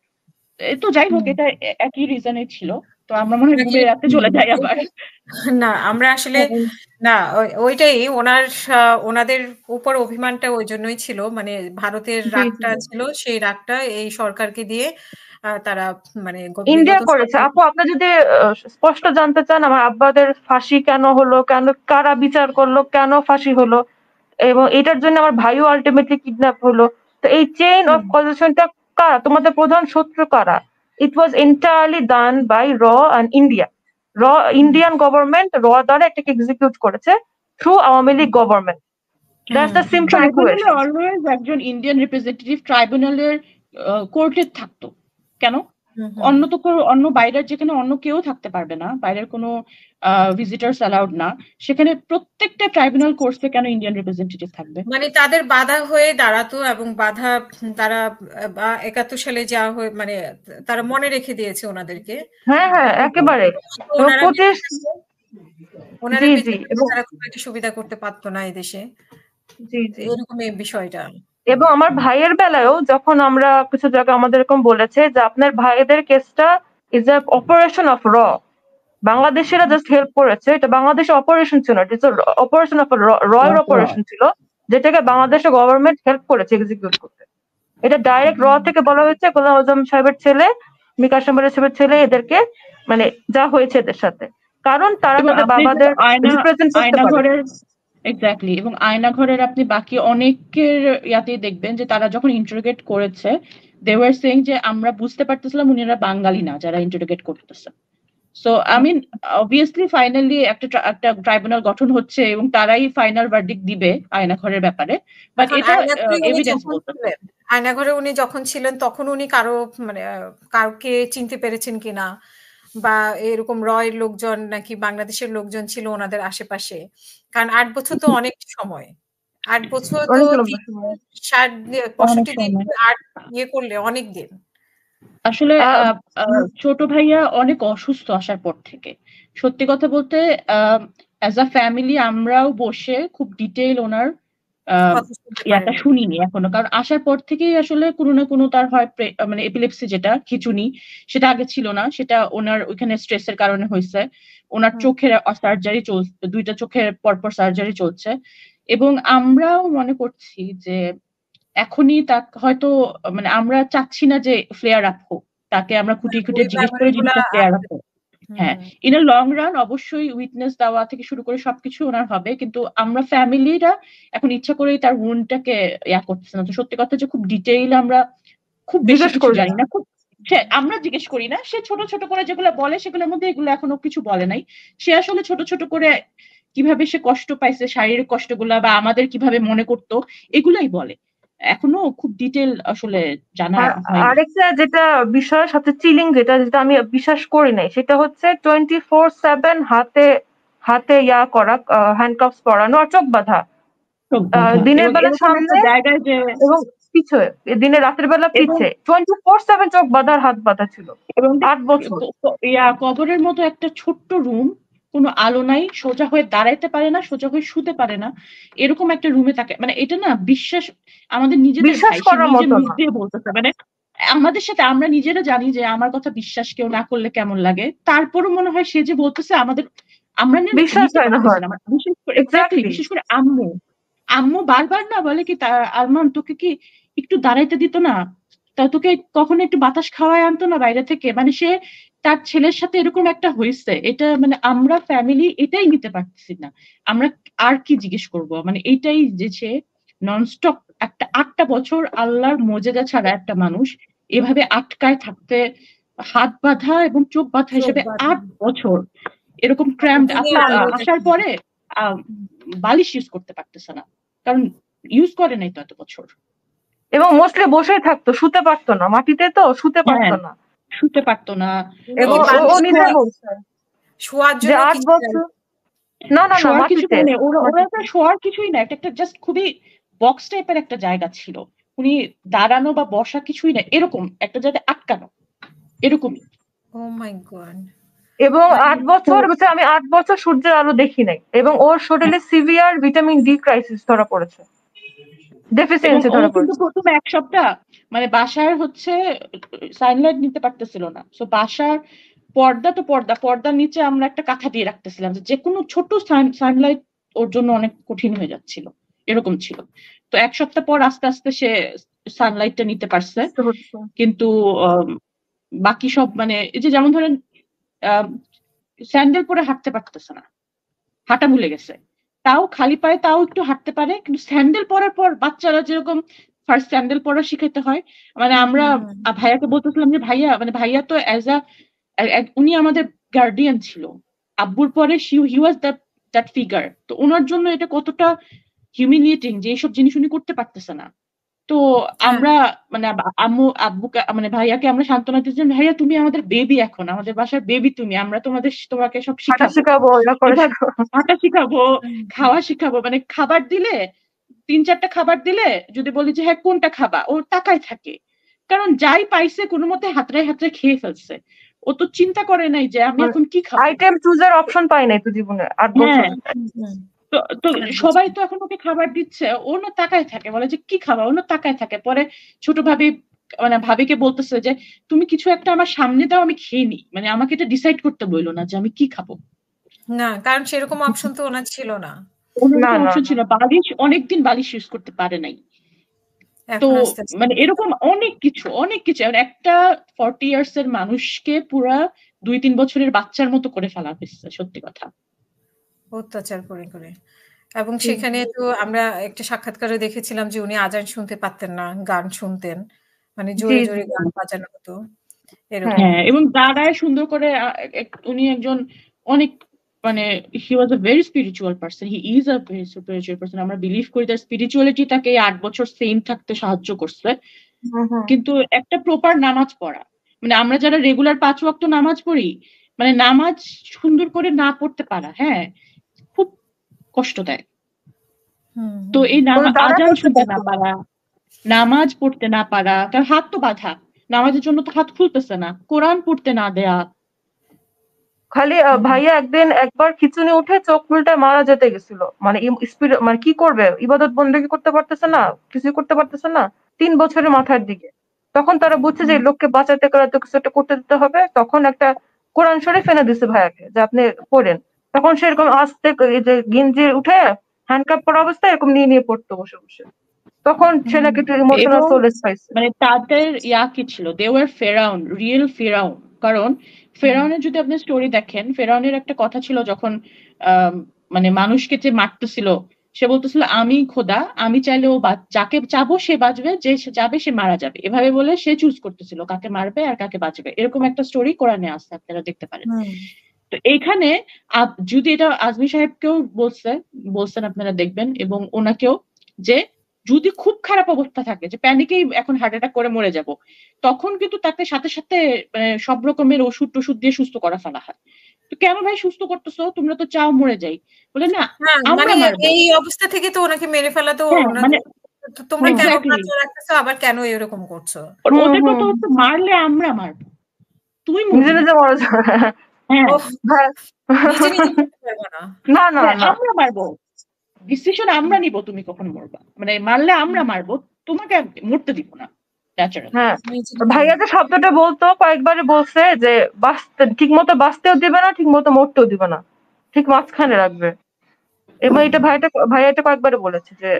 Speaker 3: তো যাই হোক, এটা একই রিজনে ছিল। তো আমরা মনে হয় ঘুমিয়ে রাতে চলে যাই আবার।
Speaker 1: না, আমরা আসলে না, ওইটাই ওনাদের উপর অভিমানটা ওই জন্যই ছিল, মানে ভারতের রাগটা ছিল, সেই রাগটা এই সরকারকে দিয়ে তারা মানে
Speaker 2: ইন্ডিয়া করেছে। আপু, আপনি যদি স্পষ্ট জানতে চান আমার আব্বাদের ফাঁসি কেন হলো, কেন কারা বিচার করলো, কেন ফাঁসি হলো, এবং এটার জন্য আমার ভাইও আলটিমেটলি কিডন্যাপ হলো, তো এই চেইন অফ কজেশনটা কারা, তোমাদের প্রধান শত্রু কারা? ইট ওয়াজ এন্টায়ারলি ডান বাই র অ্যান্ড ইন্ডিয়া। ইন্ডিয়ান গভর্নমেন্ট র দ্বারা এটাকে এক্সিকিউট করেছে through Awami League government. That's the simple equation.
Speaker 3: Always একজন ইন্ডিয়ান রিপ্রেজেন্টেটিভ ট্রাইব্যুনালের কোর্টে থাকতো। কেন? অন্য বাইরের, যেখানে অন্য কেউ থাকতে পারবে না, বাইরের কোনো ভিজিটার্স অ্যালাউড না, সেখানে প্রত্যেকটা ট্রাইব্যুনাল কোর্টে কেন ইন্ডিয়ান রিপ্রেজেন্টেটিভ থাকবে?
Speaker 1: মানে তাদের বাধা হয়ে দাঁড়াতো, এবং বাধা তারা 71 সালে যা হয়ে মানে তারা মনে রেখে দিয়েছে ওনাদেরকে।
Speaker 2: হ্যাঁ হ্যাঁ, একেবারে।
Speaker 1: তারা খুব একটা সুবিধা করতে পারতো না এই দেশে, এরকম এই বিষয়টা।
Speaker 2: এবং আমার ভাইয়ের বেলায়ও যখন আমরা কিছু জায়গায় আমাদের এরকম বলেছে যে আপনার ভাইদের কেসটা ইজ আ অপারেশন অফ র, বাংলাদেশিরা জাস্ট হেল্প করেছে, এটা বাংলাদেশের অপারেশন ছিল, ইটস অপারেশন অফ রয়ের অপারেশন ছিল, যেটাকে বাংলাদেশের গভর্নমেন্ট হেল্প করেছে এক্সিকিউট করতে। এটা ডাইরেক্ট র থেকে বলা হয়েছে, গোলাম আজম সাহেবের ছেলে, মীর কাসেম সাহেবের ছেলে, এদেরকে মানে যা হয়েছে এদের সাথে, কারণ তারা তাদের বাবাদের রিপ্রেজেন্ট করতে পারে।
Speaker 3: এক্স্যাক্টলি। এবং আয়নাঘরের আপনি বাকি অনেকের ইয়াতেই দেখবেন যে তারা যখন ইন্টারোগেট করেছে, দে ওয়ার সেইং যে আমরা বুঝতে পারতেছিলাম উনারা বাঙালি না যারা ইন্টারোগেট করতেছে। So I mean obviously finally একটা ট্রাইব্যুনাল গঠন হচ্ছে এবং তারাই ফাইনাল ভার্ডিক্ট দিবে আয়নাঘরের ব্যাপারে, বাট এটা এভিডেন্স বলতেছে।
Speaker 1: আয়নাঘরে উনি যখন ছিলেন তখন উনি কাউকে চিনতে পেরেছেন কিনা, বা এরকম রয়ের লোকজন নাকি বাংলাদেশের লোকজন ছিল ওনাদের আশেপাশে? কারণ 8 বছর তো অনেক সময়, 8 বছর তো 65 দিন ইয়ে করলে অনেক দিন।
Speaker 3: আসলে ছোট ভাইয়া অনেক অসুস্থ আসার পর থেকে, সত্যি কথা বলতে অ্যাজ আ ফ্যামিলি আমরাও বসে খুব ডিটেইল ওনার ইয়াটা শুনিনি এখনো, কারণ আসার পর থেকেই আসলে কোনো না কোনো তার হয় মানে এপিলেপসি, যেটা খিঁচুনি, সেটা আগে ছিল না, সেটা ওনার ওইখানে স্ট্রেসের কারণে হয়েছে। ওনার চোখের সার্জারি চলছে, 2টা চোখের পরপর সার্জারি চলছে, এবং আমরাও মনে করছি যে এখনই তাকে হয়তো মানে আমরা চাচ্ছি না যে ফ্লেয়ার আপ হোক, তাকে আমরা খুঁটিয়ে খুঁটিয়ে জিজ্ঞেস করে জিনিসটা ফ্লেয়ার আপ হোক। হ্যাঁ, ইন আ লং রান অবশ্যই উইটনেস দেওয়া থেকে শুরু করে সবকিছু ওনার হবে, কিন্তু আমরা ফ্যামিলিরা এখন ইচ্ছা করেই তার উন্ডটাকে ইয়া করতেছে না। তো সত্যি কথা যে খুব ডিটেইল আমরা খুব বেশি কিছু জানি না, খুব আমরা জিজ্ঞেস করি না। সে ছোট ছোট করে যেগুলো বলে সেগুলোর মধ্যে এগুলো এখনো কিছু বলে নাই। সে আসলে ছোট ছোট করে কিভাবে সে কষ্ট পাইছে, শারীরিক কষ্টগুলা, বা আমাদের কিভাবে মনে করতো, এগুলাই বলে। এখনো খুব ডিটেইল আসলে জানা হয়নি।
Speaker 2: আরেকটা যেটা বিষয়ের সাথে চিলিং, যেটা আমি বিশ্বাস করি নাই, সেটা হচ্ছে 24/7 হাতে ইয়া করা, হ্যান্ডকাফস পরানো আর চোখ বাঁধা দিনের বেলা সামনে,
Speaker 3: জায়গায় যে
Speaker 2: এবং পিছে, দিনে রাতের বেলা
Speaker 3: এবং
Speaker 2: পিছে 24/7 চোখ বাঁধা আর হাত বাঁধা ছিল।
Speaker 3: এবং
Speaker 2: 8 বছর।
Speaker 3: কবরের মতো একটা ছোট্ট রুম, কোনো আলো নাই, সোজা হয়ে দাঁড়াইতে পারে না, সোজা হয়ে শুতে পারে না, এরকম একটা রুমে থাকে। মানে এটা না বিশ্বাস, আমাদের নিজেদের
Speaker 2: বিশ্বাস
Speaker 3: ভাই, সে
Speaker 2: করার
Speaker 3: নিজের
Speaker 2: মতো
Speaker 3: মুখ
Speaker 2: না।
Speaker 3: দিয়ে বলতেছে, মানে আমাদের সাথে আমরা নিজেরা জানি যে আমার কথা বিশ্বাস কেউ না করলে কেমন লাগে, তারপরও মনে হয় সে যে বলতেছে আমাদের, আমরা না
Speaker 2: বিশ্বাস
Speaker 3: নিতে
Speaker 2: হয় না
Speaker 3: পারতেছি
Speaker 2: হয়।
Speaker 3: না। বিশেষ করে এক্স্যাক্টলি,
Speaker 2: এক্স্যাক্টলি।
Speaker 3: বিশেষ করে আম্মু, আম্মু বারবার না বলে কি, আরমান তোকে কি একটু দাঁড়াইতে দিত না, তা তোকে কখনো একটু বাতাস খাওয়ায় আনতো না বাইরে থেকে। মানে সে তার ছেলের সাথে এরকম একটা হয়েছে, এটা মানে আমরা ফ্যামিলি এটাই নিতে পারতেছি না। আমরা আর কি জিজ্ঞেস করব, মানে এইটাই যে সে ননস্টপ একটা 8টা বছর আল্লাহর মোজেজা ছাড়া একটা মানুষ এভাবে আটকায় থাকতে, হাত বাঁধা এবং চোখ বাঁধা
Speaker 1: চোখ
Speaker 3: হিসেবে
Speaker 1: বাঁধা।
Speaker 3: 8 বছর এরকম ক্র্যাম্পড,
Speaker 1: দুনিয়ার আলোয়
Speaker 3: আসার
Speaker 1: দেখেন।
Speaker 3: পরে বালিশ ইউজ করতে পারতেছে না, কারণ ইউজ করে নাই তো এত বছর।
Speaker 2: এবং মোস্টলি বসেই থাকতো, শুতে পারতো না, মাটিতে তো শুতে পারতো
Speaker 3: হ্যাঁ,
Speaker 2: না।
Speaker 3: শুতে পারতো না।
Speaker 2: এবং ও নিজে বলছে
Speaker 1: শোয়ার
Speaker 2: যে
Speaker 1: জন্য
Speaker 2: 8
Speaker 1: কিছু
Speaker 2: বছর, না না না,
Speaker 3: শোয়ার কিছু
Speaker 2: মাটিতে।
Speaker 3: নেই, ওরা তো শোয়ার কিছুই না, একটা জাস্ট খুবই বক্স টাইপের একটা জায়গা ছিল, উনি দাঁড়ানো বা বসা কিছুই না, এরকম একটা জায়গায় আটকানো, এরকমই।
Speaker 1: ও মাই গড।
Speaker 2: এবং 8 বছর বলছে আমি 8 বছর সূর্যের আলো দেখি নাই, এবং ওর শরীরে সিভিয়ার ভিটামিন ডি ক্রাইসিস ধরা পড়েছে,
Speaker 3: এবং
Speaker 2: ডেফিসিয়েন্সি
Speaker 3: ও
Speaker 2: ধরা
Speaker 3: কিন্তু
Speaker 2: পড়েছে।
Speaker 3: প্রথম 1 সপ্তাহ মানে বাসার হচ্ছে সানলাইট নিতে পারতেছিল না, সো বাসার পর্দা তো পর্দার নিচে আমরা একটা কাঁথা দিয়ে রাখতেছিলাম, যে কোনো ছোট সানলাইট ওর জন্য অনেক কঠিন হয়ে যাচ্ছিল, এরকম ছিল। তো 1 সপ্তাহ পর আস্তে আস্তে সে সানলাইটটা নিতে পারছে, কিন্তু বাকি সব মানে এই যে যেমন ধরেন স্যান্ডেল পরে হাঁটতে পারতেছে না, হাঁটা ভুলে গেছে, তাও খালি পায়ে তাও একটু হাঁটতে পারে, কিন্তু স্যান্ডেল পরার পর বাচ্চারা যেরকম ফার্স্ট স্যান্ডেল পরা শিখাইতে হয়, মানে আমরা ভাইয়াকে বলতেছিলাম যে ভাইয়া, মানে ভাইয়া তো উনি আমাদের গার্ডিয়ান ছিল, আব্বুর পরে হি ওয়াজ দ্যাট ফিগার, তো ওনার জন্য এটা কতটা হিউমিলিয়েটিং যে এইসব জিনিস উনি করতে পারতেছে না। তো আমরা মানে আম্মু আব্বুকে মানে ভাইয়াকে আমরা সান্ত্বনা দিয়েছিলাম, ভাইয়া তুমি আমাদের বেবি, এখন আমাদের বাসার বেবি তুমি, আমরা তোমাকে সব
Speaker 2: হাঁটা
Speaker 3: শিখাবো,
Speaker 2: শিখাবো, এটা করে
Speaker 3: এবার
Speaker 2: শিখাবো।
Speaker 3: হাঁটা শিখাবো, খাওয়া শিখাবো, মানে খাবার দিলে 3-4টা খাবার দিলে যদি বলি যে হ্যাঁ কোনটা খাবা, ও তাকায় থাকে, কারণ যাই পাইছে কোনো মতে হাতড়ায় হাতড়ায় খেয়ে ফেলছে, ও তো চিন্তা করে নাই যে আমি এখন কি খাবো।
Speaker 2: আইটেম চুজের অপশন পাই নাই তো জীবনে 8 বছর।
Speaker 3: হ্যাঁ, তো সবাই তো এখন ওকে খাবার দিচ্ছে, ও না তাকায় থাকে, বলে যে কি খাবা, ও না তাকায় থাকে। পরে ছোট ভাবি মানে ভাবিকে বলতেছে যে তুমি কিছু একটা আমার সামনে দাও, আমি খেয়ে নিই, মানে আমাকে এটা ডিসাইড করতে বললো না যে আমি কি খাবো।
Speaker 1: না, কারণ সেরকম অপশন তো ওনার ছিল না।
Speaker 2: না না
Speaker 3: অপশন ছিল, বালিশ অনেকদিন বালিশ ইউজ করতে পারে নাই। তো
Speaker 1: এখন আস্তে আস্তে
Speaker 3: মানে এরকম অনেক কিছু একটা 40 ইয়ার্স এর মানুষকে পুরা 2-3 বছরের বাচ্চার মতো করে ফেলা হয়েছে, সত্যি কথা।
Speaker 1: অত্যাচার করে। এবং সেখানে তো আমরা একটা সাক্ষাৎকারে দেখেছিলাম যে উনি আজান শুনতে পারতেন না, গান শুনতেন। মানে জোরে জোরে গান বাজানো হতো। এরকম।
Speaker 3: হ্যাঁ, এবং দাঁড়ায় সুন্দর করে উনি একজন অনেক মানে he was a very spiritual person, he is a very spiritual person. আমরা বিলিভ করি তার স্পিরিচুয়ালিটি তাকে 8 বছর সেন্ট থাকতে সাহায্য করছে। কিন্তু একটা প্রপার নামাজ পড়া, মানে আমরা যারা রেগুলার 5 ওয়াক্ত নামাজ পড়ি, মানে নামাজ সুন্দর করে না পড়তে পারা, হ্যাঁ খুব কষ্ট দেয়। তো এই আজান শুনতে না পারা, নামাজ পড়তে না পারা, তার হাত তো বাঁধা, নামাজের জন্য তো হাত খুলতেছে না, কোরআন পড়তে না দেয়া।
Speaker 2: খালি ভাইয়া একবার খিচুনি উঠে চোখ উল্টায় মারা যেতে গেছিল, মানে মানে কি করবে, ইবাদত বন্দেগী করতে পারতেছে না, কিছু করতে পারতেছে না 3 বছরের মাথার দিকে। তখন তারা বুঝছে যে এই লোককে বাঁচাতে গেলে তো কিছু একটা করতে দিতে হবে, তখন একটা কোরআন শরীফ এনে দিছে ভাইয়াকে যে আপনি পড়েন। তখন সেরকম আস্তে এই যে গিঞ্জি উঠে হ্যান্ডকাপ পরা অবস্থায় এরকম নিয়ে পড়তো বসে বসে। তখন সে নাকি একটু ইমোশনাল সোলেস পাইছে।
Speaker 3: মানে তাদের কি ছিল, দে ওয়ার ফেরাউন, রিয়েল ফেরাউন। কারণ ফেরাউনের যদি আপনি স্টোরি দেখেন, ফেরাউনের একটা কথা ছিল যখন মানে মানুষকে যে মারতেছিল, সে বলতেছিল আমি খোদা, আমি চাইলে ও যাকে চাবো সে বাঁচবে, যে যাবে সে মারা যাবে, এভাবে বলে সে চুজ করতেছিল কাকে মারবে আর কাকে বাঁচবে। এরকম একটা স্টোরি কোরআনে আছে, আপনারা দেখতে পারেন। তো এইখানে যদি এটা আজমি সাহেবকেও বলছেন আপনারা দেখবেন, এবং ওনাকেও, যে যদি খুব খারাপ অবস্থা থাকে, যে প্যানিকেই এখন হার্ট অ্যাটাক করে মরে যাব, তখন কিন্তু তাকে সাথে সাথে সব রকমের ওষুধ টষুধ দিয়ে সুস্থ করা ফেলা হয়। তো কেন ভাই সুস্থ করতেছো, তোমরা তো চাও মরে যাই, বলে না আমরা
Speaker 1: মানে
Speaker 3: মারবো।
Speaker 1: এই অবস্থা থেকে তো ওনাকে মেরে ফেলা তো
Speaker 3: মানে
Speaker 1: তো তোমরা কেন
Speaker 3: Exactly.
Speaker 1: বাঁচিয়ে রাখতেছো, আবার কেন এরকম করছো?
Speaker 3: আর ওদের কথা হচ্ছে মারলে আমরা মারবো, তুই
Speaker 2: নিজে
Speaker 3: মরবি না।
Speaker 2: নিজে মরে
Speaker 3: হ্যাঁ
Speaker 1: ওহ, নিজে নিজে করতে পারবো না।
Speaker 2: না না
Speaker 3: হ্যাঁ,
Speaker 2: না
Speaker 3: আমরা মারবো, ডিসিশন আমরা নিব, তুমি কখন মরবা, মানে মারলে আমরা মারবো, তোমাকে মরতে দিব না ন্যাচারাল।
Speaker 2: হ্যাঁ
Speaker 1: নিজে নিজে
Speaker 2: ভাইয়া যে শব্দটা বলতো কয়েকবারই বলছে যে বাঁচতে ঠিক মতো বাঁচতেও দিবে না, ঠিক মতো মরতেও দিবে না, ঠিক মাঝখানে রাখবে। এবং এটা ভাইয়াটা কয়েকবারই বলেছে যে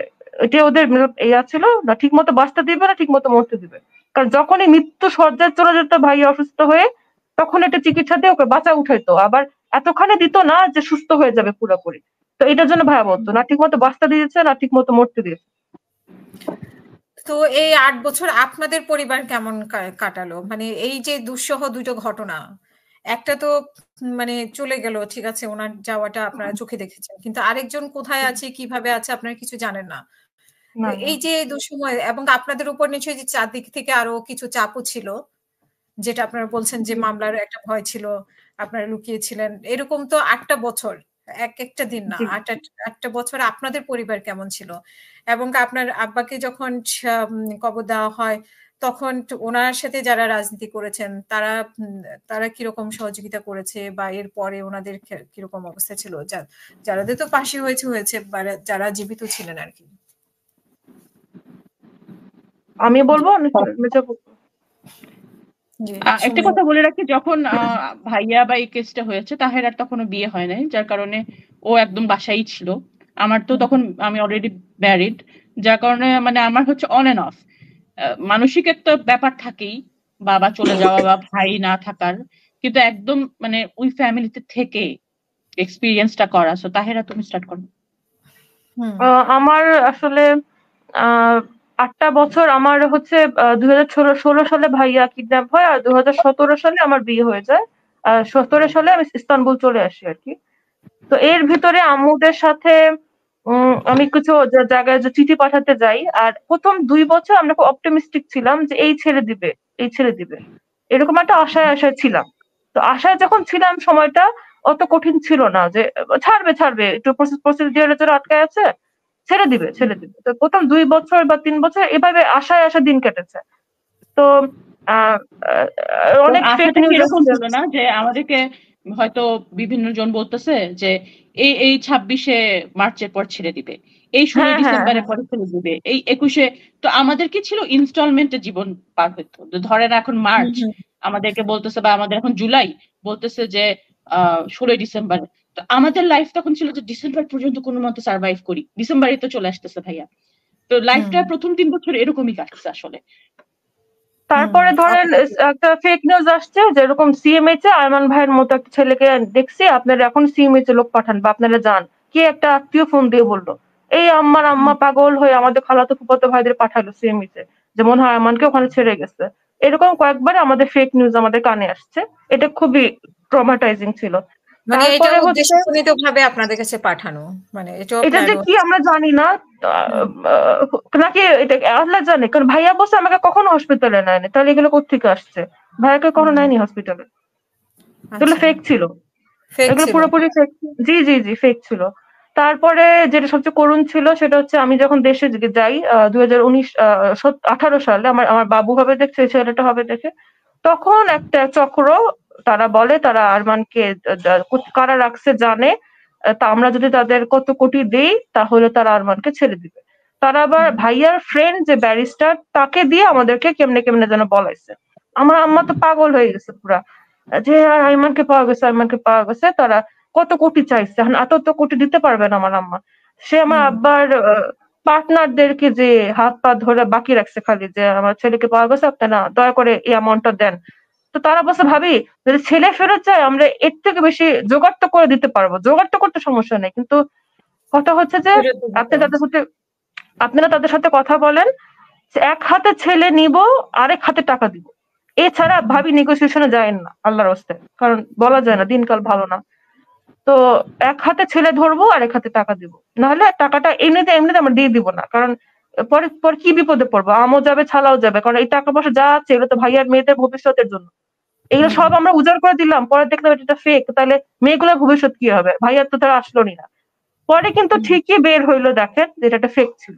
Speaker 2: এটা ওদের ইয়া ছিল না, ঠিক মতো বাঁচতে দিবে না, ঠিক মতো মরতে দিবে। কারণ যখনই মৃত্যু সজ্জায় চলে যেত ভাইয়া অসুস্থ হয়ে, তখন এটা চিকিৎসা দিয়ে ওকে বাঁচা উঠাইতো, আবার এতখানি দিত না যে সুস্থ হয়ে যাবে পুরোপুরি। তো এটার জন্য ভাইয়া বলতো না ঠিক মতো বাঁচতে দিয়েছে, না ঠিক মতো মরতে দিয়েছে।
Speaker 1: তো এই ৮ বছর আপনাদের পরিবার কেমন কাটালো? মানে এই যে দুঃসহ দুটো ঘটনা, একটা তো মানে চলে গেল, ঠিক আছে, ওনার যাওয়াটা আপনারা চোখে দেখেছেন, কিন্তু আরেকজন কোথায় আছে, কিভাবে আছে, আপনারা কিছু জানেন না। তো
Speaker 2: না না
Speaker 1: এই যে দুঃসময়, এবং আপনাদের উপর নিশ্চয়ই যে চারদিক থেকে আরো কিছু চাপও ছিল, যেটা আপনারা বলছেন যে মামলার একটা ভয় ছিল, আপনারা লুকিয়েছিলেন, এরকম তো ৮টা বছর, একটা দিন না,
Speaker 2: জি
Speaker 1: ৮টা বছর আপনাদের পরিবার কেমন ছিল? এবং আপনার আব্বাকে যখন কবর দেওয়া হয়, তখন ওনার সাথে যারা রাজনীতি করেছেন তারা তারা কিরকম সহযোগিতা করেছে, বা এর পরে ওনাদের কিরকম অবস্থা ছিল? যারাদের তো ফাঁসি হয়েছে হয়েছে, বা যারা জীবিত ছিলেন আর কি।
Speaker 2: আমি বলবো
Speaker 1: জি,
Speaker 3: একটা কথা বলে রাখি, যখন ভাইয়া বা এই কেসটা হয়েছে, তাহের আর তখনও বিয়ে হয় নাই, যার কারণে ও একদম বাসায় ছিল। আমার তো তখন আমি অলরেডি ম্যারিড, যার কারণে মানে আমার হচ্ছে অন এন্ড অফ মানসিক একটা ব্যাপার থাকেই, বাবা চলে যাওয়া বা ভাই না থাকার, কিন্তু একদম মানে ওই ফ্যামিলিতে থেকে এক্সপিরিয়েন্সটা করা। সো তাহেরা, তুমি স্টার্ট করো।
Speaker 2: আমার আসলে ৮টা বছর আমার হচ্ছে 2016 সালে ভাইয়া কিডন্যাপ হয়, আর 2017 সালে আমার বিয়ে হয়ে যায়। 17 সালে আমি ইস্তানবুল চলে আসি আর কি। তো এর ভিতরে আম্মুদের সাথে আমি কিছু জায়গায় যে চিঠি পাঠাতে যাই, আর প্রথম 2 বছর আমরা খুব অপটিমিস্টিক ছিলাম যে এই ছেড়ে দিবে, এই ছেড়ে দিবে, এরকম একটা আশায় ছিলাম। তো আশায় যখন ছিলাম সময়টা অত কঠিন ছিল না যে ছাড়বে ছাড়বে, একটু প্রসিডিওরের জন্য আটকায় আছে, ছেড়ে দিবে ছেড়ে দিবে। তো প্রথম 2 বছর বা 3 বছর এভাবে আশায় দিন কেটেছে। তো আহ আহ, অনেক ফেক
Speaker 3: আশাটা কি
Speaker 2: নিউজ
Speaker 3: এরকম
Speaker 2: আসছে।
Speaker 3: ছিল না যে আমাদেরকে হয়তো বিভিন্ন জন বলতেছে যে এই 26শে মার্চের পর ছেড়ে দিবে, এই ষোলোই
Speaker 2: হ্যাঁ হ্যাঁ
Speaker 3: ডিসেম্বরের
Speaker 2: হ্যাঁ
Speaker 3: পরে ছেড়ে দিবে, এই 21শে। তো আমাদের কি ছিল, ইনস্টলমেন্টে জীবন পার হইতো। তো ধরেন এখন মার্চ, আমাদেরকে বলতেছে, বা আমাদের এখন জুলাই, বলতেছে যে 16ই ডিসেম্বর। তো আমাদের লাইফ তখন ছিল যে ডিসেম্বর পর্যন্ত কোনো মতো সার্ভাইভ করি, ডিসেম্বরই তো চলে আসতেছে ভাইয়া। তো লাইফটা প্রথম 3 বছর এরকমই কাটছে আসলে।
Speaker 2: তারপরে ধরেন একটা ফেক নিউজ আসছে যেরকম সিএমএইচ এ আরমান ভাইয়ের মতো একটা ছেলেকে দেখছি, আপনারা এখন সিএমএইচ এ লোক পাঠান বা আপনারা যান। কে একটা আত্মীয় ফোন দিয়ে বললো, এই আম্মার আম্মা পাগল হয়ে আমাদের খালাতো ফুফাতো ভাইদের পাঠালো সিএমএইচ এ, যে মনে হয় আরমানকে ওখানে ছেড়ে গেছে। এরকম কয়েকবার আমাদের ফেক নিউজ আমাদের কানে আসছে। এটা খুবই ট্রমাটাইজিং ছিল।
Speaker 1: মানে এটা
Speaker 2: তারপরে হচ্ছে
Speaker 1: উদ্দেশ্যপ্রণীত ভাবে আপনাদের কাছে পাঠানো, মানে এটাও
Speaker 2: এটা
Speaker 1: প্ল্যান।
Speaker 2: যে কি আমরা জানি না, নাকি এটা আল্লাহ জানে, কারণ ভাইয়া বসে আমাকে কখনো হসপিটালে নেয়নি, তাহলে এগুলো কোত্থেকে আসছে? ভাইয়াকে কখনো নেয়নি হসপিটালে, এগুলো
Speaker 1: আচ্ছা,
Speaker 2: ফেক ছিল,
Speaker 1: ফেক
Speaker 2: এগুলো
Speaker 1: ছিল।
Speaker 2: পুরোপুরি ফেক। জি জি জি ফেক ছিল। তারপরে যেটা সবচেয়ে করুণ ছিল সেটা হচ্ছে আমি যখন দেশে যাই 2018 সালে, আমার আমার বাবু হবে দেখছে, ছেলেটা হবে দেখে, তখন একটা চক্র, তারা বলে তারা আরমানকে কারা রাখছে জানে, তা আমরা যদি তাদের কত কোটি দেই তাহলে তারা আরমানকে ছেড়ে দিবে। তারা আবার ভাইয়ার ফ্রেন্ড যে ব্যারিস্টার, তাকে দিয়ে আমাদেরকে কেমনে কেমনে যেন বলাইছে। আমার আম্মা তো পাগল হয়ে গেছে পুরা, যে আইমানকে পাওয়া গেছে, আইমানকে পাওয়া গেছে, তারা কত কোটি চাইছে, এখন এত তো কোটি দিতে পারবে না আমার আম্মা। সে আমার আব্বার পার্টনারদেরকে যে হাত পা ধরে বাকি রাখছে খালি, যে আমার ছেলেকে পাওয়া গেছে, আপনারা দয়া করে এই অ্যামাউন্টটা দেন। তো তারা বলছে ভাবি যদি ছেলে ফেরত চায় আমরা এর থেকে বেশি জোগাড় তো করে দিতে পারবো, জোগাড় তো করতে সমস্যা নেই, কিন্তু কথা হচ্ছে যে আপনি তাদের সাথে আপনারা তাদের সাথে কথা বলেন, এক হাতে ছেলে নিব, আরেক হাতে টাকা দিব, এছাড়া ভাবি নেগোসিয়েশনে যায় না আল্লাহর হস্তে, কারণ বলা যায় না, দিনকাল ভালো না। তো এক হাতে ছেলে ধরবো, আরেক হাতে টাকা দিব, নাহলে টাকাটা এমনিতে এমনিতে আমরা দিয়ে দিব না, কারণ পরে পরে কি বিপদে পড়বো, আমও যাবে ছালাও যাবে, কারণ এই টাকা পয়সা যা আছে এগুলো তো ভাইয়ার মেয়েদের ভবিষ্যতের জন্য। এগুলো সব আমরা উজাড় করে দিলাম, পরে দেখলাম এটা ফেক, তাহলে মেয়েগুলোর ভবিষ্যৎ কি হবে? ভাইয়ার তো তারা আসলো না। পরে কিন্তু ঠিকই বের হইলো, দেখেন যেটা একটা ফেক ছিল।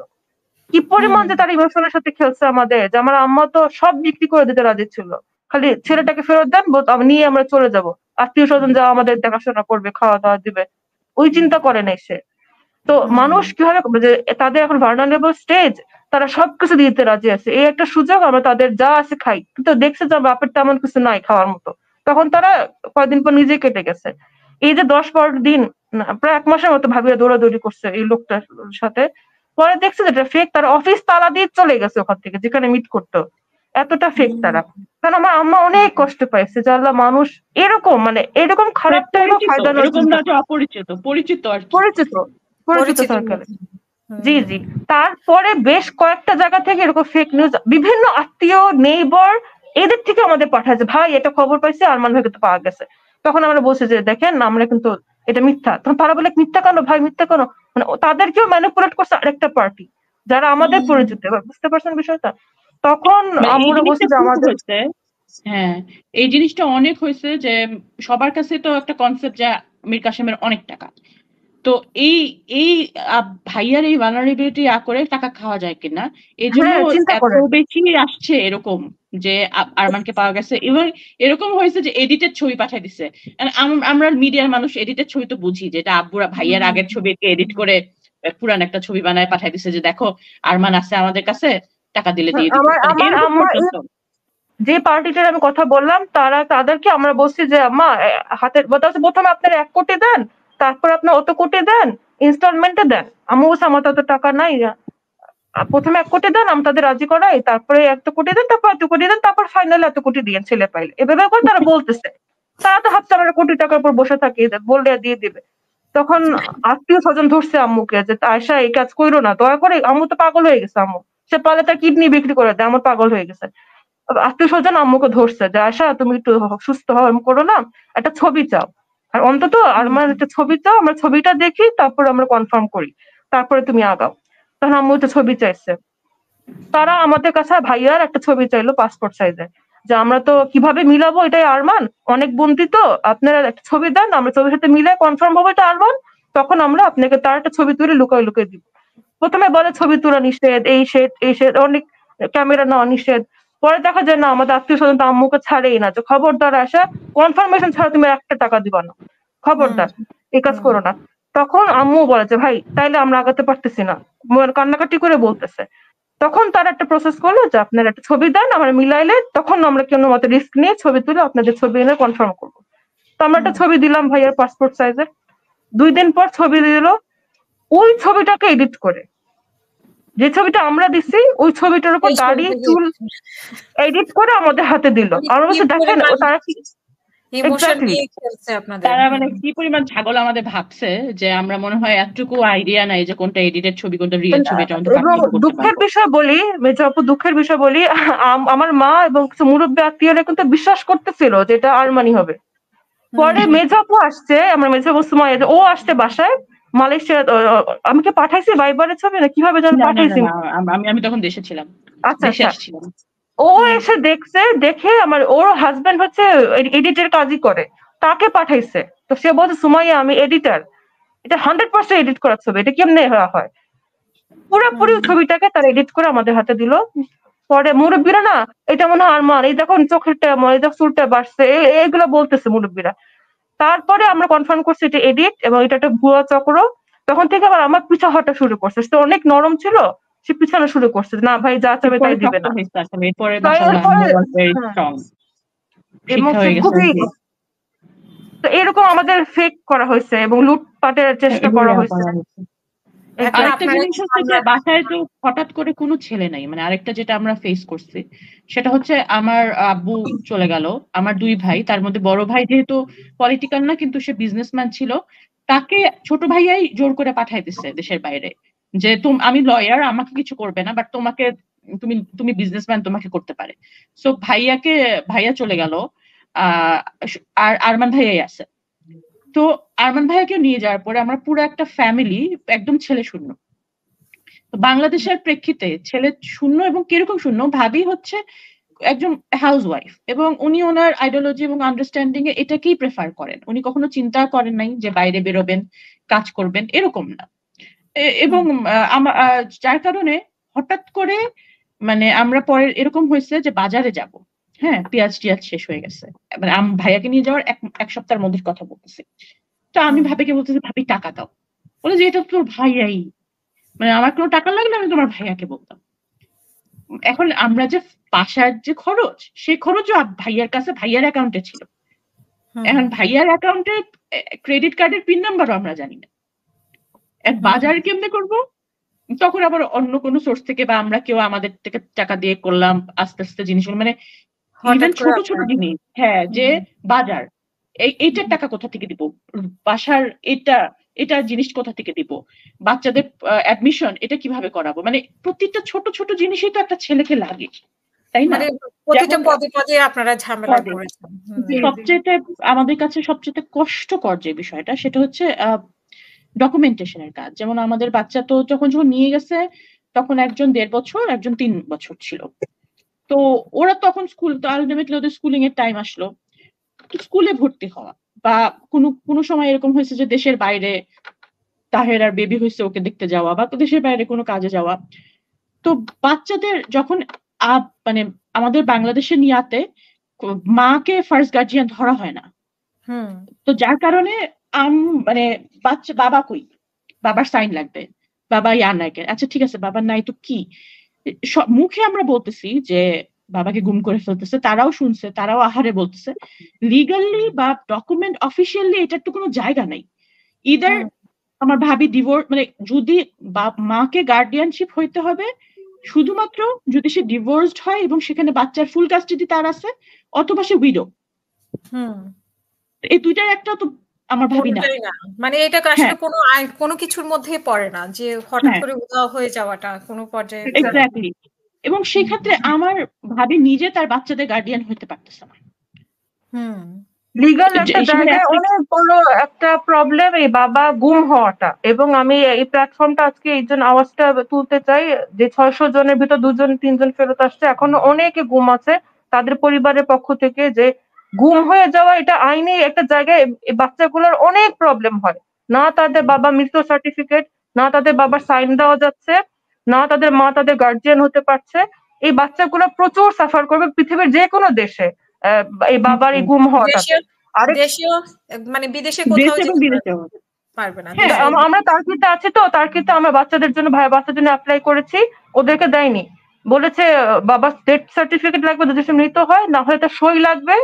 Speaker 2: কি পরিমাণ যে তার ইমোশনের সাথে খেলছে আমাদের, যে আমার আম্মা তো সব বিক্রি করে দিতে রাজি ছিল, খালি ছেলেটাকে ফেরত দেন নিয়ে আমরা চলে যাব, আত্মীয় স্বজন যা আমাদের দেখাশোনা করবে, খাওয়া দাওয়া দিবে, ওই চিন্তা করে নাই সে। তো মানুষ কিভাবে যে তাদের এখন ভার্নারেবল স্টেজ, তারা সবকিছু দিতে রাজি আছে, এই একটা সুযোগ, আমরা তাদের যা আছে খাই, কিন্তু দেখছে যে বাপের তেমন কিছু নাই খাওয়ার মতো, তখন তারা কয়েকদিন পর নিজে কেটে গেছে। এই যে 10-12 দিন প্রায় 1 মাসের মতো ভাবিয়া দৌড়াদৌড়ি করছে এই লোকটার সাথে, পরে দেখছে যেটা ফেক, তার অফিস তালা দিয়ে চলে গেছে ওখান থেকে যেখানে মিট করতো, এতটা ফেক তারা। কারণ আমার আম্মা অনেক কষ্ট পাইছে যে আল্লাহ মানুষ এরকম, মানে এরকম খারাপ টাইমও ফায়দা নেওয়ার
Speaker 3: এরকম
Speaker 2: চিন্তা
Speaker 3: না যে অপরিচিত, পরিচিত আর কি।
Speaker 2: পরিচিত সার্কেলে। জি জি। তারপরে বেশ কয়েকটা জায়গা থেকে এরকম ফেক নিউজ, বিভিন্ন আত্মীয় নেইবার এদের থেকে আমাদের পাঠাচ্ছে, ভাই এটা খবর পাইছে আরমান ভাইকে তো পাওয়া গেছে। তখন আমরা বলছি যে দেখেন আমরা কিন্তু এটা মিথ্যা, তখন তারা বলে মিথ্যা কেন ভাই, মিথ্যা কেন, মানে তাদেরকেও ম্যানিপুলেট করছে আরেকটা পার্টি যারা আমাদের পরিচিত, বুঝতে পারছেন বিষয়টা। তখন আমরা বলছি যে আমাদের
Speaker 3: হ্যাঁ, এই জিনিসটা অনেক হয়েছে যে সবার কাছে তো একটা কনসেপ্ট যে মীর কাসেমের অনেক টাকা, তো এই এই ভাইয়ার এই ভালনারেবিলিটি করে টাকা খাওয়া যায় কিনা, এই জন্য এত বেশি আসছে এরকম যে আরমানকে পাওয়া গেছে। এবং এরকম হয়েছে যে এডিটেড ছবি পাঠাই দিচ্ছে, আমরা মিডিয়ার মানুষ এডিটেড ছবি তো বুঝি, যেটা আব্বুরা ভাইয়ার আগের ছবিকে এডিট করে পুরান একটা ছবি বানায় পাঠাই দিচ্ছে যে দেখো আরমান আছে আমাদের কাছে, টাকা দিলে দিয়ে দিবে।
Speaker 2: যে পার্টিটার আমি কথা বললাম তাদেরকে আমরা বলছি যে আম্মা হাতের প্রথমে আপনারা 1 কোটি দেন, তারপর আপনার অত কোটি দেন, ইনস্টলমেন্টে দেন। আম্মু বলছে আমার তো টাকা নাই, প্রথমে 1 কোটি দেন, আমি তাদের রাজি করাই, তারপরে 1 কোটি দেন, তারপর 1 কোটি দেন, তারপর ফাইনালি 1 কোটি দিয়ে ছেলে পাইলে, এভাবে করে তারা বলতেছে। তারা তো ভাবছে আমরা কোটি টাকার উপর বসে থাকি, বললে দিয়ে দিবে। তখন আত্মীয় স্বজন ধরছে আম্মুকে যে আয়শা এই কাজ করো না দয়া করে, আম্মু তো পাগল হয়ে গেছে, আম্মু সে পালে তার কিডনি বিক্রি করে দেয়, আমার পাগল হয়ে গেছে। আত্মীয় স্বজন আম্মুকে ধরছে যে আয়শা তুমি একটু সুস্থ হও, এমন করো না, একটা ছবি চাও, আর অন্তত আমার একটা ছবি চাও, আমরা ছবিটা দেখি তারপর আমরা কনফার্ম করি, তারপরে তুমি আগাও। তখন আম্মু একটা ছবি চাইছে, তারা আমাদের কাছে ভাইয়ার একটা ছবি চাইলো পাসপোর্ট সাইজের, যে আমরা তো কিভাবে মিলাবো, এটাই আরমান, অনেক বন্ধু তো, আপনারা একটা ছবি দেন, আমরা ছবির সাথে মিলে কনফার্ম হবো এটা আরমান, তখন আমরা আপনাকে তার একটা ছবি তুলে লুকাই লুকাই দিব। প্রথমে বলে ছবি তোলা নিষেধ, এই সেট অনেক, ক্যামেরা নেওয়া নিষেধ। পরে দেখা যায় না, আমাদের আত্মীয় স্বজন তো আম্মুকে ছাড়েই না, যে খবরদার আসা কনফার্মেশন ছাড়া তুমি 1 টাকা দিবা না, খবরদার এই কাজ করো না। তখন আম্মু বলেছে ভাই তাইলে আমরা আগাতে পারতেছি না, কান্নাকাটি করে বলতেছে। তখন তারা একটা প্রসেস করলো যে আপনারা একটা ছবি দেন, আমরা মিলাইলে তখন আমরা কোনো মতো রিস্ক নিয়ে ছবি তুলে আপনাদের ছবি এনে কনফার্ম করবো। তো আমরা একটা ছবি দিলাম ভাইয়ার পাসপোর্ট সাইজের, 2 দিন পর ছবি দিল, ওই ছবিটাকে এডিট করে, যে ছবিটা আমরা দিছি ওই ছবিটার উপর দাড়ি চুল এডিট করে আমাদের হাতে দিল। আমরা বলছি দেখেন তারা কি
Speaker 3: তারা মানে কি পরিমাণ ছাগল আমাদের ভাবছে যে আমরা মনে হয় এতটুকু আইডিয়া নাই যে কোনটা এডিটেড ছবি কোনটা রিয়েল ছবি।
Speaker 2: দুঃখের বিষয় বলি মেজপু, দুঃখের বিষয় বলি, আমার মা এবং কিছু মুরব্বী আত্মীয়রা কিন্তু বিশ্বাস করতেছিল যে এটা আরমানি হবে। পরে মেজপু আসছে, আমরা মেজপু সুমাইয়া, ও আসছে বাসায় মালয়েশিয়া, আমাকে পাঠাইছি ভাইবারের ছবি না কিভাবে যেন পাঠাইছি,
Speaker 3: আমি তখন দেশে ছিলাম।
Speaker 2: আচ্ছা ও এসে দেখছে, দেখে আমার ওর হাজবেন্ড হচ্ছে এডিটের কাজই করে, তাকে পাঠাইছে। তো সে বলছে সুমাইয়া আমি এডিটার, এটা 100% এডিট করা ছবি, এটা কেমনে হয়, পুরোপুরি ছবিটাকে তার এডিট করে আমাদের হাতে দিল। পরে মুরব্বীরা না এটা মনে হয় আরমান, এই দেখুন চোখেরটা এই দেখো চুলটা বাড়ছে, এইগুলো বলতেছে মুরব্বীরা। তারপরে আমরা কনফার্ম করছি এটা এডিট এবং এটা একটা ভুয়া চক্র। তখন থেকে আবার আমার পিছা হটা শুরু করছে, সে অনেক নরম ছিল, সে পিছানো শুরু করছে, না ভাই যা চাবে তাই দিবে না। খুবই তো এরকম আমাদের ফেক করা হয়েছে এবং লুটপাটের চেষ্টা করা হয়েছে।
Speaker 3: আরেকটা জিনিস হচ্ছে যে বাসায় তো হঠাৎ করে কোনো ছেলে নাই, মানে আরেকটা যেটা আমরা ফেস করছি সেটা হচ্ছে আমার আব্বু চলে গেল, আমার 2 ভাই, তার মধ্যে বড় ভাই যেহেতু পলিটিক্যাল না কিন্তু সে বিজনেসম্যান ছিল, তাকে ছোট ভাইয়াই জোর করে পাঠাই দিচ্ছে দেশের বাইরে, যে আমি লয়ার আমাকে কিছু করবে না, বাট তোমাকে তুমি বিজনেসম্যান তোমাকে করতে পারে। সো ভাইয়া চলে গেল, আর আরমান ভাইয়াই আছে। তো আরমান ভাইয়াকে নিয়ে যাওয়ার পরে আমরা পুরো একটা ফ্যামিলি একদম ছেলে শূন্য। বাংলাদেশের প্রেক্ষিতে ছেলে শূন্য, এবং কিরকম শূন্য, ভাবি হচ্ছে একজন হাউস ওয়াইফ, এবং উনি ওনার আইডিওলজি এবং আন্ডারস্ট্যান্ডিং এ এটাকেই প্রেফার করেন, উনি কখনো চিন্তা করেন নাই যে বাইরে বেরোবেন কাজ করবেন, এরকম না। এবং যার কারণে হঠাৎ করে মানে আমরা পরে এরকম হয়েছে যে বাজারে যাব, হ্যাঁ পেঁয়াজ টিয়াজ শেষ হয়ে গেছে, মানে ভাইয়াকে নিয়ে যাওয়ার এক সপ্তাহের মধ্যে কথা বলতেছি। তো আমি ভাবিকে বলতেছি ভাবি টাকা দাও, বলে যে এটা তোর ভাইয়াই, মানে আমার কোনো টাকা লাগলে আমি তোমার ভাইয়াকে বলতাম। এখন আমরা যে বাসার যে খরচ, সেই খরচও ভাইয়ার কাছে ভাইয়ার অ্যাকাউন্টে ছিল। এখন ভাইয়ার অ্যাকাউন্টে ক্রেডিট কার্ডের পিন নাম্বারও আমরা জানি না। বাজার কেমনে করবো, তখন আবার অন্য কোনো সোর্স থেকে বা আমরা কেউ আমাদের থেকে টাকা দিয়ে করলাম আস্তে আস্তে জিনিসগুলো, মানে ইভেন ছোট ছোট জিনিস, হ্যাঁ যে বাজার এইটার টাকা কোথা থেকে দিব, বাসার এটার জিনিস কোথা থেকে দিব, বাচ্চাদের অ্যাডমিশন এটা কিভাবে করাবো, মানে প্রত্যেকটা ছোট ছোট জিনিসই তো একটা ছেলেকে লাগে, তাই না?
Speaker 1: মানে প্রতিটা পদে পদে আপনারা ঝামেলায় পড়েছেন।
Speaker 3: সবচেয়ে আমাদের কাছে সবচেয়ে কষ্টকর যে বিষয়টা সেটা হচ্ছে ডকুমেন্টেশনের কাজ। যেমন আমাদের বাচ্চা তো যখন নিয়ে গেছে তখন একজন 1.5 বছর, একজন 3 বছর ছিল। তো ওরা তখন স্কুল, তো আলটিমেটলি ওদের স্কুলিং এর টাইম আসলো, স্কুলে ভর্তি হওয়া বা কোনো সময় এরকম হয়েছে যে দেশের বাইরে তাহের আর বেবি হয়েছে ওকে দেখতে যাওয়া বা দেশের বাইরে কোনো কাজে যাওয়া। তো বাচ্চাদের যখন মানে আমাদের বাংলাদেশে নিয়াতে মাকে ফার্স্ট গার্জিয়ান ধরা হয় না, তো যার কারণে মানে বাচ্চা বাবা কই, বাবার সাইন লাগবে, বাবা নাই, আচ্ছা ঠিক আছে বাবার নাই তো কি, মুখে আমরা বলতেছি যে বাবাকে গুম করে ফেলতেছে, তারাও শুনছে, তারাও আহারে বলতেছে, লিগালি বা ডকুমেন্ট অফিসিয়ালি এটার তো কোনো জায়গা নাই। ইদার আমার ভাবি ডিভোর্স, মানে যদি মাকে গার্ডিয়ানশিপ হইতে হবে শুধুমাত্র যদি সে ডিভোর্সড হয় এবং সেখানে বাচ্চার ফুল কাস্টাডি তার আছে, অথবা সে উইডো। এই দুইটার একটা তো আমার ভাবি না,
Speaker 1: মানে এটা আসলে কোনো কিছুর মধ্যে পড়ে না যে হঠাৎ করে উধাও হয়ে যাওয়াটা কোনো পর্যায়ে।
Speaker 3: এক্স্যাক্টলি। এবং সেই ক্ষেত্রে আমার ভাবি নিজে তার বাচ্চাদের গার্ডিয়ান হতে পারতেছে না।
Speaker 2: লিগাল একটা জায়গায় অনেক বড় একটা প্রবলেম এই বাবা গুম হওয়াটা। এবং আমি এই প্ল্যাটফর্মটা আজকে এই জন্য আওয়াজটা তুলতে চাই যে 600 জনের ভিতর 2 জন 3 জন ফেরত আসছে, এখনো অনেকে গুম আছে তাদের পরিবারের পক্ষ থেকে। যে গুম হয়ে যাওয়া এটা আইনি একটা জায়গায় বাচ্চাগুলোর অনেক প্রবলেম হয়, না তাদের বাবা মৃত সার্টিফিকেট, না তাদের বাবার সাইন দেওয়া যাচ্ছে, না তাদের মা তাদের গার্জিয়ান হতে পারছে। এই বাচ্চাগুলো প্রচুর সাফার করবে পৃথিবীর যে কোনো দেশে এই বাবার এই গুম হওয়াটা।
Speaker 1: মানে বিদেশে কোথাও পারবে না।
Speaker 2: আমরা টার্কিতে আছি, তো টার্কিতে আমরা বাচ্চাদের জন্য বাচ্চার জন্য অ্যাপ্লাই করেছি, ওদেরকে দেয়নি, বলেছে বাবার ডেথ সার্টিফিকেট লাগবে যদি সে মৃত হয়, না হলে তার সই লাগবে,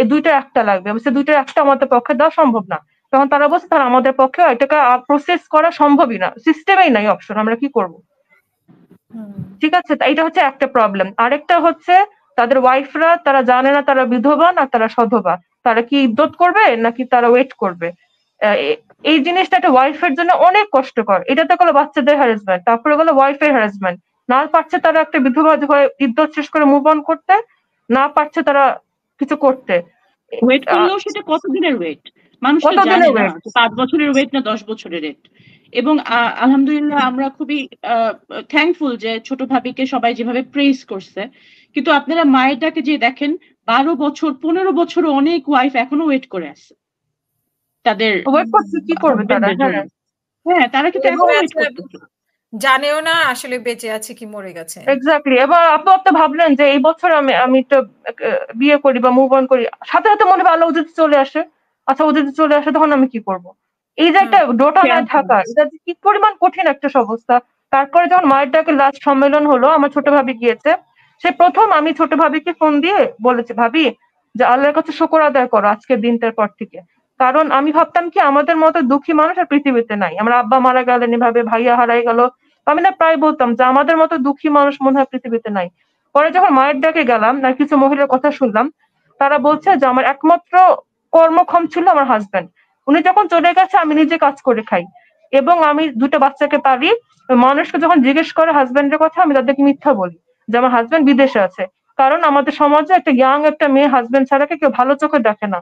Speaker 2: এই দুইটা একটা লাগবে। দুইটার একটা আমাদের পক্ষে দেওয়া সম্ভব না। তখন তারা বলছে তারা আমাদের পক্ষে এটাকে প্রসেস করা সম্ভবই না, সিস্টেমেই নাই অপশন, আমরা কি করব? ঠিক আছে, এটা হচ্ছে একটা প্রবলেম। আরেকটা হচ্ছে তাদের ওয়াইফরা তারা জানে না তারা বিধবা না তারা সধবা, তারা কি ইদ্যত করবে নাকি তারা ওয়েট করবে। এই জিনিসটা একটা ওয়াইফের জন্য অনেক কষ্টকর। এটাতে গেলো বাচ্চাদের হ্যারাসমেন্ট, তারপরে গেলো ওয়াইফের হ্যারাসমেন্ট। না পারছে তারা একটা বিধবা হয়ে ইদ্যত শেষ করে মুভ অন করতে, না পারছে তারা কিছু করতে।
Speaker 3: ওয়েট করলেও সেটা কতদিনের ওয়েট মানুষ জানে না, 5 বছরের ওয়েট না 10 বছরের ওয়েট। এবং আলহামদুলিল্লাহ আমরা খুবই থ্যাঙ্কফুল যে ছোট ভাবিকে সবাই যেভাবে প্রেজ করছে, কিন্তু আপনারা মায়েরটাকে যে দেখেন 12 বছর 15 বছর অনেক ওয়াইফ এখনো ওয়েট করে আছে তাদের
Speaker 2: ওয়েট করছে, কি করবে তারা?
Speaker 3: হ্যাঁ তারা কিন্তু এখনো ওয়েট করতেছে,
Speaker 1: জানেও না আসলে বেঁচে আছে কি মরে গেছে।
Speaker 2: এক্স্যাক্টলি। এবার আপনি ভাবলেন যে এই বছর আমি একটা বিয়ে করি বা মুভ অন করি, সাথে সাথে মনে হয় আল্লাহ যদি চলে আসে, আচ্ছা ও যদি চলে আসে তখন আমি কি করব? এই যে একটা দোটানায় থাকা, এটা কি পরিমাণ কঠিন একটা অবস্থা। তারপরে যখন মায়ের ডাকে লাস্ট সম্মেলন হলো, আমার ছোট ভাবি গিয়েছে, সে প্রথম আমি ছোট ভাবিকে ফোন দিয়ে বলেছি, ভাবি যে আল্লাহর কাছে শুকর আদায় করো আজকের দিনটার পর থেকে। কারণ আমি ভাবতাম কি আমাদের মতো দুঃখী মানুষ আর পৃথিবীতে নাই, আমার আব্বা মারা গেলেন এভাবে, ভাইয়া হারাই গেল, আমি না প্রায় বলতাম যে আমাদের মতো দুঃখী মানুষ মনে হয় পৃথিবীতে নাই। পরে যখন মায়ের ডাকে গেলাম আর কিছু মহিলার কথা শুনলাম, তারা বলছে যে আমার একমাত্র কর্মক্ষম ছিল আমার হাজবেন্ড, উনি যখন চলে গেছে আমি নিজে কাজ করে খাই এবং আমি 2টা বাচ্চাকে পারি। মানুষকে যখন জিজ্ঞেস করে হাজবেন্ডের কথা, আমি তাদেরকে মিথ্যা বলি যে আমার হাজবেন্ড বিদেশে আছে, কারণ আমাদের সমাজে একটা ইয়াং একটা মেয়ে হাজবেন্ড ছাড়াকে কেউ ভালো চোখে দেখে না।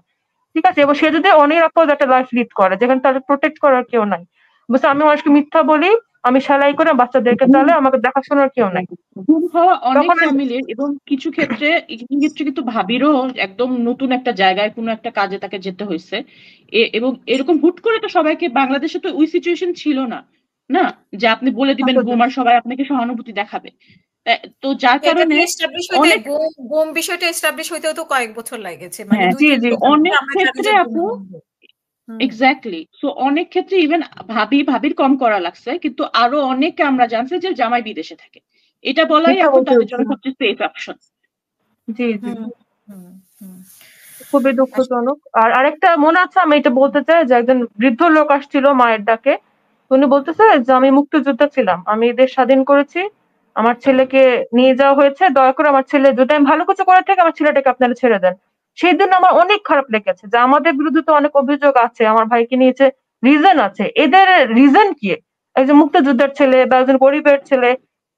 Speaker 2: ঠিক আছে, এবং সে যদি অনিরাপদ একটা লাইফ লিড করে যেখানে তাদের প্রোটেক্ট করার কেউ নাই, বুঝছে, আমি মানুষকে মিথ্যা বলি, আমি সেলাই করে বাচ্চাদেরকে চালে, আমাকে দেখাশোনার কেউ নাই।
Speaker 3: গুম হওয়া অনেক ফ্যামিলির, এবং কিছু ক্ষেত্রে কিন্তু ভাবিরও একদম নতুন একটা জায়গায় কোনো একটা কাজে তাকে যেতে হয়েছে, এবং এরকম হুট করে তো সবাইকে, বাংলাদেশে তো ওই সিচুয়েশন ছিল না না, যে আপনি বলে দিবেন গুম আর সবাই আপনাকে সহানুভূতি দেখাবে। তো যার
Speaker 1: এটা
Speaker 3: কারণে
Speaker 1: তো এস্টাবলিশ হইতে
Speaker 3: অনেক
Speaker 1: গুম বিষয়টা এস্টাবলিশ হইতেও তো কয়েক বছর লেগেছে। মানে
Speaker 3: হ্যাঁ,
Speaker 1: ২-৩
Speaker 2: জি,
Speaker 1: বছর
Speaker 3: অনেক
Speaker 1: আমরা জানি
Speaker 3: ক্ষেত্রে
Speaker 1: যে গুম
Speaker 3: আপু
Speaker 1: হইছে।
Speaker 3: এক্স্যাক্টলি। সো অনেক ক্ষেত্রে ইভেন ভাবির কম করা লাগছে, কিন্তু আরো অনেকে আমরা জানছি যে জামাই বিদেশে থাকে। এটা বলাই
Speaker 2: মিথ্যা
Speaker 3: এখন
Speaker 2: বলতে
Speaker 3: তাদের
Speaker 2: হচ্ছে।
Speaker 3: জন্য সবচেয়ে সেফ অপশন।
Speaker 2: জি, জি।
Speaker 1: হুম, হুম, হুম।
Speaker 2: খুবই দুঃখজনক। আর আরেকটা মনে আছে, আমি এটা বলতে চাই যে একজন বৃদ্ধ লোক আসছিল মায়ের ডাকে। উনি বলতেছে যে আমি মুক্তিযোদ্ধা ছিলাম, আমি দেশ স্বাধীন করেছি, আমার ছেলেকে নিয়ে যাওয়া হয়েছে, দয়া করে আমার ছেলে, যদি আমি ভালো কিছু করে থাকি আমার ছেলেটাকে আপনারা ছেড়ে দেন। সেই দিন আমার অনেক খারাপ লেগেছে যে আমাদের বিরুদ্ধে তো অনেক অভিযোগ আছে, আমার ভাইকে নিয়েছে, রিজন আছে, এদের রিজন কি? একজন মুক্তিযোদ্ধার ছেলে বা একজন গরিবের ছেলে।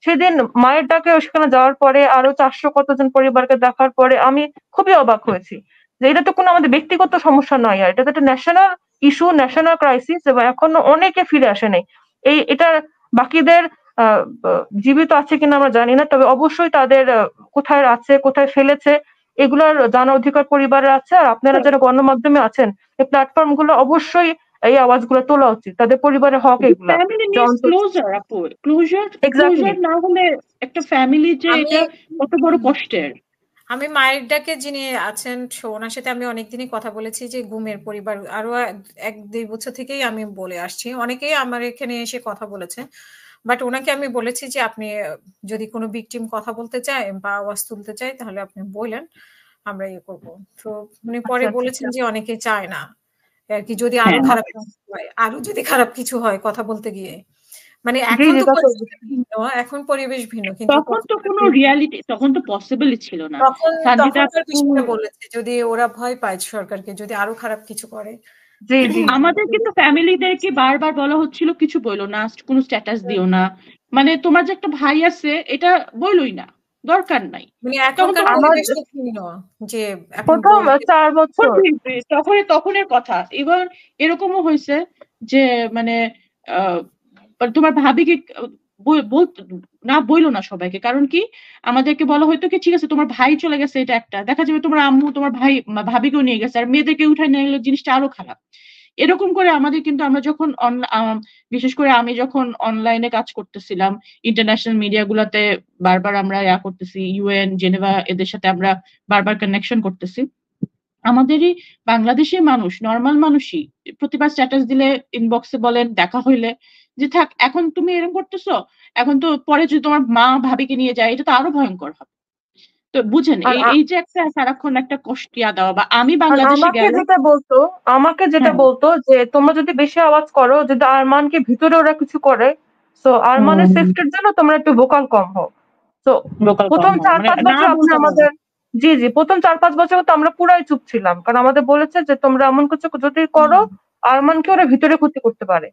Speaker 2: সেদিন মায়ের ডাকে সেখানে যাওয়ার পরে আরো 400 কতজন পরিবারকে দেখার পরে আমি খুবই অবাক হয়েছি যে এটা তো কোনো আমাদের ব্যক্তিগত সমস্যা নয়, আর এটা তো একটা ন্যাশনাল ইস্যু, ন্যাশনাল ক্রাইসিস, এবং এখনো অনেকে ফিরে আসে নাই। এটা বাকিদের জীবিত আছে কিনা আমরা জানি না, তবে অবশ্যই তাদের কোথায় আছে, কোথায় ফেলেছে, এগুলোর জানার অধিকার পরিবারের আছে। আর আপনারা যারা গণমাধ্যমে আছেন, এই প্ল্যাটফর্ম গুলো অবশ্যই এই আওয়াজগুলো তোলা উচিত, তাদের পরিবারের হক এগুলা।
Speaker 3: ফ্যামিলি
Speaker 2: যে
Speaker 3: নিডস
Speaker 2: অন্তত
Speaker 3: ক্লোজার আপু, ক্লোজার
Speaker 2: এক্স্যাক্টলি।
Speaker 3: না হলে একটা ফ্যামিলি যে
Speaker 1: আমি
Speaker 3: এটা কত বড় কষ্টের।
Speaker 1: আমি মায়ের ডাকে যিনি আছেন ওনার সাথে আমি অনেকদিনই কথা বলেছি যে গুমের পরিবার আরো ১-২ বছর থেকেই আমি বলে আসছি। অনেকেই আমার এখানে এসে কথা বলেছে। বাট ওনাকে আমি বলেছি যে আপনি যদি কোনো ভিকটিম কথা বলতে চায় বা আওয়াজ তুলতে চায় তাহলে আপনি বলেন, আমরা ইয়ে করব। তো উনি
Speaker 2: আচ্ছা,
Speaker 1: পরে
Speaker 2: আচ্ছা।
Speaker 1: বলেছেন যে অনেকে চায় না। আরকি যদি আরো
Speaker 3: হ্যাঁ,
Speaker 1: খারাপ কিছু হয়, আরো যদি খারাপ কিছু হয় কথা বলতে গিয়ে। মানে
Speaker 2: জি,
Speaker 1: এখন
Speaker 2: জি,
Speaker 1: তো
Speaker 2: তা তো
Speaker 1: পরিস্থিতি
Speaker 2: অবশ্যই।
Speaker 1: ভিন্ন, এখন পরিবেশ ভিন্ন। কিন্তু
Speaker 3: তখন তো কোনো রিয়ালিটি, তখন তো পসিবলই ছিল না। সানজিদা
Speaker 1: তখনকার
Speaker 3: আপু,
Speaker 1: বিষয়টা বলেছে যদি ওরা ভয় পায় সরকারকে যদি আরো খারাপ কিছু করে।
Speaker 2: জি, জি,
Speaker 3: আমাদের কিন্তু ফ্যামিলিদেরকে বারবার বলা হচ্ছিল কিছু বইলো না, কোনো স্ট্যাটাস দিও না, মানে তোমার যে একটা ভাই আছে এটা বইলই না, দরকার নাই।
Speaker 1: মানে
Speaker 3: তখন তো
Speaker 1: এখনকার
Speaker 2: আমার
Speaker 1: পরিবেশ তো ভিন্ন যে এখন
Speaker 2: প্রথম
Speaker 1: বলতে
Speaker 2: 4 বছর।
Speaker 3: তখনের কথা। এবার এরকমও হয়েছে যে মানে আহ, তোমার ভাবিকে না বইলো না সবাইকে, কারণ কি আমাদেরকে বলা হয়তো কি ঠিক আছে তোমার ভাই চলে গেছে, এটা একটা দেখা যাবে তোমার আম্মু তোমার ভাই ভাবিকেও নিয়ে গেছে, আর মেয়েদেরকে উঠায় নিয়ে গেলে জিনিসটা আরো খারাপ। এরকম করে আমাদের কিন্তু আমরা যখন বিশেষ করে আমি যখন অনলাইনে কাজ করতেছিলাম, ইন্টারন্যাশনাল মিডিয়া গুলাতে বারবার আমরা করতেছি, ইউএন জেনেভা এদের সাথে আমরা বারবার কানেকশন করতেছি, আমাদেরই বাংলাদেশের মানুষ, নর্মাল মানুষই প্রতিবার স্ট্যাটাস দিলে, ইনবক্সে বলেন, দেখা হইলে যে থাক এখন তুমি এরকম করতেছো, এখন তো পরে যদি তোমার মা ভাবিকে নিয়ে যায় এটা তো আরো ভয়ঙ্কর হবে। তো বুঝেন
Speaker 2: আর
Speaker 3: এই এই যে একটা সারাক্ষণ একটা কষ্টিয়া দেওয়া, বা আমি
Speaker 2: আর
Speaker 3: বাংলাদেশে
Speaker 2: আমাকে
Speaker 3: গেলে
Speaker 2: যেটা বলতো,
Speaker 3: হ্যাঁ
Speaker 2: যে তোমরা যদি বেশি আওয়াজ করো, যদি আরমানকে ভিতরে ওরা কিছু করে, তো আরমানের সেফটির জন্য তোমরা একটু ভোকাল কম হও। তো
Speaker 3: লোকাল কম
Speaker 2: প্রথম
Speaker 3: হয়, মানে
Speaker 2: 4-5
Speaker 3: না
Speaker 2: বছর আপনি
Speaker 3: বলতে পারবো।
Speaker 2: আমাদের, জি, জি, প্রথম 4-5 বছর তো আমরা পুরাই চুপ ছিলাম, কারণ আমাদের বলেছে যে তোমরা এমন কিছু যদি করো আরমানকে ওরা ভিতরে ক্ষতি করতে পারে।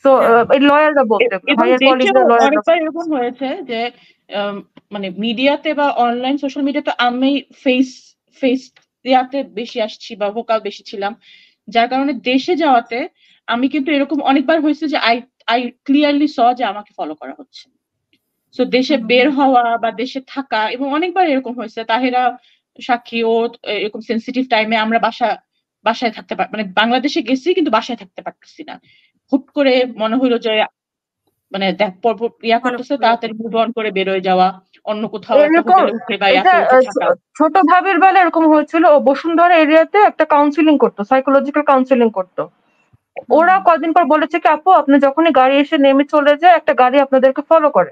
Speaker 2: তো
Speaker 1: হ্যাঁ
Speaker 2: এই লয়াররা বলতে, এগুলো
Speaker 3: এবং
Speaker 2: ভাইয়ের
Speaker 3: দেশেও
Speaker 2: কলিগরা লয়াররা।
Speaker 3: অনেকবার এরকম হয়েছে যে আম, মানে মিডিয়াতে বা অনলাইন সোশ্যাল মিডিয়াতে আমি ফেস ফেস ইয়াতে বেশি আসছি বা ভোকাল বেশি ছিলাম, যার কারণে দেশে যাওয়াতে আমি কিন্তু এরকম অনেকবার হয়েছে যে আই আই ক্লিয়ারলি স যে আমাকে ফলো করা হচ্ছে। তো দেশে বের হওয়া বা দেশে থাকা, এবং অনেকবার এরকম হয়েছে, তাহেরা সাক্ষী, ও এরকম সেন্সিটিভ টাইমে আমরা বাসায় থাকতে মানে বাংলাদেশে গেছি কিন্তু বাসায় থাকতে পারতেছি না, হুট করে মনে হইলো যে মানে ইয়া
Speaker 1: ফলো
Speaker 3: করতেছে,
Speaker 1: করে
Speaker 3: তাড়াতাড়ি মুভ অন করে বেরোয় যাওয়া, অন্য কোথাও একটা
Speaker 2: এরকম,
Speaker 3: হোটেলে উঠে বা
Speaker 2: এটা
Speaker 3: ইয়াতে উঠে থাকা।
Speaker 2: ছোট ভাবির বেলা এরকম হয়েছিল। ও বসুন্ধরা এরিয়াতে একটা কাউন্সিলিং করতো, সাইকোলজিক্যাল কাউন্সিলিং করতো। ওরা কয়দিন পর বলেছে কি আপু আপনি যখনই গাড়ি এসে নেমে চলে যায় একটা গাড়ি আপনাদেরকে ফলো করে।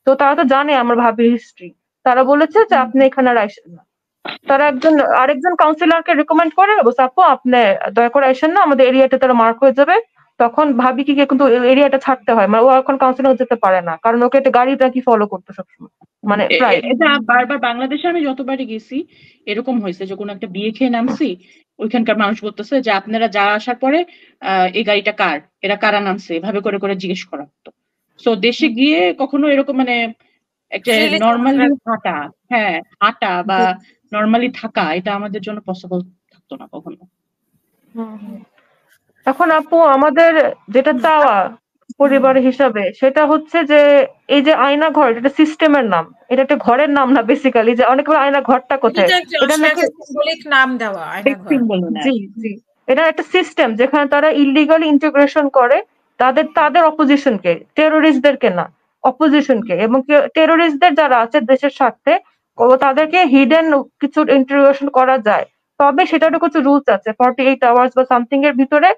Speaker 2: তো তারা তো জানে আমার ভাবির হিস্ট্রি, তারা বলেছে যে আপনি এখানে আর আইসেন না। তারা আরেকজন কাউন্সিলরকে রেকমেন্ড করে, বলছে আপু আপনি দয়া করে আইসেন না, আমাদের এরিয়াটা তারা মার্ক হয়ে যাবে। তখন ভাবিকে কিন্তু এরিয়াটা ছাড়তে হয়, মানে ও এখন কাউন্সিলিং যেতে পারে না, কারণ ওকে একটা গাড়িটা কি ফলো করতো সবসময়, মানে প্রায়।
Speaker 3: এটা বারবার বাংলাদেশে আমি যতবারই গেছি এরকম হয়েছে যে কোনো একটা বিয়ে খেয়ে নামছি, ওইখানকার মানুষ বলতেছে যে আপনারা যা আসার পরে এই গাড়িটা কার, এরা কারা নামছে, এভাবে করে করে জিজ্ঞেস করা হতো। তো দেশে গিয়ে কখনো এরকম মানে একটা
Speaker 1: ফ্রিলি
Speaker 3: নর্মালি
Speaker 1: চলাফেরা
Speaker 3: হাঁটা, হ্যাঁ হাঁটা বা নর্মালি থাকা, এটা আমাদের জন্য পসিবল থাকতো না কখনো।
Speaker 2: হুম, হুম। এখন আপু আমাদের যেটা চাওয়া পরিবার হিসাবে, সেটা হচ্ছে যে এই যে আয়না ঘর, এটা সিস্টেমের নাম, এটা একটা ঘরের নাম না বেসিক্যালি। যে অনেকে বলে আয়না ঘরটা কোথায়,
Speaker 1: এটা একটা
Speaker 2: এটা
Speaker 1: আসলে
Speaker 2: নাকি,
Speaker 1: একটা সিম্বলিক নাম দেওয়া আয়নাঘর।
Speaker 3: সিম্বল না।
Speaker 2: জি, জি, এটা একটা সিস্টেম যেখানে তারা ইলিগাল ইন্টিগ্রেশন করে তাদের অপোজিশনকে, টেরোরিস্টদেরকে না, অপোজিশনকে, এবং টেরোরিস্টদের যারা আছে দেশের স্বার্থে তাদেরকে হিডেন কিছু ইন্টারোগেশন করা যায়, তবে সেটারও কিছু রুলস আছে, 48 আওয়ার্স বা সামথিং এর ভিতরে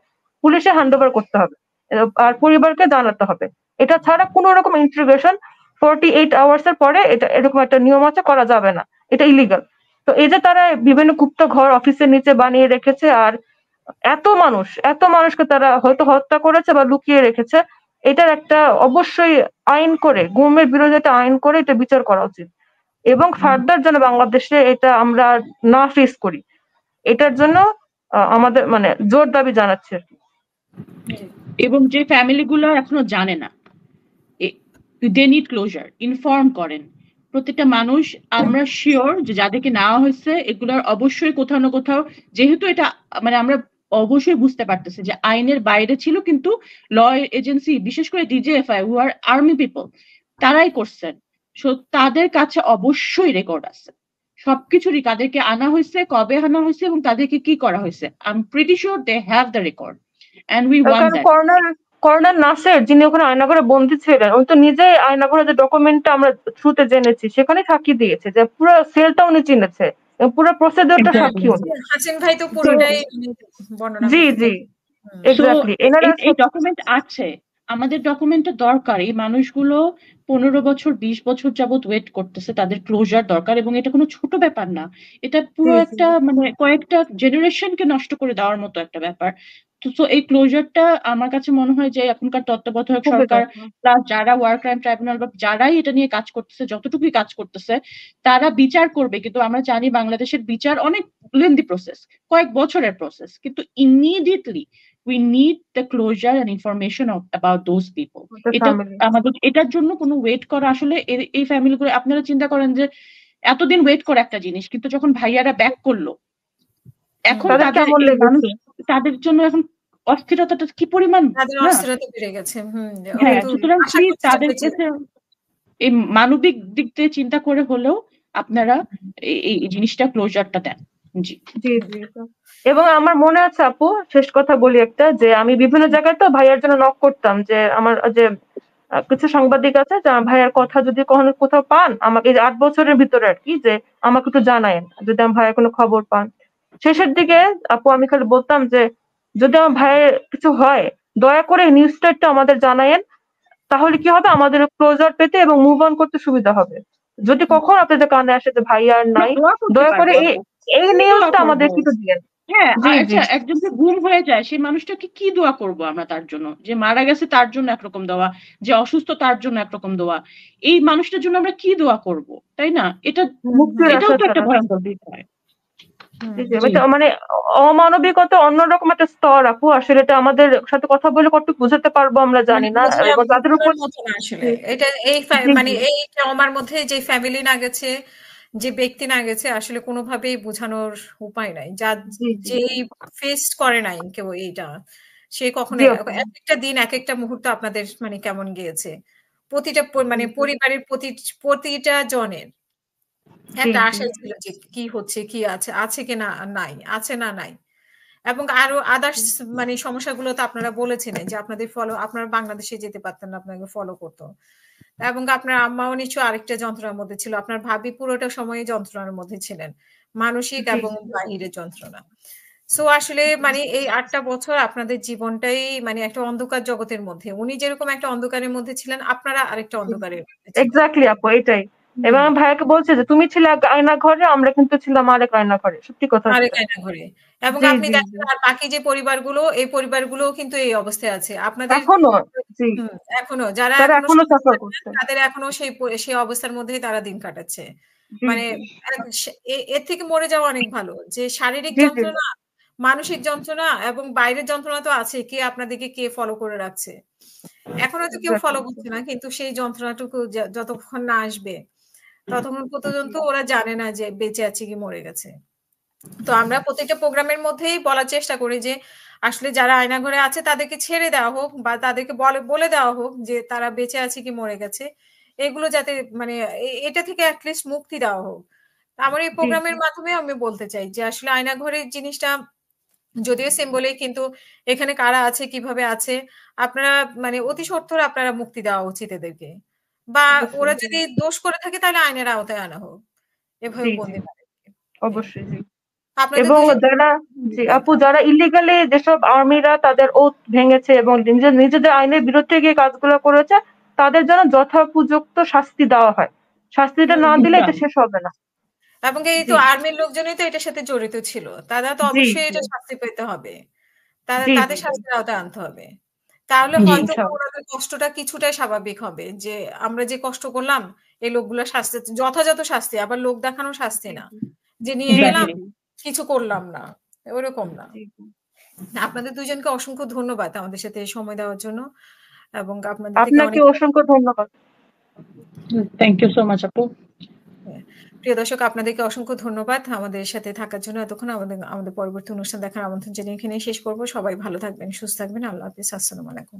Speaker 2: পুলিশে হ্যান্ড ওভার করতে হবে আর পরিবারকে জানাতে হবে। এটা ছাড়া কোনো রকম ইন্টারোগেশন 48 আওয়ার্স এর পরে এটা এরকম একটা নিয়ম আছে, করা যাবে না, এটা ইলিগাল। তো এই যে তারা বিভিন্ন গুপ্ত ঘর অফিসের নিচে বানিয়ে রেখেছে, আর এত মানুষকে তারা হয়তো হত্যা করেছে বা লুকিয়ে রেখেছে, এটার একটা অবশ্যই আইন করে, গুমের বিরুদ্ধে একটা আইন করে এটা বিচার করা উচিত, এবং ফার্দার যেন বাংলাদেশে এটা আমরা না ফেস করি, এটার জন্য আমাদের মানে জোর দাবি জানাচ্ছে আর কি।
Speaker 3: এবং যে ফ্যামিলি গুলো এখনো জানে না, দে নিড ক্লোজার, ইনফর্ম করেন প্রত্যেকটা মানুষ। আমরা শিওর যে যাদেরকে নেওয়া হয়েছে এগুলোর অবশ্যই কোথাও না কোথাও, যেহেতু এটা মানে আমরা অবশ্যই বুঝতে পারতেছি যে আইনের বাইরে ছিল, কিন্তু ল এজেন্সি বিশেষ করে ডিজিএফআই হু আর আর্মি পিপল তারাই করছেন। সো তাদের কাছে অবশ্যই রেকর্ড আছে সবকিছুরই, তাদেরকে আনা হয়েছে, কবে আনা হয়েছে এবং তাদেরকে কি করা হয়েছে। I am pretty sure they have the record and we want that.
Speaker 2: Colonel Naser যিনি ওখানে আয়নাঘরে বন্দী ছিলেন, উনি তো নিজেই আয়নাঘরে যে ডকুমেন্টটা আমরা থ্রুতে জেনেছি সেখানে সাক্ষী দিয়েছে যে পুরো সেলটা উনি চিনেছে, পুরো প্রসিডিউরটা সাক্ষী উনি।
Speaker 1: হাসিন ভাই তো পুরোটাই বর্ণনা
Speaker 2: জি জি এক্স্যাক্টলি।
Speaker 3: এই ডকুমেন্ট আছে, আমাদের ডকুমেন্টটা দরকার। এই মানুষগুলো 15 বছর 20 বছর যাবত ওয়েট করতেছে, তাদের ক্লোজার দরকার, এবং এটা কোনো ছোট ব্যাপার না, এটা পুরো একটা মানে কয়েকটা জেনারেশনকে নষ্ট করে দেওয়ার মতো একটা ব্যাপার। তো এই ক্লোজারটা আমার কাছে মনে হয় যে এখনকার তত্ত্বাবধায়ক সরকার প্লাস যারা ওয়ার ক্রাইম ট্রাইব্যুনাল বা যারাই এটা নিয়ে কাজ করতেছে, যতটুকুই কাজ করতেছে, তারা বিচার করবে। কিন্তু আমরা জানি বাংলাদেশের বিচার অনেক লেন্দি প্রসেস, কয়েক বছরের প্রসেস, কিন্তু immediately we need the closure and information about those people. এটা আমাদের এটার জন্য কোনো ওয়েট করা আসলে এই ফ্যামিলিগুলো, আপনারা চিন্তা করেন যে এতদিন ওয়েট করে একটা জিনিস, কিন্তু যখন ভাইয়ারা ব্যাক করলো এখন তাদের জন্য এখন অস্থিরতাটা কি পরিমাণ,
Speaker 1: অস্থিরতা বেড়ে গেছে।
Speaker 3: হ্যাঁ, সুতরাং তাদের কাছে এই মানবিক দিক থেকে চিন্তা করে হলেও আপনারা এই জিনিসটা ক্লোজারটা দেন। জি
Speaker 2: জি জি। এবং আমার মনে আছে আপু, শেষ কথা বলি একটা, যে আমি বিভিন্ন জায়গায় তো ভাইয়ার জন্য নক করতাম, যে আমার যে কিছু সাংবাদিক আছে যে ভাইয়ার কথা যদি কখনো কোথাও পান, আমাকে 8 বছরের ভিতরে আর কি, যে আমাকে একটু জানায়েন যদি আমার ভাইয়ের কোনো খবর পান। শেষের দিকে আপু আমি খালি বলতাম যে যদি আমার ভাইয়ের কিছু হয় দয়া করে নিউজটা একটু আমাদের জানায়েন, তাহলে কি হবে আমাদের ক্লোজার পেতে এবং মুভ অন করতে সুবিধা হবে। যদি কখন আপনাদের কানে আসে যে ভাই আর নাই, দয়া করে এই নিউজটা আমাদের কিছু দিয়েন।
Speaker 3: হ্যাঁ, আচ্ছা, একজন যে গুম হয়ে যায় সেই মানুষটাকে কি দোয়া করব আমরা তার জন্য? যে মারা গেছে তার জন্য একরকম দোয়া, যে অসুস্থ তার জন্য একরকম দোয়া, এই মানুষটার জন্য আমরা কি দোয়া করব, তাই না? এটাও তো একটা ভয়ঙ্কর বিষয়।
Speaker 2: মানে অমানবিকতা অন্যরকম একটা স্তর আপু, আসলে এটা আমাদের সাথে কথা বলে কতটুকু বুঝাতে পারবো আমরা জানি না। তাদের উপর
Speaker 1: আসলে এটা এই মানে এই আমার মধ্যে যে ফ্যামিলি না গেছে, যে ব্যক্তি না গেছে, আসলে কোনোভাবেই বোঝানোর উপায় নাই। যেই ফেস করে নাই কেউ এইটা, সে কখনো এক একটা দিন এক একটা মুহূর্ত আপনাদের মানে কেমন গিয়েছে, প্রতিটা মানে পরিবারের প্রতিটা জনের একটা আশা ছিল যে কি হচ্ছে, কি আছে কি না নাই, আছে না নাই। এবং আরো আদার্স মানে সমস্যাগুলো তো আপনারা বলেছিলেন যে আপনারা বাংলাদেশে যেতে পারতেন না, আপনাকে ফলো করতো। এবং আপনার আম্মাও নিশ্চয় আরেকটা যন্ত্রণার মধ্যে ছিল, আপনার ভাবি পুরোটা সময় যন্ত্রণার মধ্যে ছিলেন, মানসিক এবং বাহিরের যন্ত্রণা। সো আসলে মানে এই 8টা বছর আপনাদের জীবনটাই মানে একটা অন্ধকার জগতের মধ্যে, উনি যেরকম একটা অন্ধকারের মধ্যে ছিলেন, আপনারা আরেকটা অন্ধকারের মধ্যে।
Speaker 2: এক্স্যাক্টলি আপু, এটাই। এবং ভাইয়াকে বলছে যে তুমি ছিলে আয়না ঘরে, আমরা কিন্তু ছিলাম আরেক আয়না ঘরে। সত্যি কথা,
Speaker 1: আরেক আয়না ঘরে। এবং আপনি দেখেন আর বাকি যে পরিবারগুলো, এই পরিবারগুলো কিন্তু এই অবস্থায় আছে আপনাদের এখনো যারা এখনো সাফার করছে, তাদের এখনো সেই অবস্থার মধ্যেই তারা দিন কাটাচ্ছে। মানে এর থেকে মরে যাওয়া অনেক ভালো। যে শারীরিক যন্ত্রণা, মানসিক যন্ত্রণা এবং বাইরের যন্ত্রণা তো আছে, কে আপনাদেরকে কে ফলো করে রাখছে। এখনো তো কেউ ফলো করছে না, কিন্তু সেই যন্ত্রণাটুকু যতক্ষণ না আসবে ততক্ষণ পর্যন্ত ওরা জানে না যে বেঁচে আছে কি মরে গেছে। তো আমরা প্রত্যেকটা প্রোগ্রামের মধ্যেই বলার চেষ্টা করি যে আসলে যারা আয়নাঘরে আছে তাদেরকে ছেড়ে দেওয়া হোক, বা তাদেরকে বলে দেওয়া হোক যে তারা বেঁচে আছে কি মরে গেছে, এগুলো যাতে মানে এটা থেকে অ্যাটলিস্ট মুক্তি দেওয়া হোক। আমার এই প্রোগ্রামের মাধ্যমে আমি বলতে চাই যে আসলে আয়নাঘরের জিনিসটা যদিও সিম্বলেই, কিন্তু এখানে কারা আছে কিভাবে আছে আপনারা মানে অতি সত্বর আপনারা মুক্তি দেওয়া উচিত এদেরকে, বা ওরা যদি দোষ করে থাকে তাহলে আইনের আওতায় আনা হোক, এভাবে
Speaker 2: জি জি
Speaker 1: বন্দি করে।
Speaker 2: অবশ্যই জি।
Speaker 1: আপনাদের
Speaker 2: এবং
Speaker 1: দুজন
Speaker 2: যারা জি আপু যারা ইলিগালি যেসব আর্মিরা তাদের ওথ ভেঙেছে এবং নিজেদের আইনের বিরুদ্ধে গিয়ে কাজগুলো করেছে, তাদের জন্য যথোপযুক্ত শাস্তি দেওয়া হয়। শাস্তিটা না দিলে এটা শেষ হবে না।
Speaker 1: এবং এই তো
Speaker 2: জি
Speaker 1: আর্মির লোকজনই তো এটার সাথে জড়িত ছিল, তারা তো
Speaker 2: জি
Speaker 1: অবশ্যই
Speaker 2: জি
Speaker 1: এটা শাস্তি পেতে হবে,
Speaker 2: জি
Speaker 1: তাদের
Speaker 2: জি
Speaker 1: শাস্তির আওতায় আনতে হবে। তাহলে
Speaker 3: জি
Speaker 1: হয়তো বা
Speaker 2: ইনশাআল্লাহ।
Speaker 1: ওনাদের কষ্টটা কিছুটাই স্বাভাবিক হবে, যে আমরা যে কষ্ট করলাম এই লোকগুলো শাস্তি, যথাযথ শাস্তি, আবার লোক দেখানো শাস্তি
Speaker 2: জি
Speaker 1: না
Speaker 2: জি
Speaker 1: যে নিয়ে
Speaker 2: জি জি
Speaker 1: গেলাম
Speaker 2: জি
Speaker 1: কিছু করলাম না, ওরকম না।
Speaker 2: জি জি।
Speaker 1: আপনাদের দুজনকে অসংখ্য ধন্যবাদ আমাদের সাথে সময় দেওয়ার জন্য, এবং আপনাদের থেকে
Speaker 2: আপনাকে
Speaker 1: অনেক
Speaker 2: অসংখ্য ধন্যবাদ।
Speaker 3: থ্যাংক ইউ সো মাচ আপু।
Speaker 1: প্রিয় দর্শক, আপনাদেরকে অসংখ্য ধন্যবাদ আমাদের সাথে থাকার জন্য এতক্ষণ। আমাদের পরবর্তী অনুষ্ঠান দেখার আমন্ত্রণ জানিয়ে এখানেই শেষ করব। সবাই ভালো থাকবেন, সুস্থ থাকবেন। আল্লাহ হাফিজ। আসসালামু আলাইকুম।